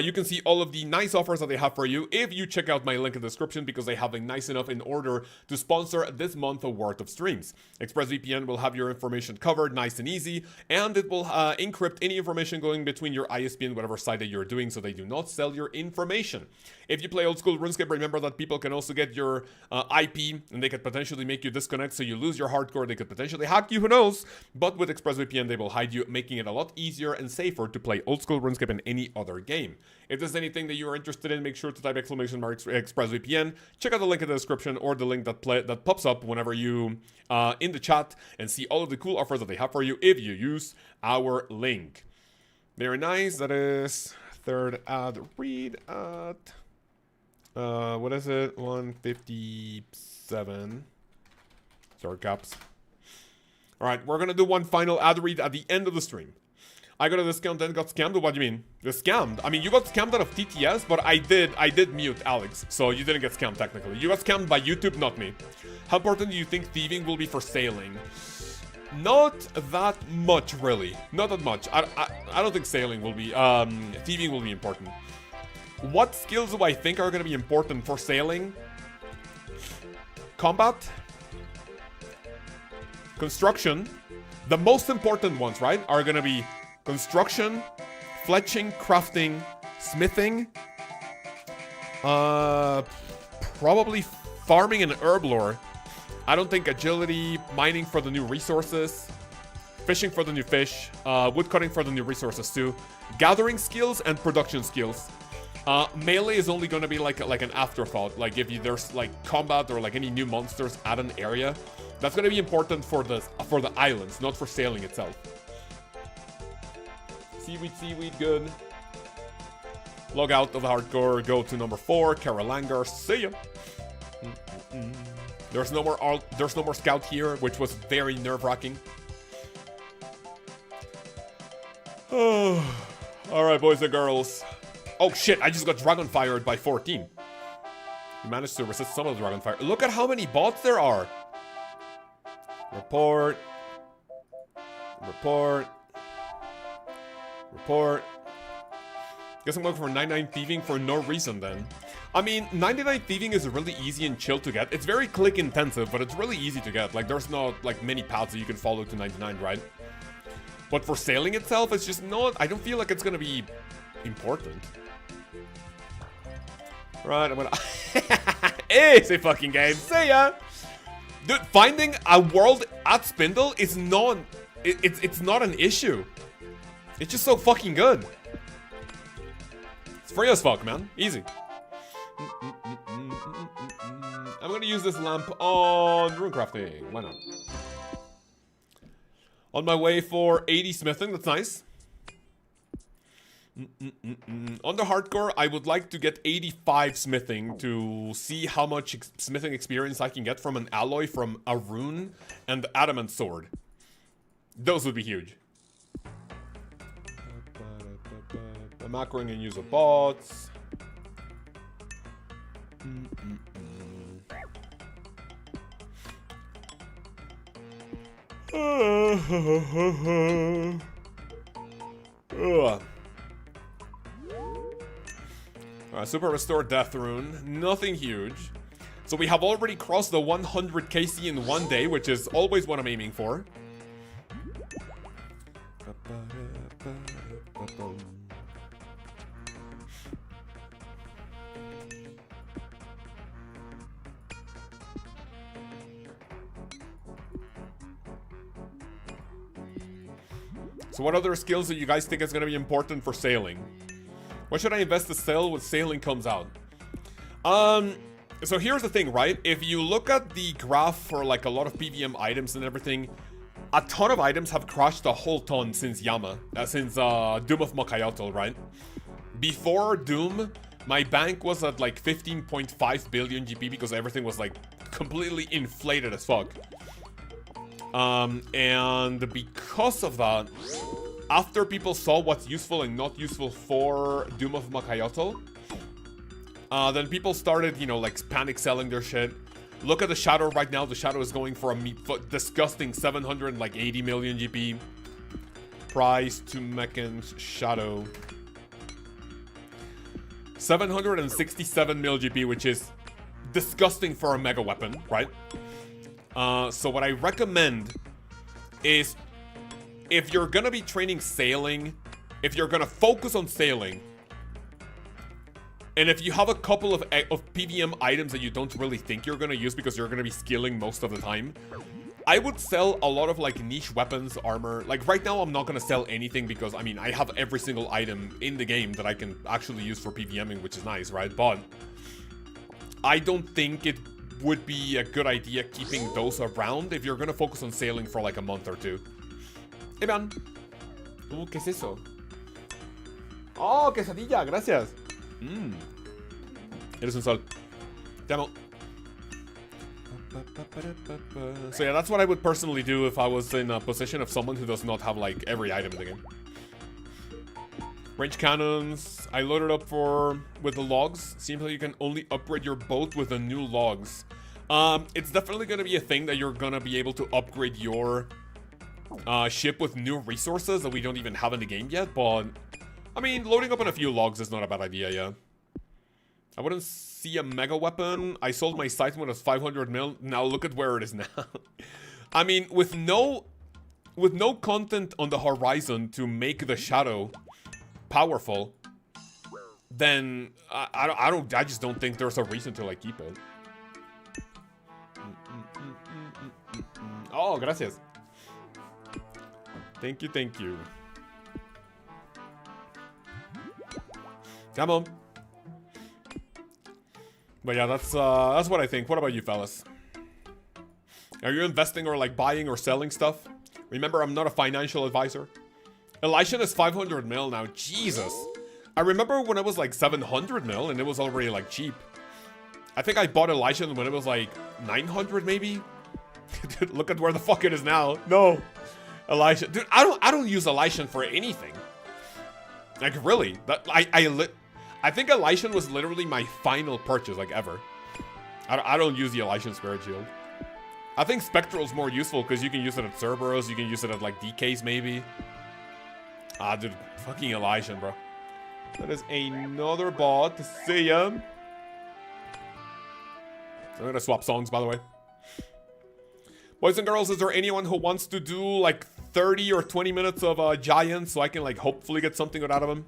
you can see all of the nice offers that they have for you if you check out my link in the description because they have it nice enough in order to sponsor this month worth of streams. ExpressVPN will have your information covered nice and easy, and it will encrypt any information going between your ISP and whatever site that you're doing so they do not sell your information. If you play old school RuneScape, remember that people can also get your IP and they could potentially make you disconnect so you lose your hardcore. They could potentially hack you, who knows? But with ExpressVPN, they will hide you, making it a lot easier and safer to play old school RuneScape in any other game. If there's anything that you are interested in, make sure to type !ExpressVPN. Check out the link in the description or the link that pops up whenever you in the chat and see all of the cool offers that they have for you if you use our link. Very nice. That is third ad read at what is it? 157. Sorry, caps. All right, we're gonna do one final ad read at the end of the stream. I got a discount and got scammed. What do you mean? The scammed? I mean, you got scammed out of TTS, but I did mute Alex, so you didn't get scammed technically. You got scammed by YouTube, not me. How important do you think thieving will be for sailing? Not that much, really. Not that much. I don't think sailing will be. Thieving will be important. What skills do I think are going to be important for sailing? Combat. Construction. The most important ones, right, are going to be construction, fletching, crafting, smithing. Probably farming and herb lore. I don't think agility, mining for the new resources, fishing for the new fish, woodcutting for the new resources too, gathering skills and production skills. Melee is only going to be like an afterthought. Like if there's like combat or like any new monsters at an area, that's going to be important for the islands, not for sailing itself. Seaweed, good. Log out of the hardcore, go to number 4, Karalangar, see ya. There's no more scout here, which was very nerve-wracking. Oh, all right, boys and girls. Oh shit, I just got dragon fired by 14. You managed to resist some of the dragon fire. Look at how many bots there are. Report. Guess I'm looking for 99 thieving for no reason then. I mean, 99 Thieving is really easy and chill to get. It's very click intensive, but it's really easy to get. Like, there's not, like, many paths that you can follow to 99, right? But for sailing itself, it's just not... I don't feel like it's gonna be important. Right, I'm gonna... Easy fucking game. See ya! Dude, finding a world at Spindel is not... It's not an issue. It's just so fucking good. It's free as fuck, man. Easy. I'm gonna use this lamp on runecrafting. Why not? On my way for 80 smithing. That's nice. On the hardcore, I would like to get 85 smithing to see how much smithing experience I can get from an alloy from a rune and the adamant sword. Those would be huge. I'm macroing and use of bots. Super Restore Death Rune. Nothing huge. So we have already crossed the 100 KC in one day, which is always what I'm aiming for. So what other skills do you guys think is going to be important for sailing? What should I invest to sell when sailing comes out? So here's the thing, right? If you look at the graph for like a lot of PVM items and everything, a ton of items have crashed a whole ton since Yama, since Doom of Makayotl, right? Before Doom, my bank was at like 15.5 billion GP because everything was like completely inflated as fuck. And because of that, after people saw what's useful and not useful for Doom of Makayotl, then people started, you know, like panic selling their shit. Look at the Shadow right now. The Shadow is going for a disgusting 780 million GP. Price to Mechan's Shadow. 767 mil GP, which is disgusting for a mega weapon, right? So what I recommend is, if you're gonna be training sailing, if you're gonna focus on sailing, and if you have a couple of PVM items that you don't really think you're gonna use because you're gonna be skilling most of the time, I would sell a lot of like niche weapons, armor. Like right now I'm not gonna sell anything because I mean I have every single item in the game that I can actually use for PVMing, which is nice, right? But I don't think it would be a good idea keeping those around if you're gonna focus on sailing for like a month or two. Hey man. ¿Qué es eso? Oh, quesadilla, gracias. Eres un sol. Te amo. So yeah, that's what I would personally do if I was in a position of someone who does not have like every item in the game. Range cannons, I loaded up with the logs. Seems like you can only upgrade your boat with the new logs. It's definitely gonna be a thing that you're gonna be able to upgrade your ship with new resources that we don't even have in the game yet, but I mean, loading up on a few logs is not a bad idea, yeah. I wouldn't see a mega weapon. I sold my scythe when it was 500 mil. Now look at where it is now. I mean, with no content on the horizon to make the Shadow powerful, then I just don't think there's a reason to like keep it. Oh, gracias. Thank you, thank you. Come on. But yeah, that's what I think. What about you, fellas? Are you investing or like buying or selling stuff? Remember, I'm not a financial advisor. Elishan is 500 mil now. Jesus. I remember when it was like 700 mil and it was already like cheap. I think I bought Elishan when it was like 900 maybe. Dude, look at where the fuck it is now. No. Elishan. Dude, I don't use Elishan for anything. Like really. I think Elishan was literally my final purchase, like, ever. I don't use the Elishan Spirit Shield. I think Spectral's more useful because you can use it at Cerberus, you can use it at, like, DKs, maybe. Ah, dude, fucking Elishan, bro. That is another bot. See ya. I'm gonna swap songs, by the way. Boys and girls, is there anyone who wants to do like 30 or 20 minutes of Giant so I can like hopefully get something good out of him?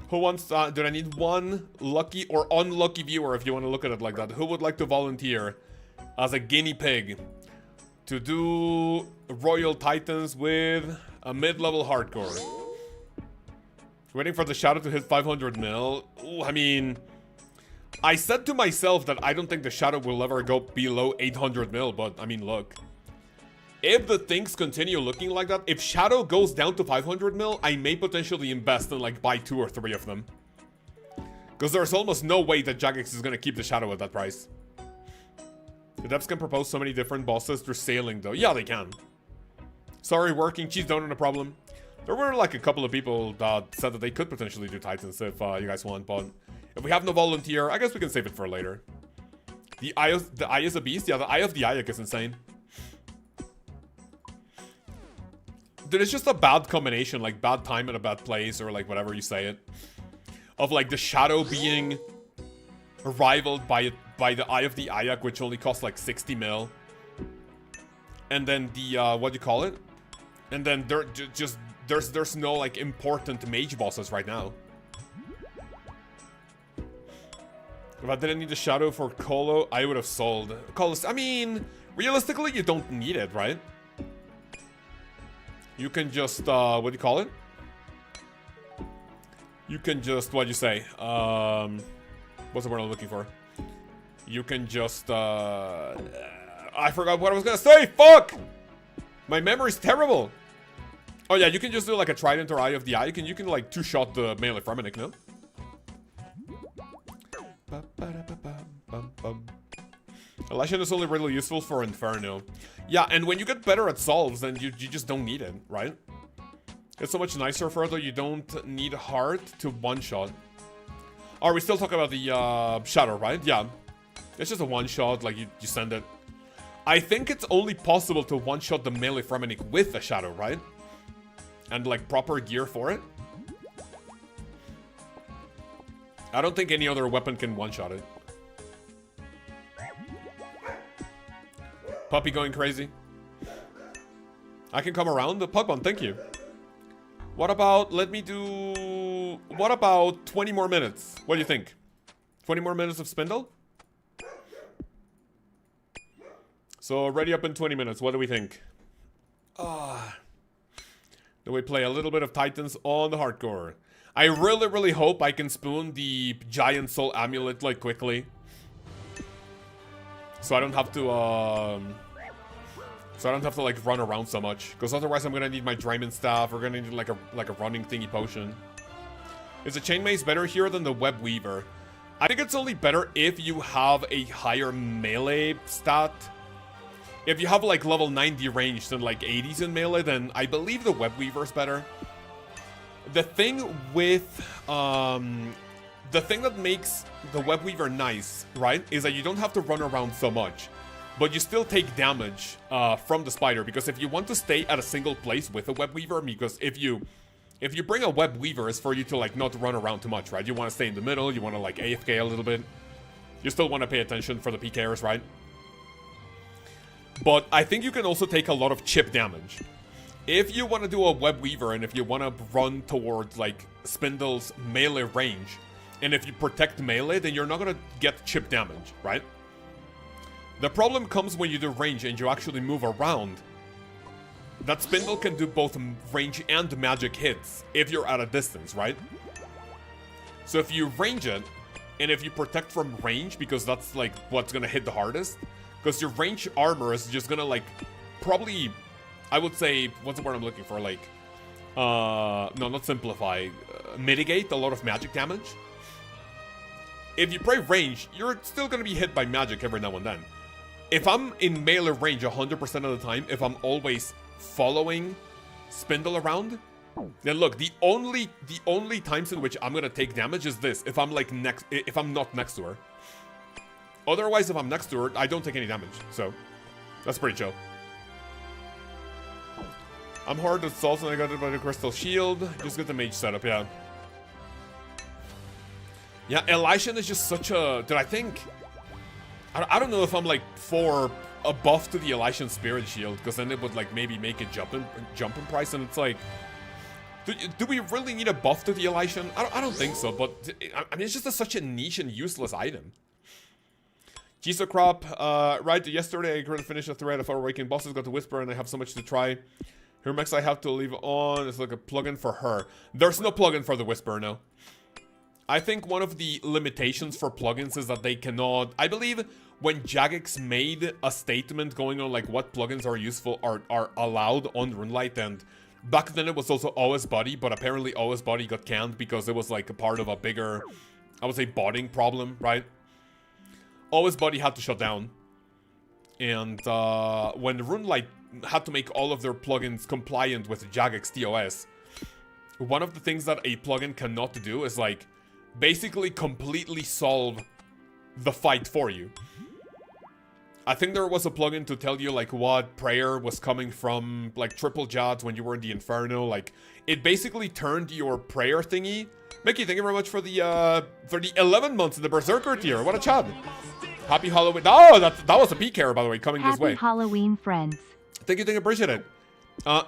Who wants, do I need one lucky or unlucky viewer if you want to look at it like that? Who would like to volunteer as a guinea pig to do Royal Titans with a mid-level hardcore? Waiting for the shadow to hit 500 mil. Ooh, I mean, I said to myself that I don't think the shadow will ever go below 800 mil, but I mean, look. If the things continue looking like that, if shadow goes down to 500 mil, I may potentially invest and like buy 2 or 3 of them. Because there's almost no way that Jagex is going to keep the shadow at that price. The devs can propose so many different bosses through sailing though. Yeah, they can. Sorry, working cheese don't have a problem. There were like a couple of people that said that they could potentially do Titans if you guys want, but if we have no volunteer, I guess we can save it for later. The eye is a beast? Yeah, the Eye of the Ayak is insane. Dude, it's just a bad combination, like bad time at a bad place, or like whatever you say it. Of like the shadow being rivaled by the Eye of the Ayak, which only costs like 60 mil. And then the, what do you call it? And then there's no like important mage bosses right now. If I didn't need the shadow for Colo, I would have sold. I mean, realistically, you don't need it, right? You can just, what do you call it? You can just, what do you say? What's the word I'm looking for? You can just, I forgot what I was gonna say, fuck! My memory's terrible. Oh yeah, you can just do like a Trident or Eye of the Eye. You can like two-shot the melee Fremenic, no? Elisha is only really useful for Inferno. Yeah, and when you get better at solves, then you just don't need it, right? It's so much nicer further, you don't need Heart to one-shot. Are we still talking about the Shadow, right? Yeah. It's just a one-shot, like you send it. I think it's only possible to one-shot the melee Fremenic with a Shadow, right? And like proper gear for it. I don't think any other weapon can one-shot it. Puppy going crazy. I can come around the Pugman, thank you. What about, what about 20 more minutes? What do you think? 20 more minutes of Spindel? So ready up in 20 minutes, what do we think? Then we play a little bit of Titans on the hardcore. I really hope I can spoon the Giant Soul Amulet like quickly. So I don't have to like run around so much, because otherwise I'm gonna need my Draymond Staff. We're gonna need like a running thingy potion. Is the Chain Mace better here than the Web Weaver? I think it's only better if you have a higher melee stat. If you have like level 90 range and like 80s in melee, then I believe the Web Weaver is better. The thing with the thing that makes the Web Weaver nice, right, is that you don't have to run around so much. But you still take damage from the spider, because if you want to stay at a single place with a Web Weaver, because if you bring a Web Weaver, it's for you to like not run around too much, right? You want to stay in the middle, you want to like AFK a little bit. You still want to pay attention for the pkers, right? But I think you can also take a lot of chip damage. If you want to do a Web Weaver, and if you want to run towards like Spindel's melee range, and if you protect melee, then you're not going to get chip damage, right? The problem comes when you do range and you actually move around. That Spindel can do both range and magic hits if you're at a distance, right? So if you range it, and if you protect from range, because that's like what's gonna hit the hardest, because your range armor is just gonna like, probably, I would say, what's the word I'm looking for, like, no, not simplify, mitigate a lot of magic damage. If you play range, you're still gonna be hit by magic every now and then. If I'm in melee range 100% of the time, if I'm always following Spindel around, then look, the only times in which I'm gonna take damage is this, if I'm like if I'm not next to her. Otherwise, if I'm next to her, I don't take any damage, so that's pretty chill. I'm hard at salts and I got it by the Crystal Shield. Just get the Mage setup, yeah. Yeah, Elisha is just such a... Dude, I think I don't know if I'm like for a buff to the Elysian Spirit Shield, because then it would like maybe make a jump in price, and it's like, do we really need a buff to the Elysian? I don't think so, but I mean, it's just such a niche and useless item. Crop, right, yesterday I couldn't finish a thread of our Awakening bosses, got the Whisper, and I have so much to try. Her max I have to leave on, it's like a plugin for her. There's no plugin for the Whisper, no. I think one of the limitations for plugins is that they cannot... I believe when Jagex made a statement going on like what plugins are useful, are allowed on Runelite, and back then it was also OS Buddy, but apparently OS Buddy got canned because it was like a part of a bigger, I would say, botting problem, right? OS Buddy had to shut down. And when Runelite had to make all of their plugins compliant with Jagex TOS, one of the things that a plugin cannot do is like basically completely solve the fight for you. I think there was a plugin to tell you like what prayer was coming from like triple Jads when you were in the Inferno. Like it basically turned your prayer thingy. Mickey, thank you very much for the 11 months in the Berserker tier. What a chad. Happy Halloween. Oh, that was a PKer, by the way, coming this way. Happy Halloween, friends. Thank you, appreciate it.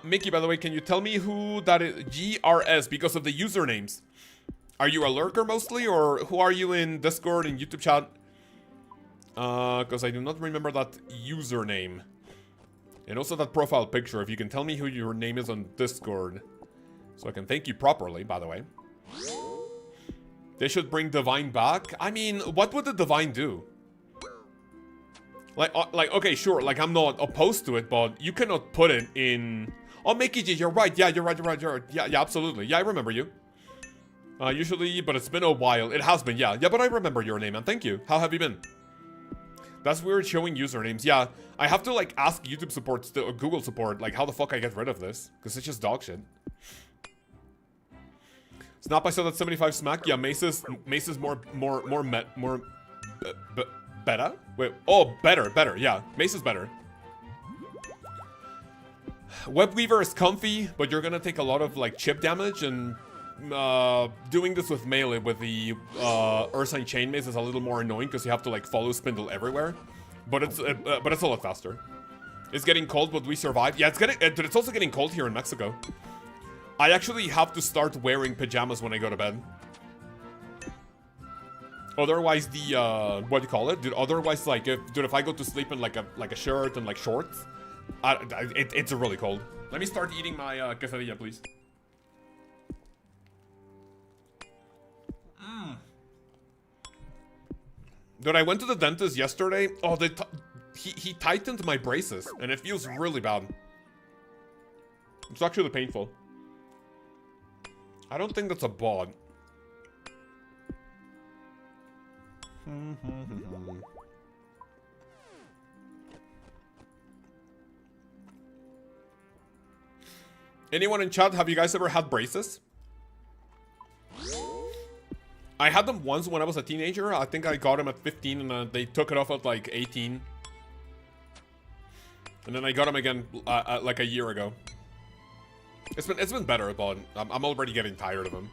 Mickey, by the way, can you tell me who that is? GRS, because of the usernames. Are you a lurker mostly, or who are you in Discord and YouTube chat? Because I do not remember that username. And also that profile picture, if you can tell me who your name is on Discord. So I can thank you properly, by the way. They should bring Divine back. I mean, what would the Divine do? Like, okay, sure, like, I'm not opposed to it, but you cannot put it in... Oh, Mickey G, you're right, yeah, you're right. Yeah, absolutely. Yeah, I remember you. Usually, but it's been a while. It has been, yeah. Yeah, but I remember your name, and thank you. How have you been? That's weird showing usernames. Yeah, I have to, like, ask YouTube support, or Google support, like, how the fuck I get rid of this? Because it's just dog shit. Snap, I saw that 75 smack. Yeah, Mace is better? Wait, oh, better, yeah. Mace is better. Webweaver is comfy, but you're gonna take a lot of, like, chip damage, and doing this with melee with the Ursine Chain Mace is a little more annoying because you have to, like, follow Spindel everywhere. But it's a lot faster. It's getting cold, but we survived. Yeah, it's also getting cold here in Mexico. I actually have to start wearing pajamas when I go to bed. Otherwise, what do you call it? Dude, otherwise, like, if I go to sleep in, like a shirt and, like, shorts, it's really cold. Let me start eating my quesadilla, please. Dude, I went to the dentist yesterday. Oh, he tightened my braces, and it feels really bad. It's actually painful. I don't think that's a bot. Anyone in chat, have you guys ever had braces? I had them once when I was a teenager. I think I got them at 15 and they took it off at like 18. And then I got them again like a year ago. It's been better, but I'm already getting tired of them.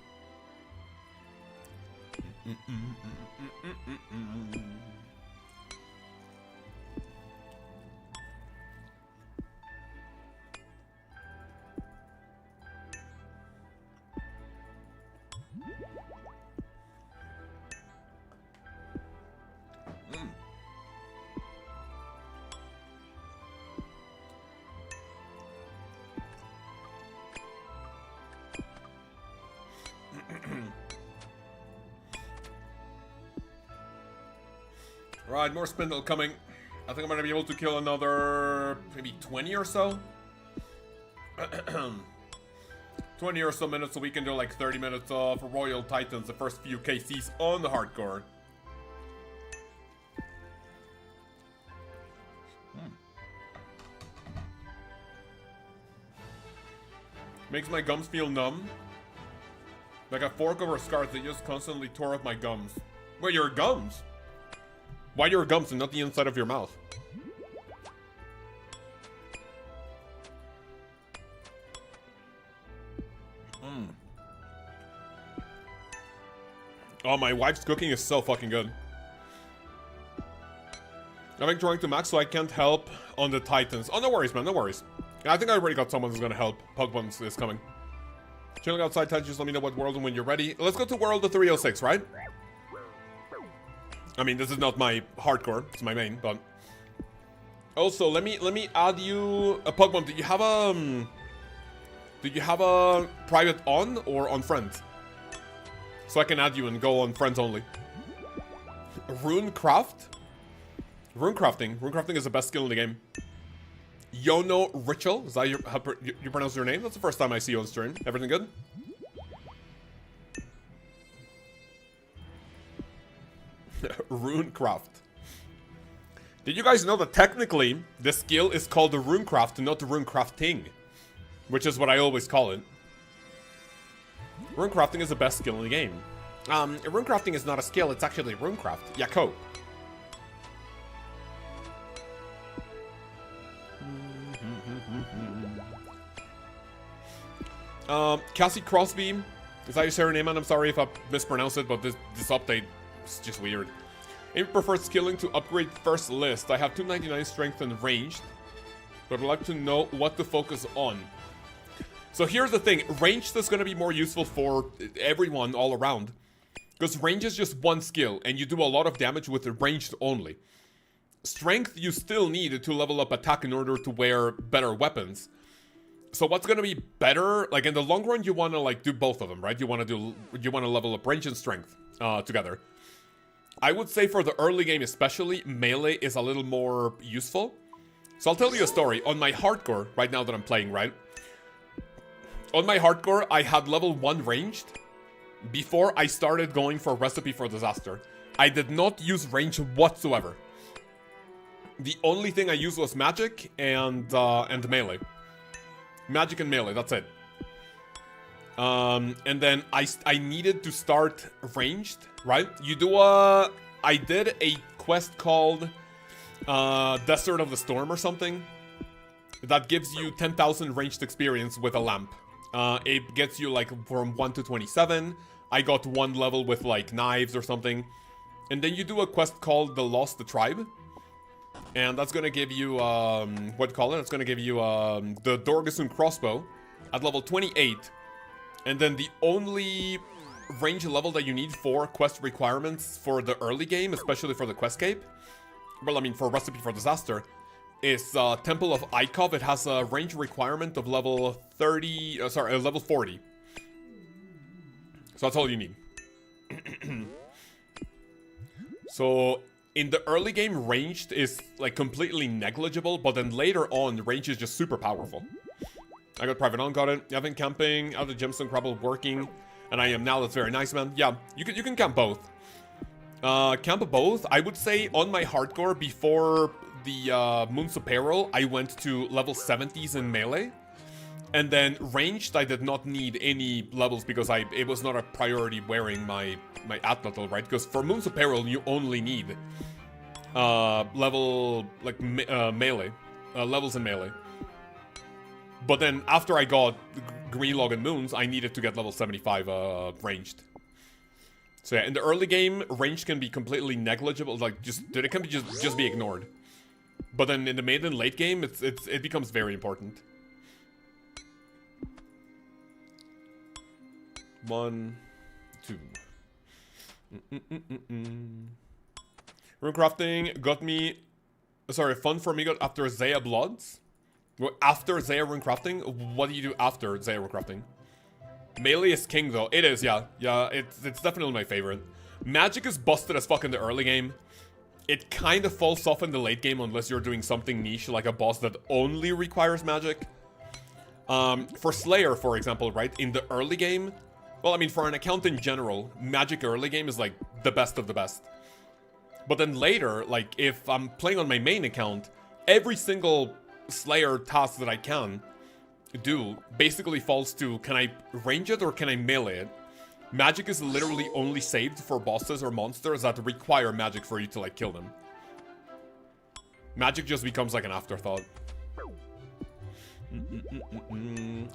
Right, more Spindel coming. I think I'm gonna be able to kill another maybe 20 or so. 20 or so minutes, so we can do like 30 minutes of Royal Titans, the first few KCs on the hardcore. Makes my gums feel numb. Like a fork over scars that just constantly tore up my gums. Wait, your gums? Why your gums and not the inside of your mouth? Oh, my wife's cooking is so fucking good. I'm trying to max, so I can't help on the Titans. Oh, no worries, man, no worries. I think I already got someone who's gonna help. Pokemon is coming. Chilling outside, Titans, just let me know what world and when you're ready. Let's go to World of 306, right? I mean, this is not my hardcore, it's my main, but... Also, let me add you a Pokemon. Do you have a private on or on friends? So I can add you and go on friends only. Runecraft? Runecrafting. Runecrafting is the best skill in the game. Yono Ritual. Is that how you pronounce your name? That's the first time I see you on stream. Everything good? Runecraft. Did you guys know that technically this skill is called the Runecraft, not the Runecrafting? Which is what I always call it. Runecrafting is the best skill in the game. Runecrafting is not a skill, it's actually runecraft. Yako. Cassie Crosby. Is that your surname, man? I'm sorry if I mispronounced it, but this update is just weird. If you prefer skilling to upgrade first list, I have 299 strength and ranged, but I'd like to know what to focus on. So here's the thing, ranged is going to be more useful for everyone all around, because range is just one skill, and you do a lot of damage with the ranged only. Strength you still need to level up attack in order to wear better weapons. So what's going to be better, like in the long run you want to like do both of them, right? You want to level up range and strength together. I would say for the early game especially, melee is a little more useful. So I'll tell you a story. On my hardcore, right now that I'm playing, right? On my hardcore, I had level 1 ranged before I started going for Recipe for Disaster. I did not use range whatsoever. The only thing I used was magic and melee. Magic and melee, that's it. And then I needed to start ranged, right? I did a quest called Desert of the Storm or something. That gives you 10,000 ranged experience with a lamp. It gets you like from 1 to 27. I got 1 level with like knives or something. And then you do a quest called The Lost Tribe. And that's gonna give you, what call it? It's gonna give you the Dorgasun crossbow at level 28. And then the only range level that you need for quest requirements for the early game, especially for the Questscape, well, I mean, for Recipe for Disaster, is Temple of Ikov. It has a range requirement of level 30, level 40. So that's all you need. So in the early game, ranged is like completely negligible, but then later on, range is just super powerful. I got private on, got it. I've been camping, out of the gemstone crabble working, and I am now. That's very nice, man. Yeah, you can camp both. Camp both. I would say on my hardcore before the Moon's Apparel, I went to level 70s in melee, and then ranged I did not need any levels because it was not a priority wearing my Atlatl, right? Because for Moon's Apparel you only need level like melee levels in melee. But then after I got Green Log and Moons, I needed to get level 75 ranged. So yeah, in the early game, range can be completely negligible, like it can be just be ignored. But then in the mid and late game, it becomes very important. 1, 2. Runecrafting got me, fun for me got after Zaya Bloods. After Zaya Runecrafting, what do you do after Zaya Runecrafting? Melee is king though. It is, yeah. Yeah, it's definitely my favorite. Magic is busted as fuck in the early game. It kind of falls off in the late game unless you're doing something niche like a boss that only requires magic. For Slayer, for example, right? In the early game, well, I mean, for an account in general, magic early game is like the best of the best. But then later, like if I'm playing on my main account, every single Slayer task that I can do basically falls to, can I range it or can I melee it? Magic is literally only saved for bosses or monsters that require magic for you to like kill them. Magic just becomes like an afterthought.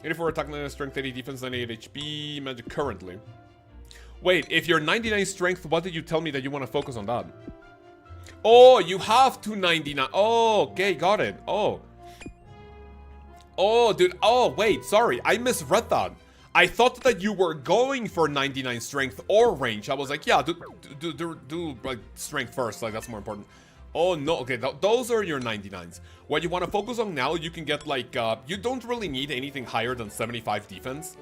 84 attack, 99 strength, 80 defense, 98 HP, magic currently. Wait, if you're 99 strength, what did you tell me that you want to focus on that? Oh, you have 299. Oh, okay, got it. Oh. Oh, dude. Oh, wait, sorry. I misread that. I thought that you were going for 99 strength or range. I was like, yeah, do like strength first. Like, that's more important. Oh, no. Okay, those are your 99s. What you want to focus on now, you can get like, you don't really need anything higher than 75 defense.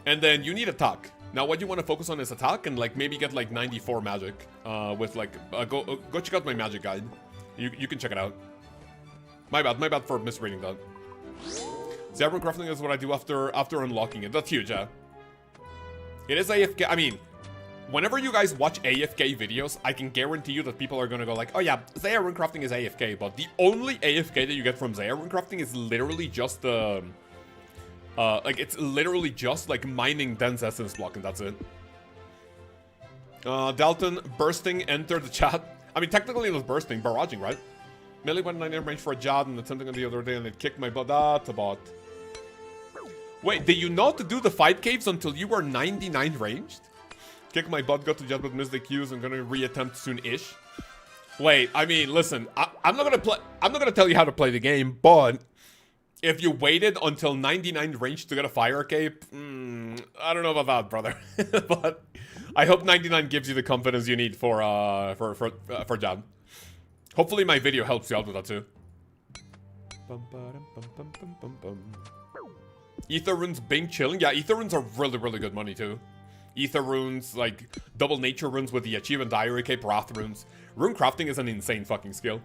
And then you need attack. Now, what you want to focus on is attack and like maybe get like 94 magic. With like, go check out my magic guide. You can check it out. My bad for misreading that. Zero crafting is what I do after unlocking it. That's huge, yeah. It is AFK. I mean, whenever you guys watch AFK videos, I can guarantee you that people are gonna go like, oh yeah, Zaya runecrafting is AFK, but the only AFK that you get from Zaya runecrafting is literally just the like it's literally just like mining dense essence block, and that's it. Dalton bursting entered the chat. I mean, technically it was bursting, barraging, right? Melee 199 range for a Jad and attempting on the other day, and it kicked my butt. That's a bot. Wait, did you not do the 5 caves until you were 99 ranged? Kick my butt, got to Jad but missed the queues. I'm gonna reattempt soon-ish. Wait, I mean, listen, I'm not gonna tell you how to play the game, but if you waited until 99 range to get a fire cape, I don't know about that, brother. But I hope 99 gives you the confidence you need for Jad. Hopefully my video helps you out with that too. Ether runes being chilling. Yeah, ether runes are really, really good money too. Ether runes, like double nature runes with the achievement diary cape, wrath runes. Rune crafting is an insane fucking skill.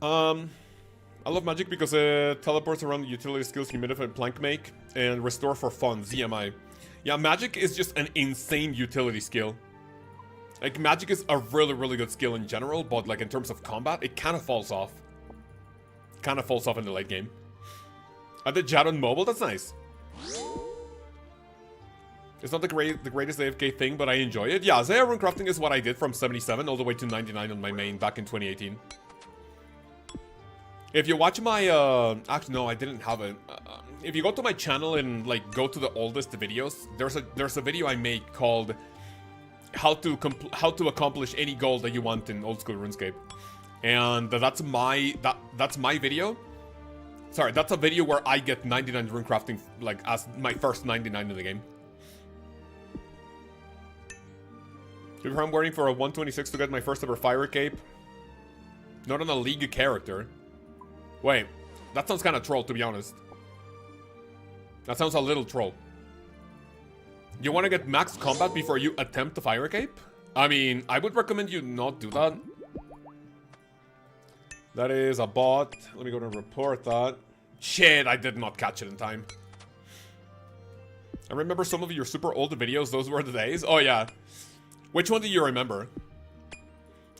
I love magic because it teleports around the utility skills, humidify, plank make, and restore for fun, ZMI. Yeah, magic is just an insane utility skill. Like, magic is a really, really good skill in general, but like in terms of combat, it kind of falls off. Kind of falls off in the late game. I did Jad on mobile, that's nice. It's not the greatest AFK thing, but I enjoy it. Yeah, Zaya runecrafting is what I did from 77 all the way to 99 on my main back in 2018. If you watch my, actually no, I didn't have it. If you go to my channel and like go to the oldest videos, there's a video I made called how to accomplish any goal that you want in old school RuneScape, and that's my video. Sorry, that's a video where I get 99 runecrafting like as my first 99 in the game. I'm waiting for a 126 to get my first ever fire cape. Not on a league character. Wait, that sounds kind of troll, to be honest. That sounds a little troll. You want to get max combat before you attempt the fire cape? I mean, I would recommend you not do that. That is a bot. Let me go and report that. Shit, I did not catch it in time. I remember some of your super old videos. Those were the days. Oh, yeah. Which one do you remember?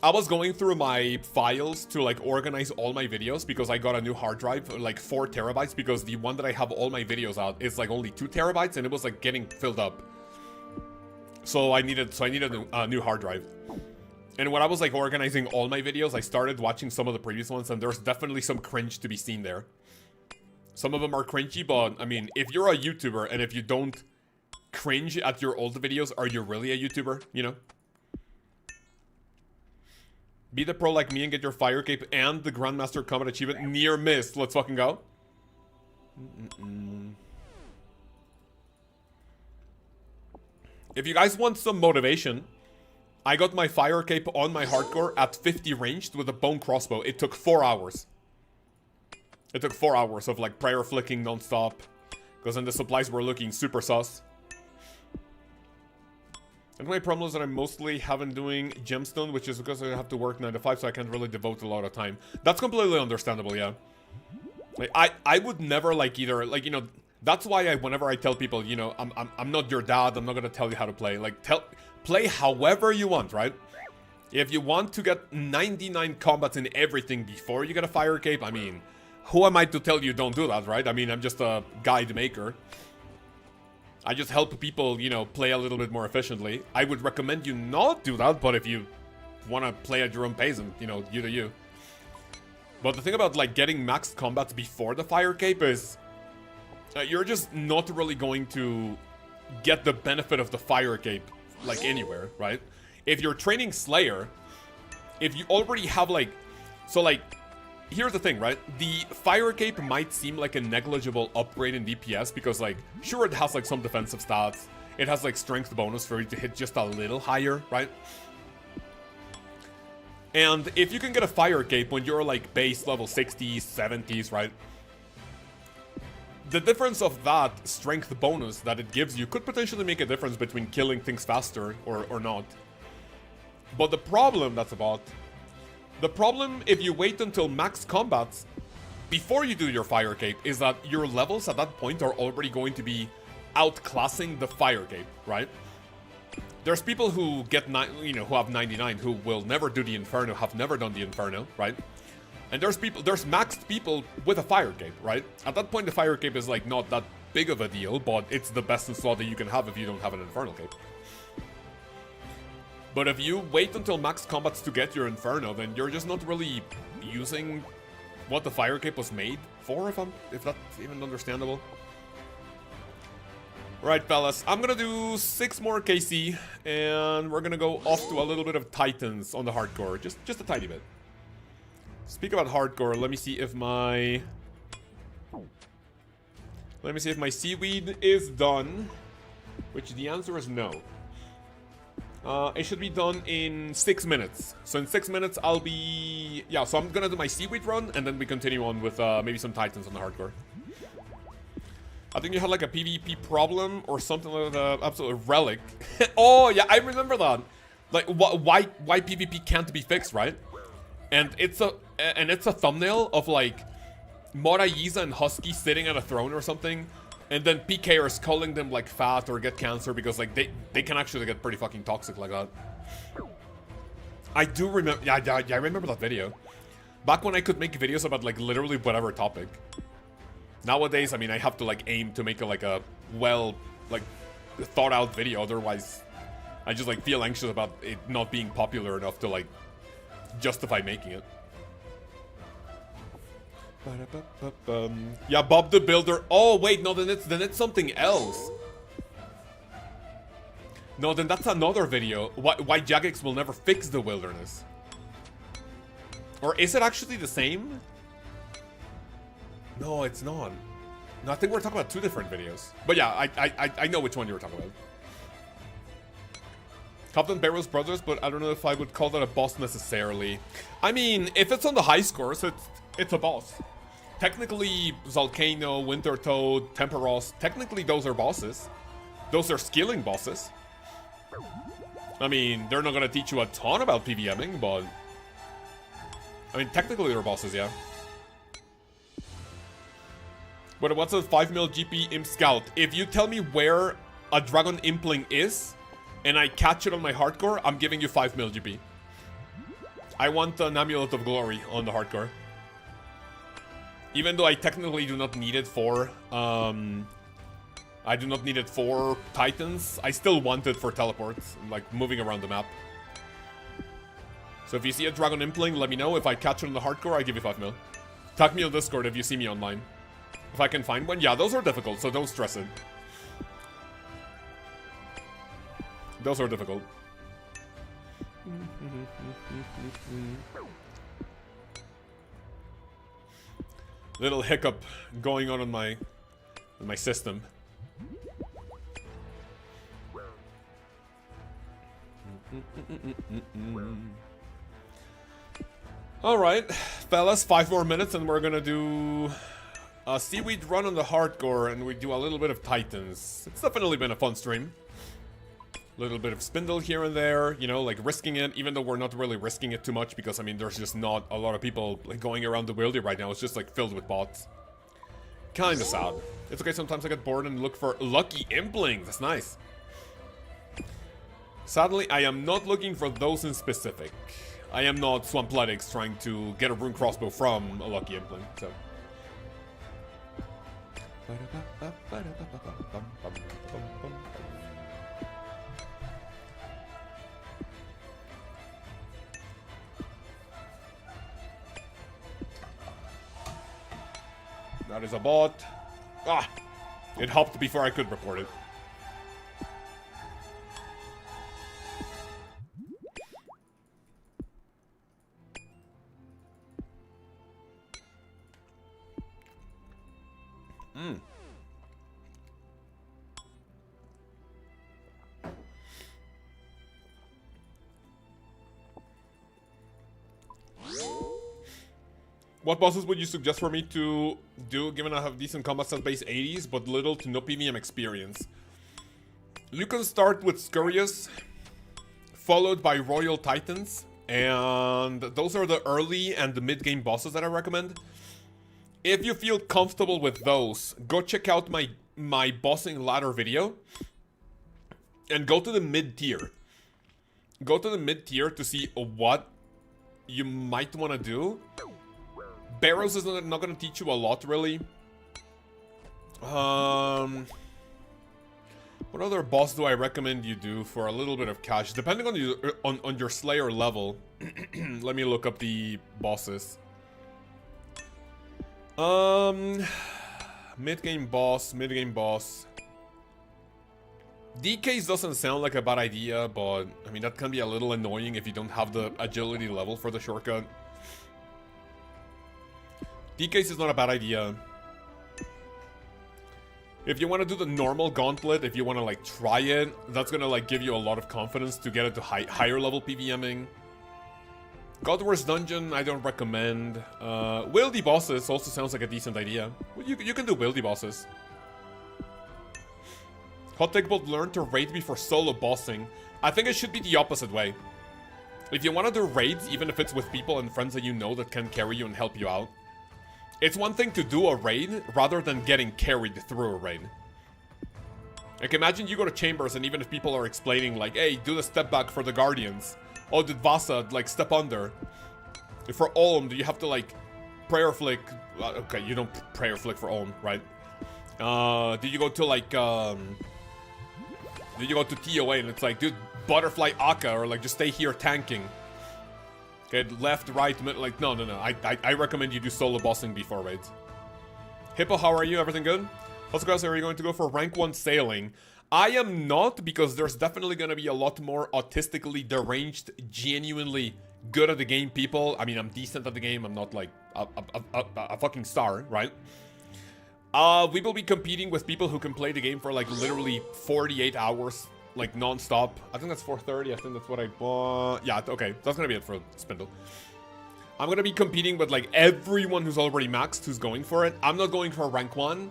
I was going through my files to like organize all my videos because I got a new hard drive, like 4 terabytes, because the one that I have all my videos out is like only 2 terabytes and it was like getting filled up. So I needed a new hard drive. And when I was like organizing all my videos, I started watching some of the previous ones, and there's definitely some cringe to be seen there. Some of them are cringy, but I mean, if you're a YouTuber and if you don't cringe at your old videos, are you really a YouTuber, you know? Be the pro like me and get your fire cape and the Grandmaster Combat achievement. Near miss. Let's fucking go. If you guys want some motivation, I got my fire cape on my hardcore at 50 ranged with a bone crossbow. It took 4 hours. It took 4 hours of like prayer flicking non-stop, because then the supplies were looking super sus. And my problem is that I mostly haven't doing gemstone, which is because I have to work 9 to 5, so I can't really devote a lot of time. That's completely understandable, yeah. Like, I would never like either, like, you know, that's why whenever I tell people, you know, I'm not your dad, I'm not gonna tell you how to play. Like, play however you want, right? If you want to get 99 combats in everything before you get a fire cape, I mean, who am I to tell you don't do that, right? I mean, I'm just a guide maker. I just help people, you know, play a little bit more efficiently. I would recommend you not do that, but if you want to play at your own pace, and, you know, you do you. But the thing about, like, getting maxed combats before the fire cape is you're just not really going to get the benefit of the fire cape, like, anywhere, right? if you're training Slayer, if you already have like, so like, here's the thing, right? The Fire Cape might seem like a negligible upgrade in DPS because like, sure, it has like some defensive stats. It has like strength bonus for you to hit just a little higher, right? And if you can get a Fire Cape when you're like base level 60s, 70s, right? The difference of that strength bonus that it gives you could potentially make a difference between killing things faster or not. But the problem if you wait until max combats before you do your Fire Cape is that your levels at that point are already going to be outclassing the Fire Cape, right? There's people who get, who have 99 who will never do the Inferno, have never done the Inferno, right? And there's maxed people with a Fire Cape, right? At that point, the Fire Cape is like not that big of a deal, but it's the best slot that you can have if you don't have an Infernal Cape. But if you wait until max combats to get your Inferno, then you're just not really using what the Fire Cape was made for, if that's even understandable. Right, fellas, I'm gonna do 6 more KC, and we're gonna go off to a little bit of Titans on the hardcore, just a tiny bit. Speak about hardcore, let me see if my seaweed is done, which the answer is no. It should be done in 6 minutes. So in 6 minutes, I'll be... Yeah, so I'm gonna do my seaweed run, and then we continue on with maybe some Titans on the hardcore. I think you had like a PvP problem or something like that. Absolute relic. Oh, yeah, I remember that. Like, why PvP can't be fixed, right? And it's a thumbnail of like Mora Yiza and Husky sitting on a throne or something. And then pkers calling them like fat or get cancer because like they can actually get pretty fucking toxic like that. I do remember, yeah, I remember that video. Back when I could make videos about like literally whatever topic. Nowadays, I mean, I have to like aim to make a well, like thought out video. Otherwise, I just like feel anxious about it not being popular enough to like justify making it. Yeah, Bob the Builder. Oh wait, no, then it's something else. No, then that's another video. Why Jagex will never fix the wilderness. Or is it actually the same? No, it's not. No, I think we're talking about 2 different videos. But yeah, I know which one you were talking about. Captain Barrow's brothers, but I don't know if I would call that a boss necessarily. I mean, if it's on the high scores, it's a boss. Technically, Zalcano, Winter Toad, Temperos, technically those are bosses. Those are skilling bosses. I mean, they're not gonna teach you a ton about PVMing, but... I mean, technically they're bosses, yeah. But what's a 5 mil GP Imp Scout? If you tell me where a Dragon Impling is, and I catch it on my hardcore, I'm giving you 5 mil GP. I want an Amulet of Glory on the hardcore. Even though I technically do not need it for, I do not need it for Titans, I still want it for teleports, like moving around the map. So if you see a Dragon Impling, let me know. If I catch it on the hardcore, I give you 5 mil. Tag me on Discord if you see me online. If I can find one. Yeah, those are difficult, so don't stress it. Those are difficult. Little hiccup going on in my system. Alright, fellas, 5 more minutes and we're gonna do a seaweed run on the hardcore and we do a little bit of Titans. It's definitely been a fun stream. A little bit of Spindel here and there, you know, like risking it, even though we're not really risking it too much because, I mean, there's just not a lot of people like going around the wildy right now. It's just like filled with bots. Kinda sad. It's okay, sometimes I get bored and look for lucky implings. That's nice. Sadly, I am not looking for those in specific. I am not Swampletics trying to get a rune crossbow from a lucky impling, so. That is a bot. Ah! It hopped before I could report it. What bosses would you suggest for me to do, given I have decent combat set base 80s, but little to no PVM experience? You can start with Scurious, followed by Royal Titans, and those are the early and the mid-game bosses that I recommend. If you feel comfortable with those, go check out my bossing ladder video, and go to the mid-tier. Go to the mid-tier to see what you might want to do. Barrows is not going to teach you a lot, really. What other boss do I recommend you do for a little bit of cash? Depending on your Slayer level. Let me look up the bosses. Mid-game boss. DKs doesn't sound like a bad idea, but I mean that can be a little annoying if you don't have the agility level for the shortcut. DKs is not a bad idea. If you want to do the normal gauntlet, if you want to like try it, that's gonna like give you a lot of confidence to get it to higher level PVMing. God Wars Dungeon, I don't recommend. Wieldy bosses also sounds like a decent idea. You can do wieldy bosses. Hot Take Bolt learn to raid me for solo bossing. I think it should be the opposite way. If you want to do raids, even if it's with people and friends that you know that can carry you and help you out, it's one thing to do a raid rather than getting carried through a raid. Like imagine you go to Chambers and even if people are explaining like, hey, do the step back for the Guardians. Oh, did Vasa like step under? For Olm, do you have to like prayer flick? Okay, you don't prayer flick for Olm, right? Did you go to like did you go to TOA and it's like, dude, butterfly Akka or like just stay here tanking? Okay, left, right, middle, like no. I recommend you do solo bossing before raids. Hippo, how are you? Everything good? Also guys, are you going to go for rank 1 sailing? I am not, because there's definitely going to be a lot more autistically deranged, genuinely good at the game people. I mean, I'm decent at the game. I'm not like a fucking star, right? We will be competing with people who can play the game for like literally 48 hours, like non-stop. I think that's 4:30. I think that's what I bought. Yeah, okay. That's going to be it for Spindel. I'm going to be competing with like everyone who's already maxed, who's going for it. I'm not going for rank 1.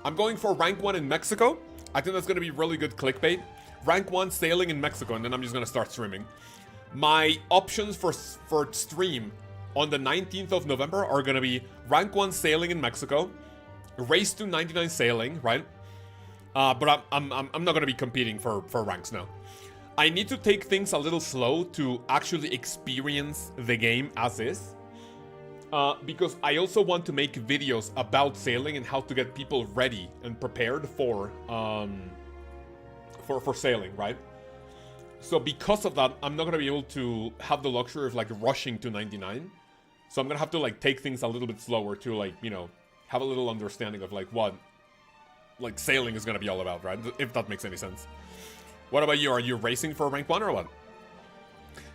I'm going for rank 1 in Mexico. I think that's going to be really good clickbait. Rank 1 sailing in Mexico, and then I'm just going to start streaming. My options for stream on the 19th of November are going to be rank 1 sailing in Mexico, race to 99 sailing, right? But I'm not going to be competing for ranks now. I need to take things a little slow to actually experience the game as is. Because I also want to make videos about sailing and how to get people ready and prepared for sailing, right? So because of that, I'm not gonna be able to have the luxury of like rushing to 99. So I'm gonna have to like take things a little bit slower to like, you know, have a little understanding of like what like sailing is gonna be all about, right? If that makes any sense. What about you? Are you racing for rank 1 or what?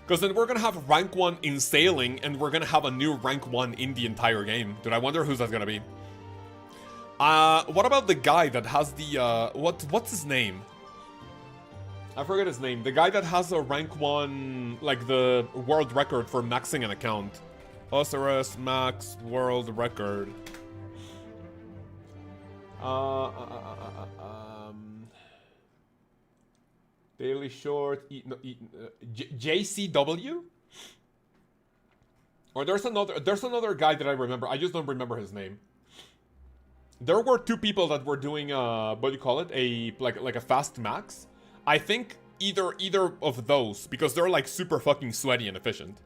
Because then we're going to have rank 1 in sailing, and we're going to have a new rank 1 in the entire game. Dude, I wonder who's that's going to be. What about the guy that has the, what's his name? I forget his name. The guy that has a rank 1, like the world record for maxing an account. OSRS max world record. Daily Short, JCW? Or there's another guy that I remember. I just don't remember his name. There were 2 people that were doing what do you call it? Like a fast max. I think either of those, because they're like super fucking sweaty and efficient.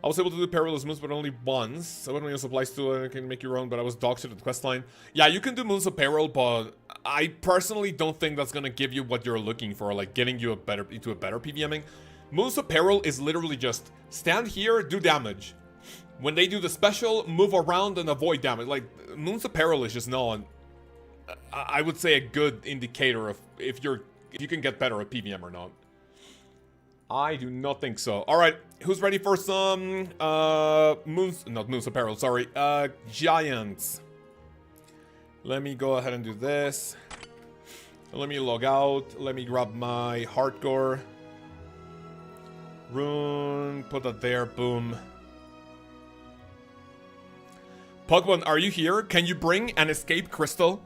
I was able to do perilous moves, but only once. So when you supplies to I can make your own, but I was dog shit at questline. Yeah, you can do moves of peril, but I personally don't think that's gonna give you what you're looking for, like getting you into a better PVMing. Moves of peril is literally just stand here, do damage. When they do the special, move around and avoid damage. Like moves of peril is just not, I would say, a good indicator of if you can get better at PVM or not. I do not think so. Alright, who's ready for some, moves of peril, sorry, giants. Let me go ahead and do this. Let me log out, let me grab my hardcore. Rune, put that there, boom. Pokemon, are you here? Can you bring an escape crystal?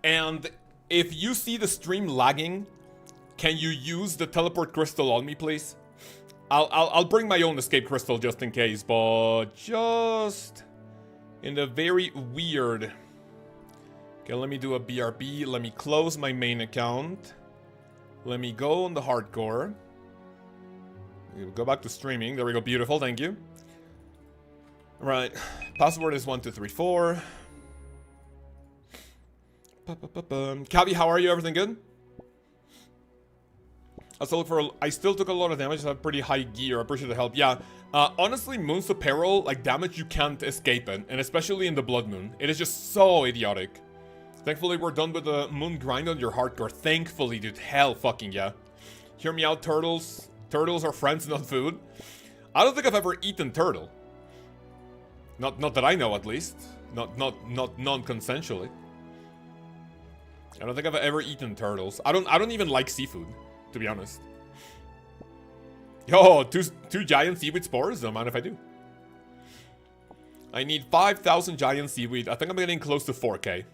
And if you see the stream lagging, can you use the teleport crystal on me, please? I'll bring my own escape crystal just in case, but just in the very weird. Okay, let me do a BRB. Let me close my main account. Let me go on the hardcore. We'll go back to streaming. There we go. Beautiful. Thank you. Right. Password is 1234. Cavi, how are you? Everything good? I still took a lot of damage. I have pretty high gear. I appreciate the help. Yeah. Honestly, Moon's Apparel, like, damage you can't escape it. And especially in the Blood Moon. It is just so idiotic. Thankfully, we're done with the moon grind on your hardcore. Thankfully, dude. Hell fucking yeah. Hear me out, turtles. Turtles are friends, not food. I don't think I've ever eaten turtle. Not that I know, at least. Not non-consensually. I don't think I've ever eaten turtles. I don't even like seafood, to be honest. Yo, two giant seaweed spores? Don't mind if I do. I need 5,000 giant seaweed. I think I'm getting close to 4K.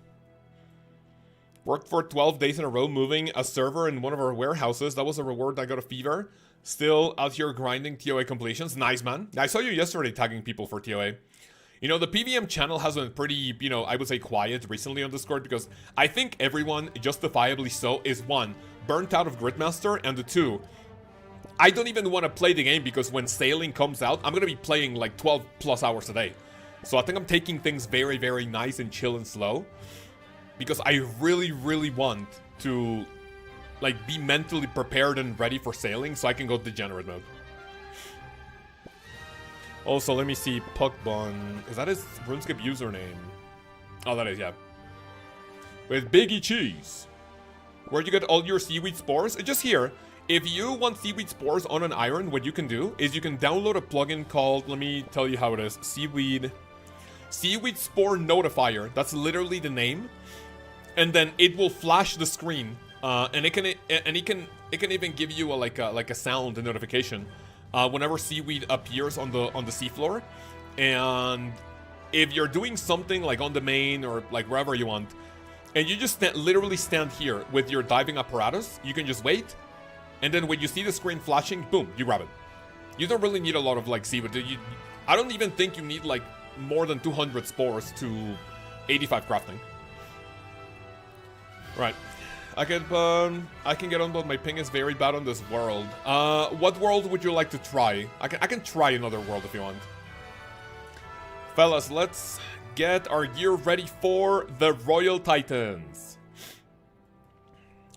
Worked for 12 days in a row moving a server in one of our warehouses. That was a reward. I got a fever. Still out here grinding TOA completions. Nice, man. I saw you yesterday tagging people for TOA. You know, the PVM channel has been pretty, you know, I would say quiet recently on Discord because I think everyone, justifiably so, is one, burnt out of Gridmaster, and the two, I don't even want to play the game because when sailing comes out, I'm going to be playing like 12 plus hours a day. So I think I'm taking things very, very nice and chill and slow. Because I really, really want to, like, be mentally prepared and ready for sailing so I can go degenerate mode. Also, let me see, Puckbun. Is that his RuneScape username? Oh, that is, yeah. With Biggie Cheese. Where'd you get all your seaweed spores? It's just here. If you want seaweed spores on an iron, what you can do is you can download a plugin called, let me tell you how it is, Seaweed Spore Notifier. That's literally the name. And then it will flash the screen, and it can even give you a sound and notification whenever seaweed appears on the seafloor. And if you're doing something like on the main or like wherever you want, and you just literally stand here with your diving apparatus, you can just wait, and then when you see the screen flashing, boom, you grab it. You don't really need a lot of like seaweed. I don't even think you need like more than 200 spores to 85 crafting. Right. I can get on, but my ping is very bad on this world. What world would you like to try? I can try another world if you want. Fellas, let's get our gear ready for the Royal Titans.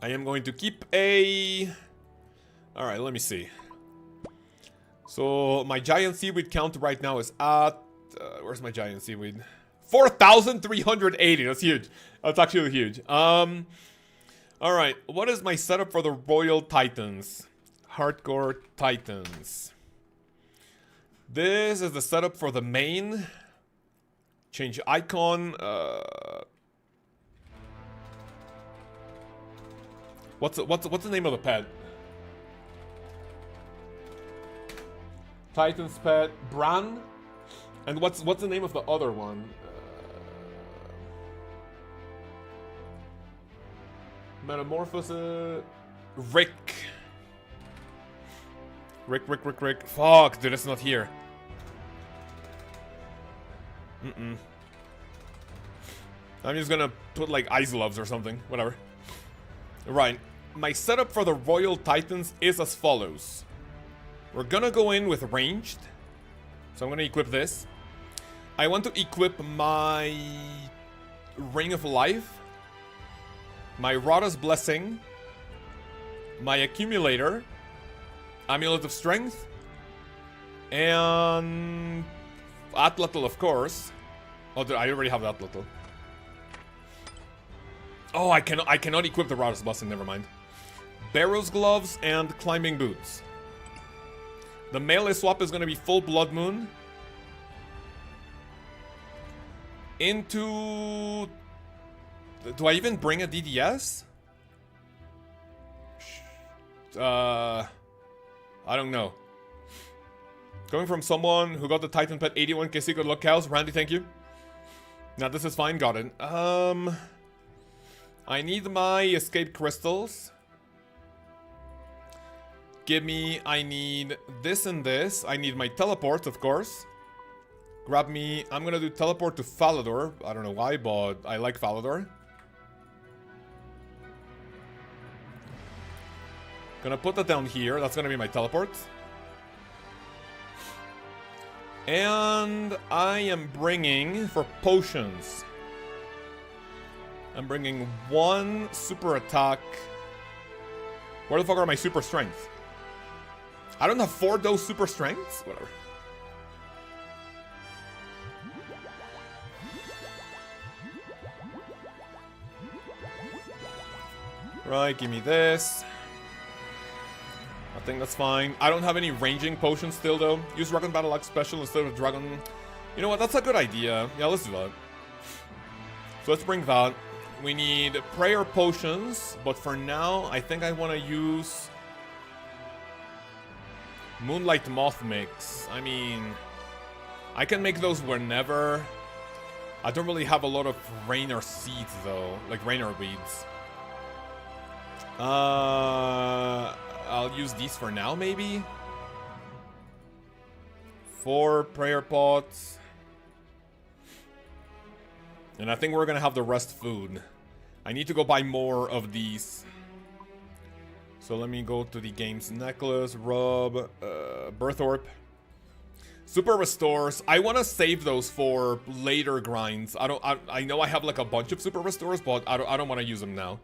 I am going to keep a... Alright, let me see. So, my giant seaweed count right now is at... where's my giant seaweed? 4,380. That's huge. That's actually huge. Alright, what is my setup for the Royal Titans? Hardcore Titans. This is the setup for the main. Change icon. What's the name of the pet? Titan's pet, Bran. And what's the name of the other one? Metamorphosis. Rick. Rick. Fuck, dude, it's not here. I'm just gonna put like ice gloves or something. Whatever. Right. My setup for the Royal Titans is as follows. We're gonna go in with ranged. So I'm gonna equip this. I want to equip my Ring of Life, my Rada's Blessing, my Accumulator, Amulet of Strength, and Atlatl, of course. Oh, I already have Atlatl. Oh, I cannot equip the Rada's Blessing, never mind. Barrow's Gloves and Climbing Boots. The melee swap is going to be full Blood Moon. Into... Do I even bring a DDS? I don't know. Coming from someone who got the Titan Pet 81k secret Lkaoz. Randy, thank you. Now this is fine, got it. I need my escape crystals. I need this and this. I need my teleport, of course. Grab me, I'm gonna do teleport to Falador. I don't know why, but I like Falador. Gonna put that down here, that's gonna be my teleport. And I am bringing, for potions, I'm bringing 1 super attack. Where the fuck are my super strength? I don't have 4 dose super strengths? Whatever. Right, give me this. I think that's fine. I don't have any ranging potions still, though. Use Dragon Battle Axe Special instead of Dragon... You know what? That's a good idea. Yeah, let's do that. So let's bring that. We need prayer potions, but for now, I think I want to use... Moonlight Moth Mix. I mean... I can make those whenever. I don't really have a lot of Rainer seeds, though. Like Rainer weeds. I'll use these for now, maybe? 4 prayer pots. And I think we're gonna have the rest food. I need to go buy more of these. So let me go to the game's necklace, rub, birth orb. Super restores. I want to save those for later grinds. I know I have like a bunch of super restores, but I don't want to use them now.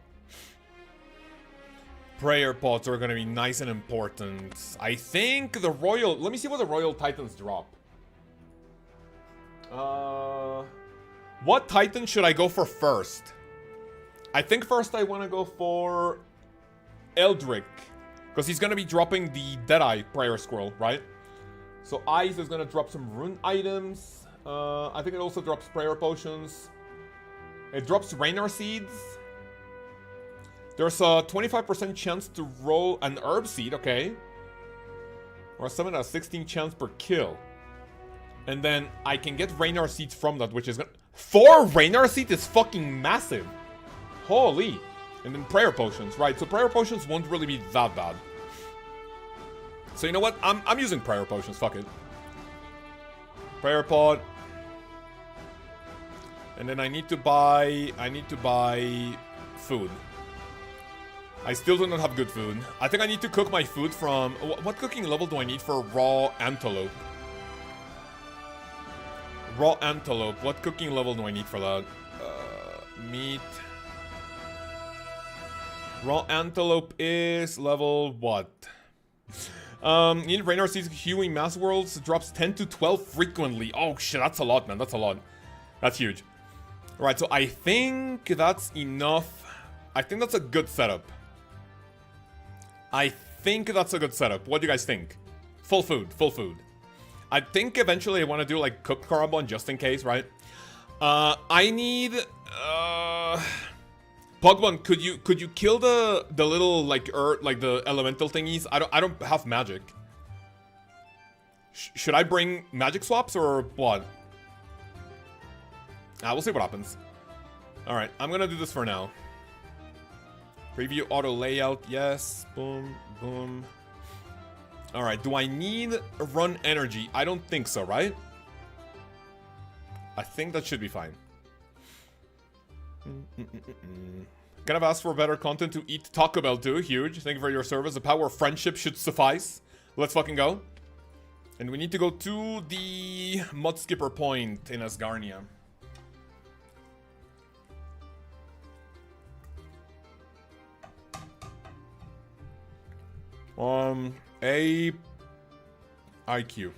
Prayer pots are gonna be nice and important. I think the royal... Let me see what the royal titans drop. What titan should I go for first? I think first I want to go for Eldrick, because he's gonna be dropping the Deadeye prayer scroll, right? So Ice is gonna drop some rune items. I think it also drops prayer potions. It drops Rainer seeds. There's a 25% chance to roll an herb seed, okay. Or something at a 16 chance per kill. And then I can get Rainer seeds from that, which is gonna... 4 Rainer seeds is fucking massive. Holy. And then prayer potions, right? So prayer potions won't really be that bad. So you know what? I'm using prayer potions, fuck it. Prayer pod. And then I need to buy food. I still do not have good food. I think I need to cook my food from... What cooking level do I need for raw antelope? Raw antelope. What cooking level do I need for that? Meat. Raw antelope is level what? Need Rainer sees Hewing Mass Worlds. Drops 10 to 12 frequently. Oh shit, that's a lot, man. That's a lot. That's huge. Alright, so I think that's enough. I think that's a good setup. I think that's a good setup. What do you guys think? Full food, full food. I think eventually I want to do like cooked carbon just in case, right? I need Pogban, could you kill the little like the elemental thingies? I don't have magic. Should I bring magic swaps or what? We'll see what happens. All right, I'm gonna do this for now. Preview auto layout, yes. Boom, boom. All right, do I need run energy? I don't think so, right? I think that should be fine. Kind of ask for better content to eat Taco Bell too. Huge. Thank you for your service. The power of friendship should suffice. Let's fucking go. And we need to go to the Mud Skipper point in Asgarnia. A IQ.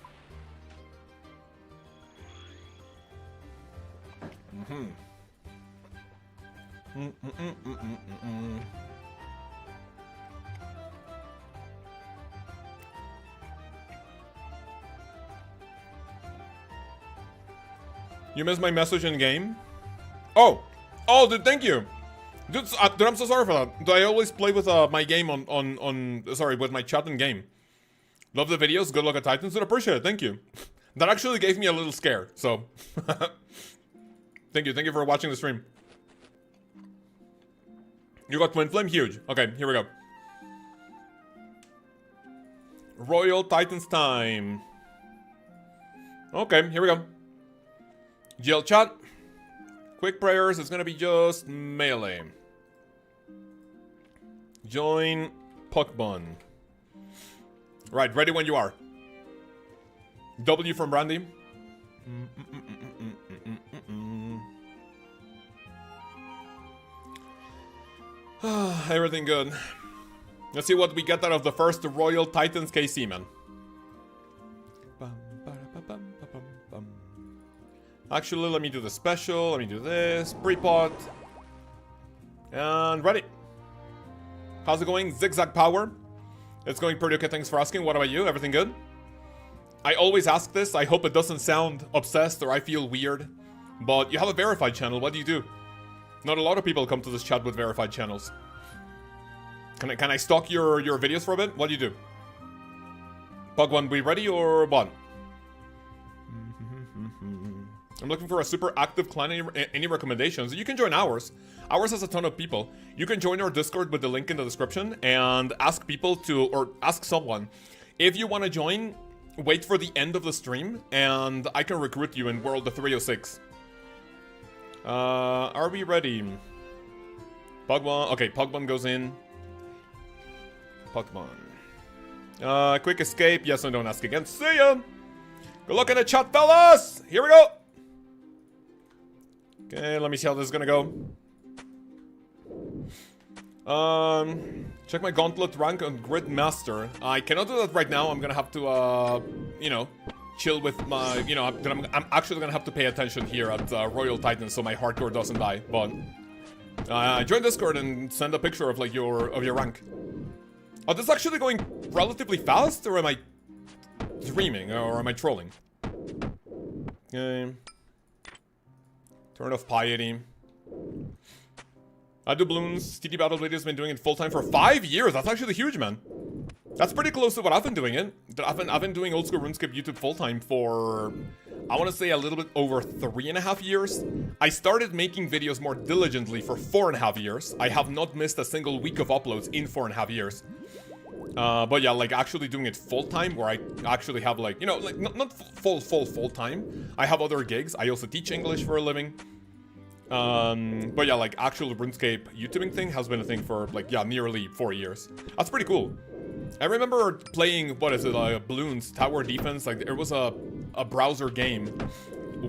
You missed my message in game? Oh, dude, thank you. Dude, I'm so sorry for that. I always play with my game with my chat in game. Love the videos. Good luck at Titans. Dude, appreciate it. Thank you. That actually gave me a little scare. So, Thank you for watching the stream. You got Twin Flame? Huge. Okay, here we go. Royal Titans time. Okay, here we go. GL chat. Quick prayers, it's gonna be just melee. Join Puckbun. Right, ready when you are. W from Brandy. Everything good. Let's see what we get out of the first Royal Titans KC, man. Actually, let me do the special. Let me do this. Pre-pot. And ready. How's it going? Zigzag Power. It's going pretty okay, thanks for asking. What about you? Everything good? I always ask this. I hope it doesn't sound obsessed or I feel weird. But you have a verified channel. What do you do? Not a lot of people come to this chat with verified channels. Can I stalk your videos for a bit? What do you do? Pug1, we ready or what? I'm looking for a super active clan. Any recommendations? You can join ours. Ours has a ton of people. You can join our Discord with the link in the description and ask people to, or ask someone. If you want to join, wait for the end of the stream and I can recruit you in World of 306. Are we ready? Pug1. Okay, Pug1 goes in. Pug1. Quick escape. Yes, and don't ask again. See ya! Good luck in the chat, fellas! Here we go! Okay, let me see how this is gonna go. Check my gauntlet rank on Grid Master. I cannot do that right now. I'm gonna have to, you know, chill with my, you know, I'm actually gonna have to pay attention here at Royal Titans so my hardcore doesn't die. But join Discord and send a picture of like your rank. Oh, this is actually going relatively fast, or am I dreaming, or am I trolling? Okay. Turn off Piety. I do balloons. TT Battle Blade has been doing it full time for 5 years. That's actually huge, man. That's pretty close to what I've been doing it. I've been doing old school RuneScape YouTube full time for, I want to say, a little bit over 3.5 years. I started making videos more diligently for 4.5 years. I have not missed a single week of uploads in 4.5 years. But yeah, like actually doing it full time, where I actually have like, you know, like not full time. I have other gigs. I also teach English for a living. But yeah, like actual RuneScape YouTubing thing has been a thing for like, yeah, nearly 4 years. That's pretty cool. I remember playing, what is it, Balloons Tower Defense. Like there was a browser game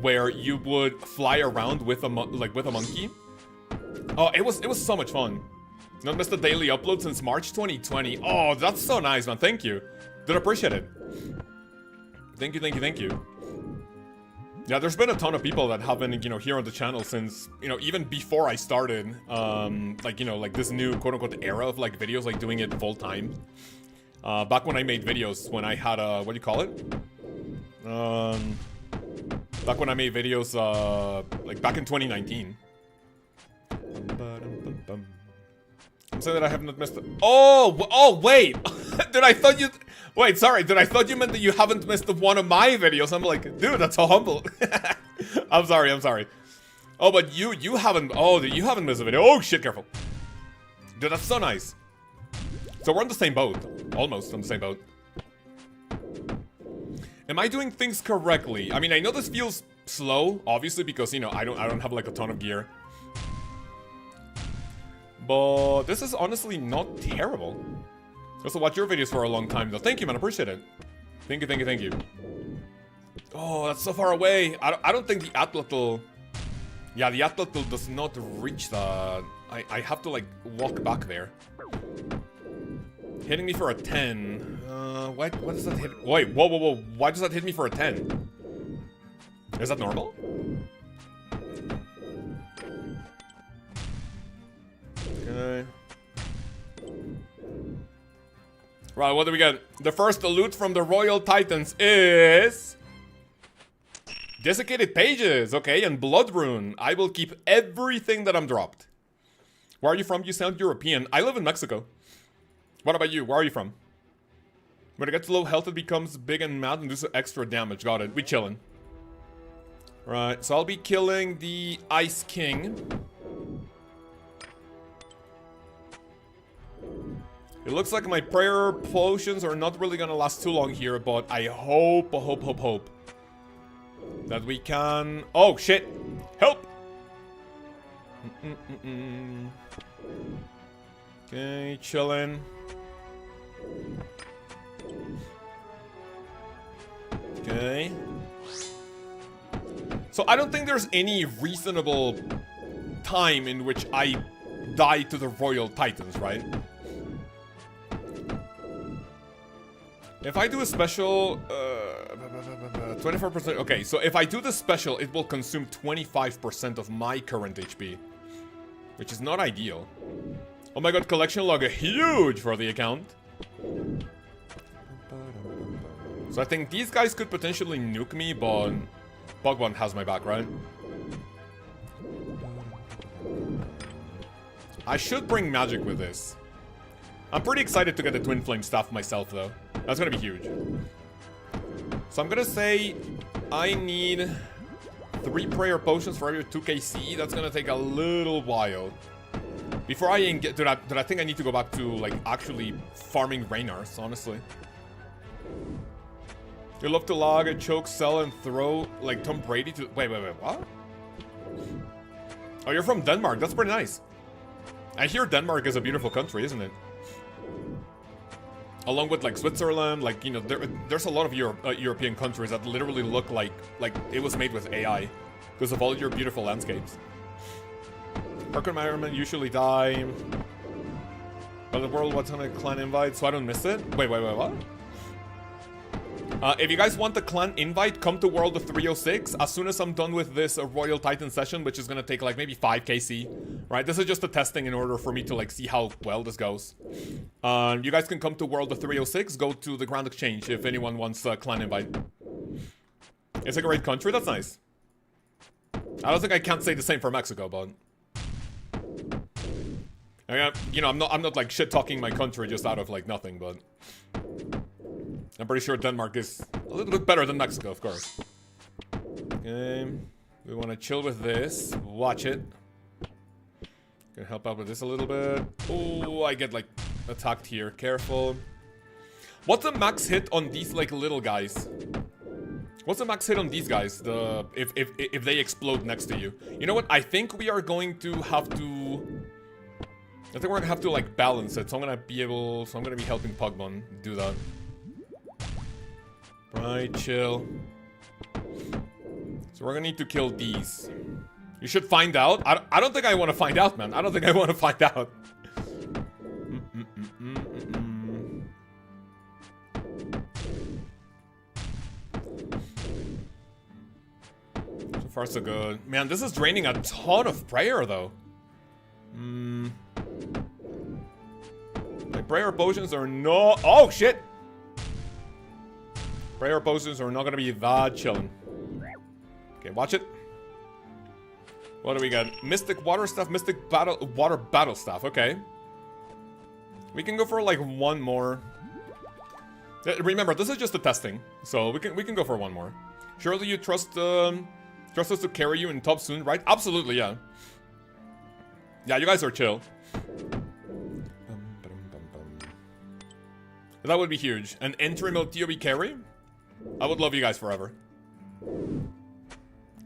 where you would fly around with a monkey. Oh, it was so much fun. Not missed a daily upload since March 2020. Oh, that's so nice, man. Thank you. Did appreciate it. Thank you. Yeah, there's been a ton of people that have been, you know, here on the channel since, you know, even before I started, like, you know, like this new quote-unquote era of like videos, like doing it full time. Back when I made videos, when I had a, what do you call it? Back when I made videos, like back in 2019. I'm saying that I have not missed it. Oh, wait. Did I thought you... Wait, sorry. Did I thought you meant that you haven't missed one of my videos? I'm like, dude, that's so humble. I'm sorry. Oh, but you haven't... Oh, you haven't missed a video. Oh, shit, careful. Dude, that's so nice. So we're on the same boat. Almost on the same boat. Am I doing things correctly? I mean, I know this feels slow, obviously, because, you know, I don't have, like, a ton of gear. But this is honestly not terrible. I also watch your videos for a long time, though. Thank you, man. Appreciate it. Thank you. Oh, that's so far away. I don't think the Atlatl... Yeah, the Atlatl does not reach the... I have to, like, walk back there. Hitting me for a 10. What does that hit? Wait, whoa. Why does that hit me for a 10? Is that normal? Okay. Right, what do we get? The first loot from the Royal Titans is... Desiccated Pages, okay, and Blood Rune. I will keep everything that I'm dropped. Where are you from? You sound European. I live in Mexico. What about you? Where are you from? When it gets low health, it becomes big and mad and does extra damage. Got it. We chillin'. Right, so I'll be killing the Ice King. It looks like my prayer potions are not really gonna last too long here, but I hope that we can... Oh, shit! Help! Okay, chillin'. Okay. So I don't think there's any reasonable time in which I die to the Royal Titans, right? If I do a special, 24%, okay, so if I do the special, it will consume 25% of my current HP, which is not ideal. Oh my god, collection log, huge for the account. So I think these guys could potentially nuke me, but Pokemon has my back, right? I should bring magic with this. I'm pretty excited to get the Twin Flame Staff myself, though. That's gonna be huge. So I'm gonna say I need 3 prayer potions for every 2 KC. That's gonna take a little while. Before I even get to that, I think I need to go back to, like, actually farming Raynars, honestly. You love to log a choke, sell, and throw, like, Tom Brady to... Wait, what? Oh, you're from Denmark. That's pretty nice. I hear Denmark is a beautiful country, isn't it? Along with, like, Switzerland, like, you know, there's a lot of European countries that literally look like it was made with AI because of all your beautiful landscapes. Park environment usually die. But the world wants a clan invite, so I don't miss it. Wait, what? If you guys want the clan invite, come to World of 306. As soon as I'm done with this Royal Titan session, which is gonna take like maybe 5 KC, right? This is just a testing in order for me to like see how well this goes. You guys can come to World of 306, go to the Grand Exchange if anyone wants a clan invite. It's a great country, that's nice. I don't think I can't say the same for Mexico, but... you know, I'm not like shit-talking my country just out of like nothing, but... I'm pretty sure Denmark is a little bit better than Mexico, of course. Okay, we want to chill with this. Watch it. Gonna help out with this a little bit. Oh, I get like attacked here. Careful. What's the max hit on these like little guys? What's the max hit on these guys? If they explode next to you. You know what? I think we are going to have to. I think we're gonna have to like balance it. So I'm gonna be helping Pugmon do that. Right, chill. So we're gonna need to kill these. You should find out. I don't think I want to find out, man. I don't think I want to find out. So far, so good. Man, this is draining a ton of prayer, though. My prayer potions are no... Oh, shit! Prayer potions are not gonna be that chillin'. Okay, watch it. What do we got? Mystic water staff, mystic water battle staff. Okay. We can go for like one more. Remember, this is just a testing, so we can go for one more. Surely you trust us to carry you in top soon, right? Absolutely, yeah. Yeah, you guys are chill. That would be huge. An entry mode TOB carry? I would love you guys forever.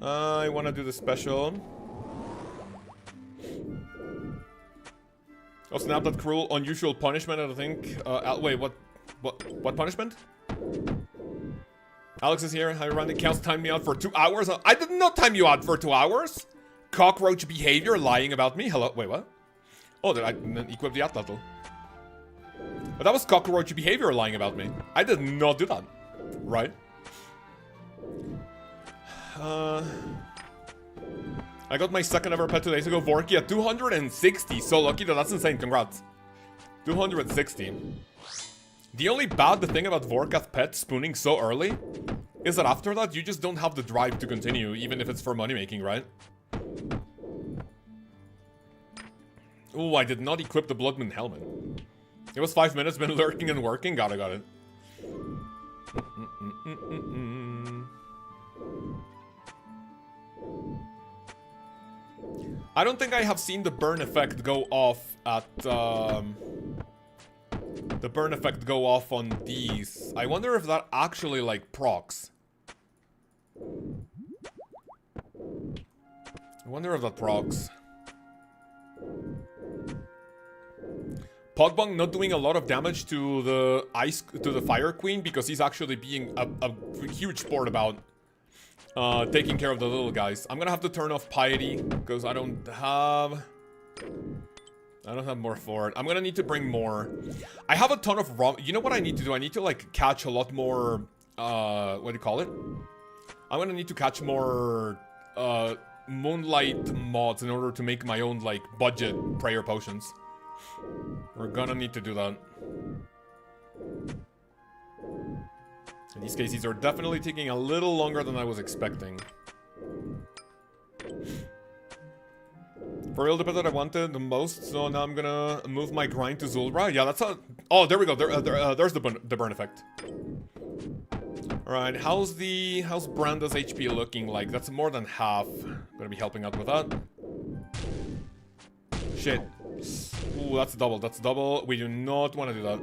I want to do the special. Oh snap, that cruel, unusual punishment, I don't think. Wait, what punishment? Alex is here. Hi, Randy. Counts timed me out for 2 hours. I did not time you out for 2 hours. Cockroach behavior, lying about me. Hello, wait, what? Oh, did I equip the atlatl? But that was cockroach behavior lying about me. I did not do that. Right. I got my second ever pet 2 days ago, Vorky, at 260. So lucky though, that's insane. Congrats. 260. The only bad thing about Vorkath pet spooning so early is that after that, you just don't have the drive to continue, even if it's for money making, right? Oh, I did not equip the Bloodman helmet. It was 5 minutes, been lurking and working. Got it. I don't think I have seen the burn effect go off at, the burn effect go off on these. I wonder if that actually, like, procs. I wonder if that procs. Pogbong not doing a lot of damage to the Fire Queen because he's actually being a huge sport about taking care of the little guys. I'm gonna have to turn off Piety because I don't have more for it. I'm gonna need to bring more. I have a ton of raw. You know what I need to do? I need to like catch a lot more. What do you call it? I'm gonna need to catch more moonlight mods in order to make my own like budget prayer potions. We're gonna need to do that. And these cases are definitely taking a little longer than I was expecting. For real, the bit that I wanted the most, so now I'm gonna move my grind to Zulra. Yeah, that's a... Oh, there we go. There's the burn effect. Alright, how's Branda's HP looking like? That's more than half. Gonna be helping out with that. Shit. Ooh, that's double. We do not want to do that.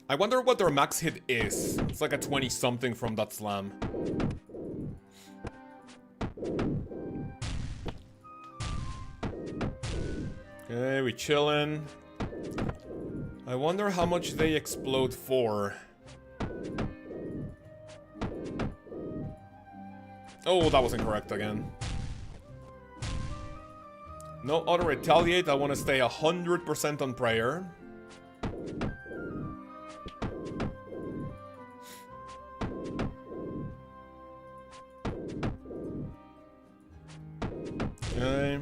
I wonder what their max hit is. It's like a 20-something from that slam. Okay, we chillin'. I wonder how much they explode for. Oh, that was incorrect again. No auto-retaliate, I want to stay 100% on prayer. Okay.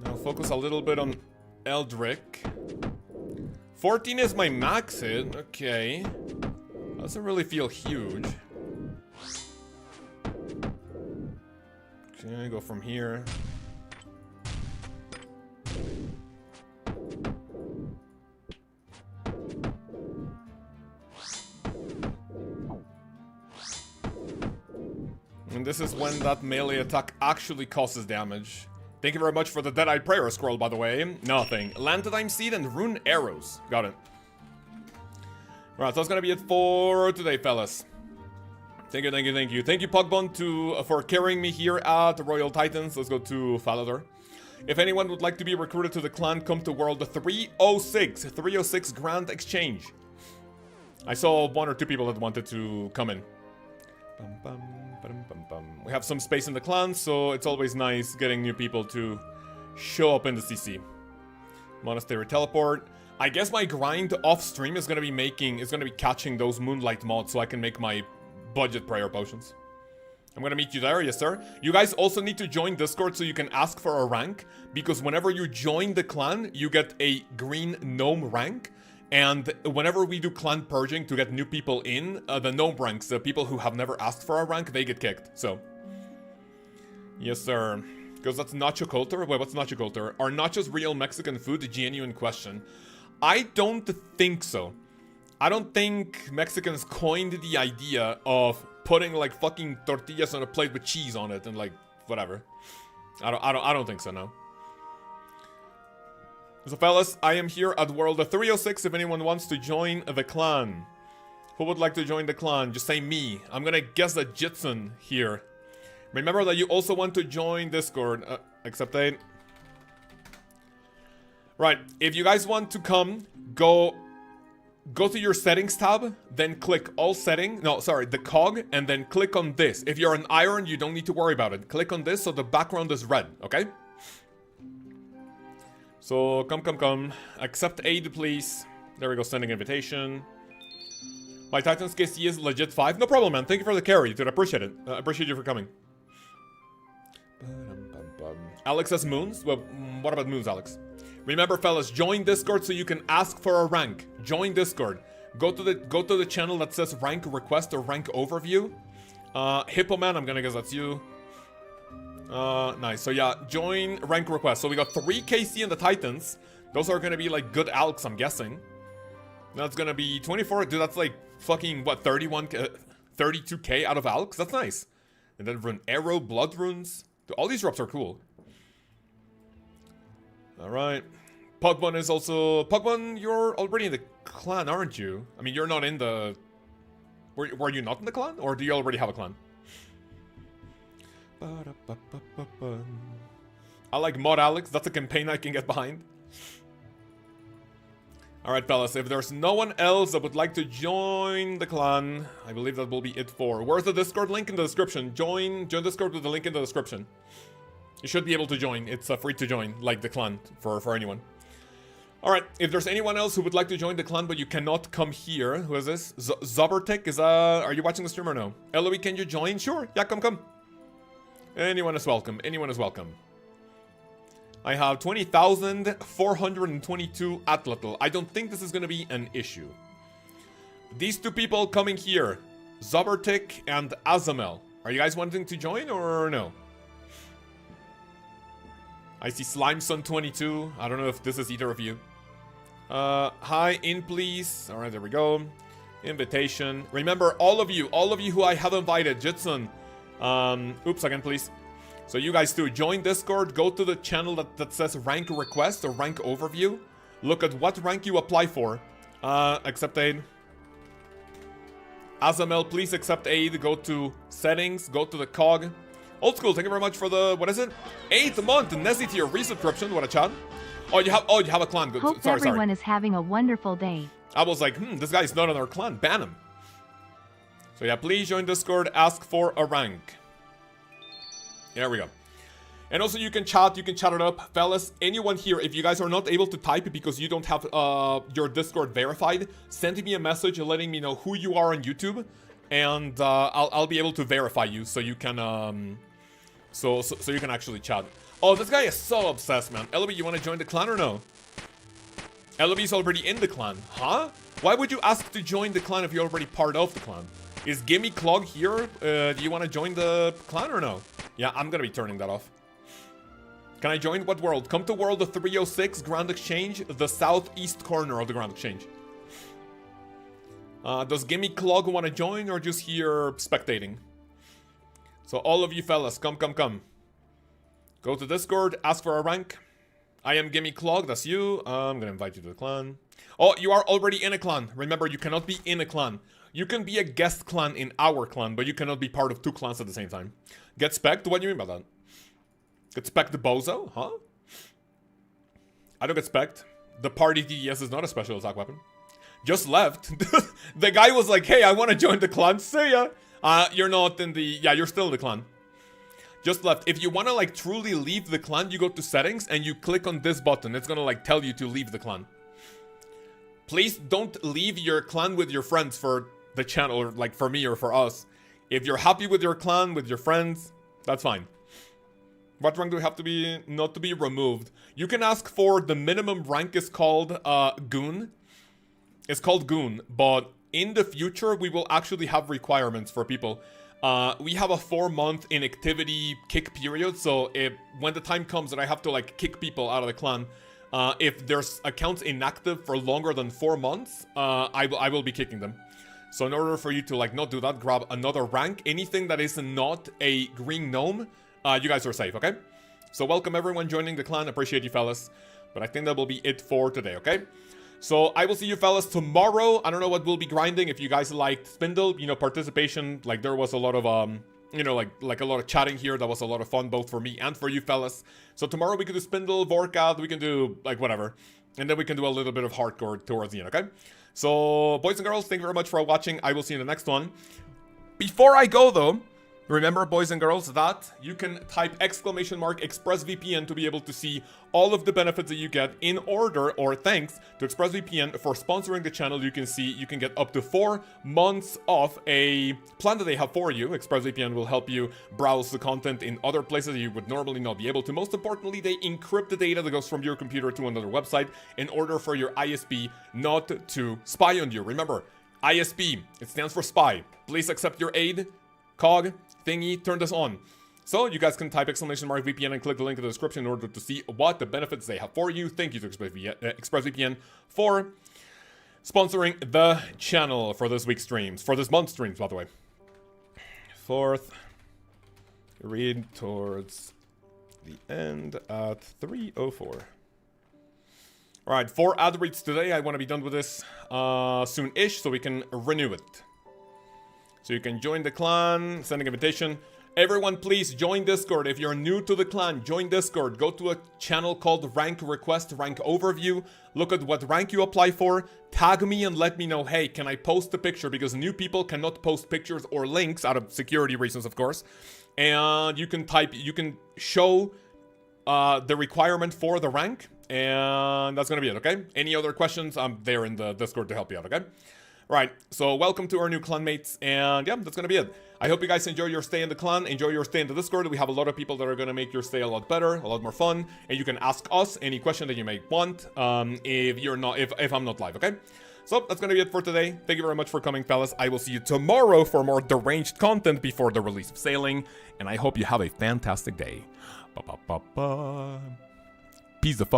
Now focus a little bit on Eldrick. 14 is my max hit, okay. Doesn't really feel huge. Okay, go from here. And this is when that melee attack actually causes damage. Thank you very much for the Dead-Eyed Prayer scroll, by the way. Nothing. Lantadime Seed and Rune Arrows. Got it. Alright, so that's gonna be it for today, fellas. Thank you. Thank you, Pogbon, for carrying me here at Royal Titans. Let's go to Falador. If anyone would like to be recruited to the clan, come to World 306. 306 Grand Exchange. I saw 1 or 2 people that wanted to come in. We have some space in the clan, so it's always nice getting new people to show up in the CC. Monastery Teleport. I guess my grind off stream is gonna be catching those Moonlight mods so I can make my budget prayer potions. I'm gonna meet you there, yes sir. You guys also need to join Discord so you can ask for a rank, because whenever you join the clan, you get a green gnome rank, and whenever we do clan purging to get new people in, the gnome ranks, the people who have never asked for a rank, they get kicked, so. Yes sir. Because that's nacho culture? Wait, what's nacho culture? Are nachos real Mexican food? A genuine question. I don't think so. I don't think Mexicans coined the idea of putting like fucking tortillas on a plate with cheese on it and like whatever. I don't think so, no. So fellas, I am here at World 306 if anyone wants to join the clan. Who would like to join the clan? Just say me. I'm gonna guess that Jitsun here. Remember that you also want to join Discord. Accept it. Right, if you guys want to come, go to your settings tab, then click all setting, no, sorry, the cog, and then click on this. If you're an iron, you don't need to worry about it. Click on this so the background is red, okay? So, come. Accept aid, please. There we go, sending invitation. My Titan's KC is legit 5. No problem, man. Thank you for the carry, dude. I appreciate it. Appreciate you for coming. Alex has moons? Well, what about moons, Alex? Remember, fellas, join Discord so you can ask for a rank. Join Discord. Go to the channel that says rank request or rank overview. Hippo Man, I'm gonna guess that's you. Nice. So yeah, join rank request. So we got 3 KC in the Titans. Those are gonna be like good alks, I'm guessing. That's gonna be 24. Dude, that's like fucking what, 32k out of alks? That's nice. And then rune arrow, blood runes. All these drops are cool. Alright. Pugman is also... Pugman, you're already in the clan, aren't you? I mean, you're not in the... Were you not in the clan? Or do you already have a clan? I like Mod Alex. That's a campaign I can get behind. Alright, fellas. If there's no one else that would like to join the clan, I believe that will be it for... Where's the Discord link in the description? Join Discord with the link in the description. You should be able to join. It's free to join, like the clan, for anyone. Alright, if there's anyone else who would like to join the clan but you cannot come here, who is this? Zobertek is, are you watching the stream or no? Eloy, can you join? Sure, yeah, come. Anyone is welcome, anyone is welcome. I have 20,422 Atlatl. I don't think this is gonna be an issue. These two people coming here, Zobertek and Azamel. Are you guys wanting to join or no? I see Slimeson22. I don't know if this is either of you. Hi, in please. Alright, there we go. Invitation. Remember, all of you who I have invited, Jitsun. Oops, again, please. So you guys too, join Discord, go to the channel that says rank request or rank overview. Look at what rank you apply for. Accept aid. Azamel, please accept aid. Go to settings, go to the cog. Old school, thank you very much for the, what is it? 8th month, Nessie to your resubscription, what a chat. Oh, you have a clan. Good. Hope Sorry. everyone is having a wonderful day. I was like, this guy's not in our clan, ban him. So yeah, please join Discord, ask for a rank. There we go. And also you can chat it up. Fellas, anyone here, if you guys are not able to type because you don't have your Discord verified, send me a message letting me know who you are on YouTube. And I'll be able to verify you so you can so you can actually chat. Oh, this guy is so obsessed, man. Eloby, you want to join the clan or no? Eloby's already in the clan. Huh? Why would you ask to join the clan if you're already part of the clan? Is Gimme Clog here? Do you want to join the clan or no? Yeah, I'm gonna be turning that off. Can I join what world? Come to world of 306, Grand Exchange, the southeast corner of the Grand Exchange. Does Gimme Clog want to join or just here spectating? So all of you fellas, come. Go to Discord, ask for a rank. I am Gimme Clog, that's you. I'm gonna invite you to the clan. Oh, you are already in a clan. Remember, you cannot be in a clan. You can be a guest clan in our clan, but you cannot be part of two clans at the same time. Get spec'd? What do you mean by that? Get spec'd the bozo? Huh? I don't get spec'd. The party DDS is not a special attack weapon. Just left. The guy was like, hey, I want to join the clan. See ya. You're not in the... Yeah, you're still in the clan. Just left. If you want to, like, truly leave the clan, you go to settings and you click on this button. It's going to, like, tell you to leave the clan. Please don't leave your clan with your friends for the channel, or, like, for me or for us. If you're happy with your clan, with your friends, that's fine. What rank do we have to be... Not to be removed? You can ask for... The minimum rank is called, Goon. It's called Goon, but in the future, we will actually have requirements for people. We have a 4-month inactivity kick period, so when the time comes that I have to, like, kick people out of the clan, if there's accounts inactive for longer than 4 months, I will be kicking them. So in order for you to, like, not do that, grab another rank. Anything that is not a green gnome, you guys are safe, okay? So welcome everyone joining the clan, appreciate you fellas. But I think that will be it for today, okay? So I will see you fellas tomorrow. I don't know what we'll be grinding. If you guys liked Spindel, you know, participation, like there was a lot of, you know, like a lot of chatting here. That was a lot of fun, both for me and for you fellas. So tomorrow we can do Spindel, Vorkat, we can do like whatever. And then we can do a little bit of hardcore towards the end, okay? So boys and girls, thank you very much for watching. I will see you in the next one. Before I go though, remember, boys and girls, that you can type !ExpressVPN to be able to see all of the benefits that you get in order, or thanks to ExpressVPN for sponsoring the channel. You can see you can get up to 4 months off a plan that they have for you. ExpressVPN will help you browse the content in other places that you would normally not be able to. Most importantly, they encrypt the data that goes from your computer to another website in order for your ISP not to spy on you. Remember, ISP, it stands for spy. Please accept your aid. Cog thingy, turn this on. So you guys can type !VPN and click the link in the description in order to see what the benefits they have for you. Thank you to ExpressVPN for sponsoring the channel for this week's streams, for this month's streams, by the way. 4th Read towards the end at 3:04. Alright, 4 ad reads today. I want to be done with this soon-ish so we can renew it. So you can join the clan, sending invitation. Everyone please join Discord. If you're new to the clan, join Discord. Go to a channel called Rank Request, Rank Overview. Look at what rank you apply for. Tag me and let me know, hey, can I post a picture? Because new people cannot post pictures or links out of security reasons, of course. And you can show the requirement for the rank. And that's gonna be it, okay? Any other questions? I'm there in the Discord to help you out, okay? Right, so welcome to our new clanmates, and yeah, that's gonna be it. I hope you guys enjoy your stay in the clan, enjoy your stay in the Discord. We have a lot of people that are gonna make your stay a lot better, a lot more fun, and you can ask us any question that you may want if I'm not live, okay? So that's gonna be it for today. Thank you very much for coming, fellas. I will see you tomorrow for more deranged content before the release of Sailing, and I hope you have a fantastic day. Peace the fuck.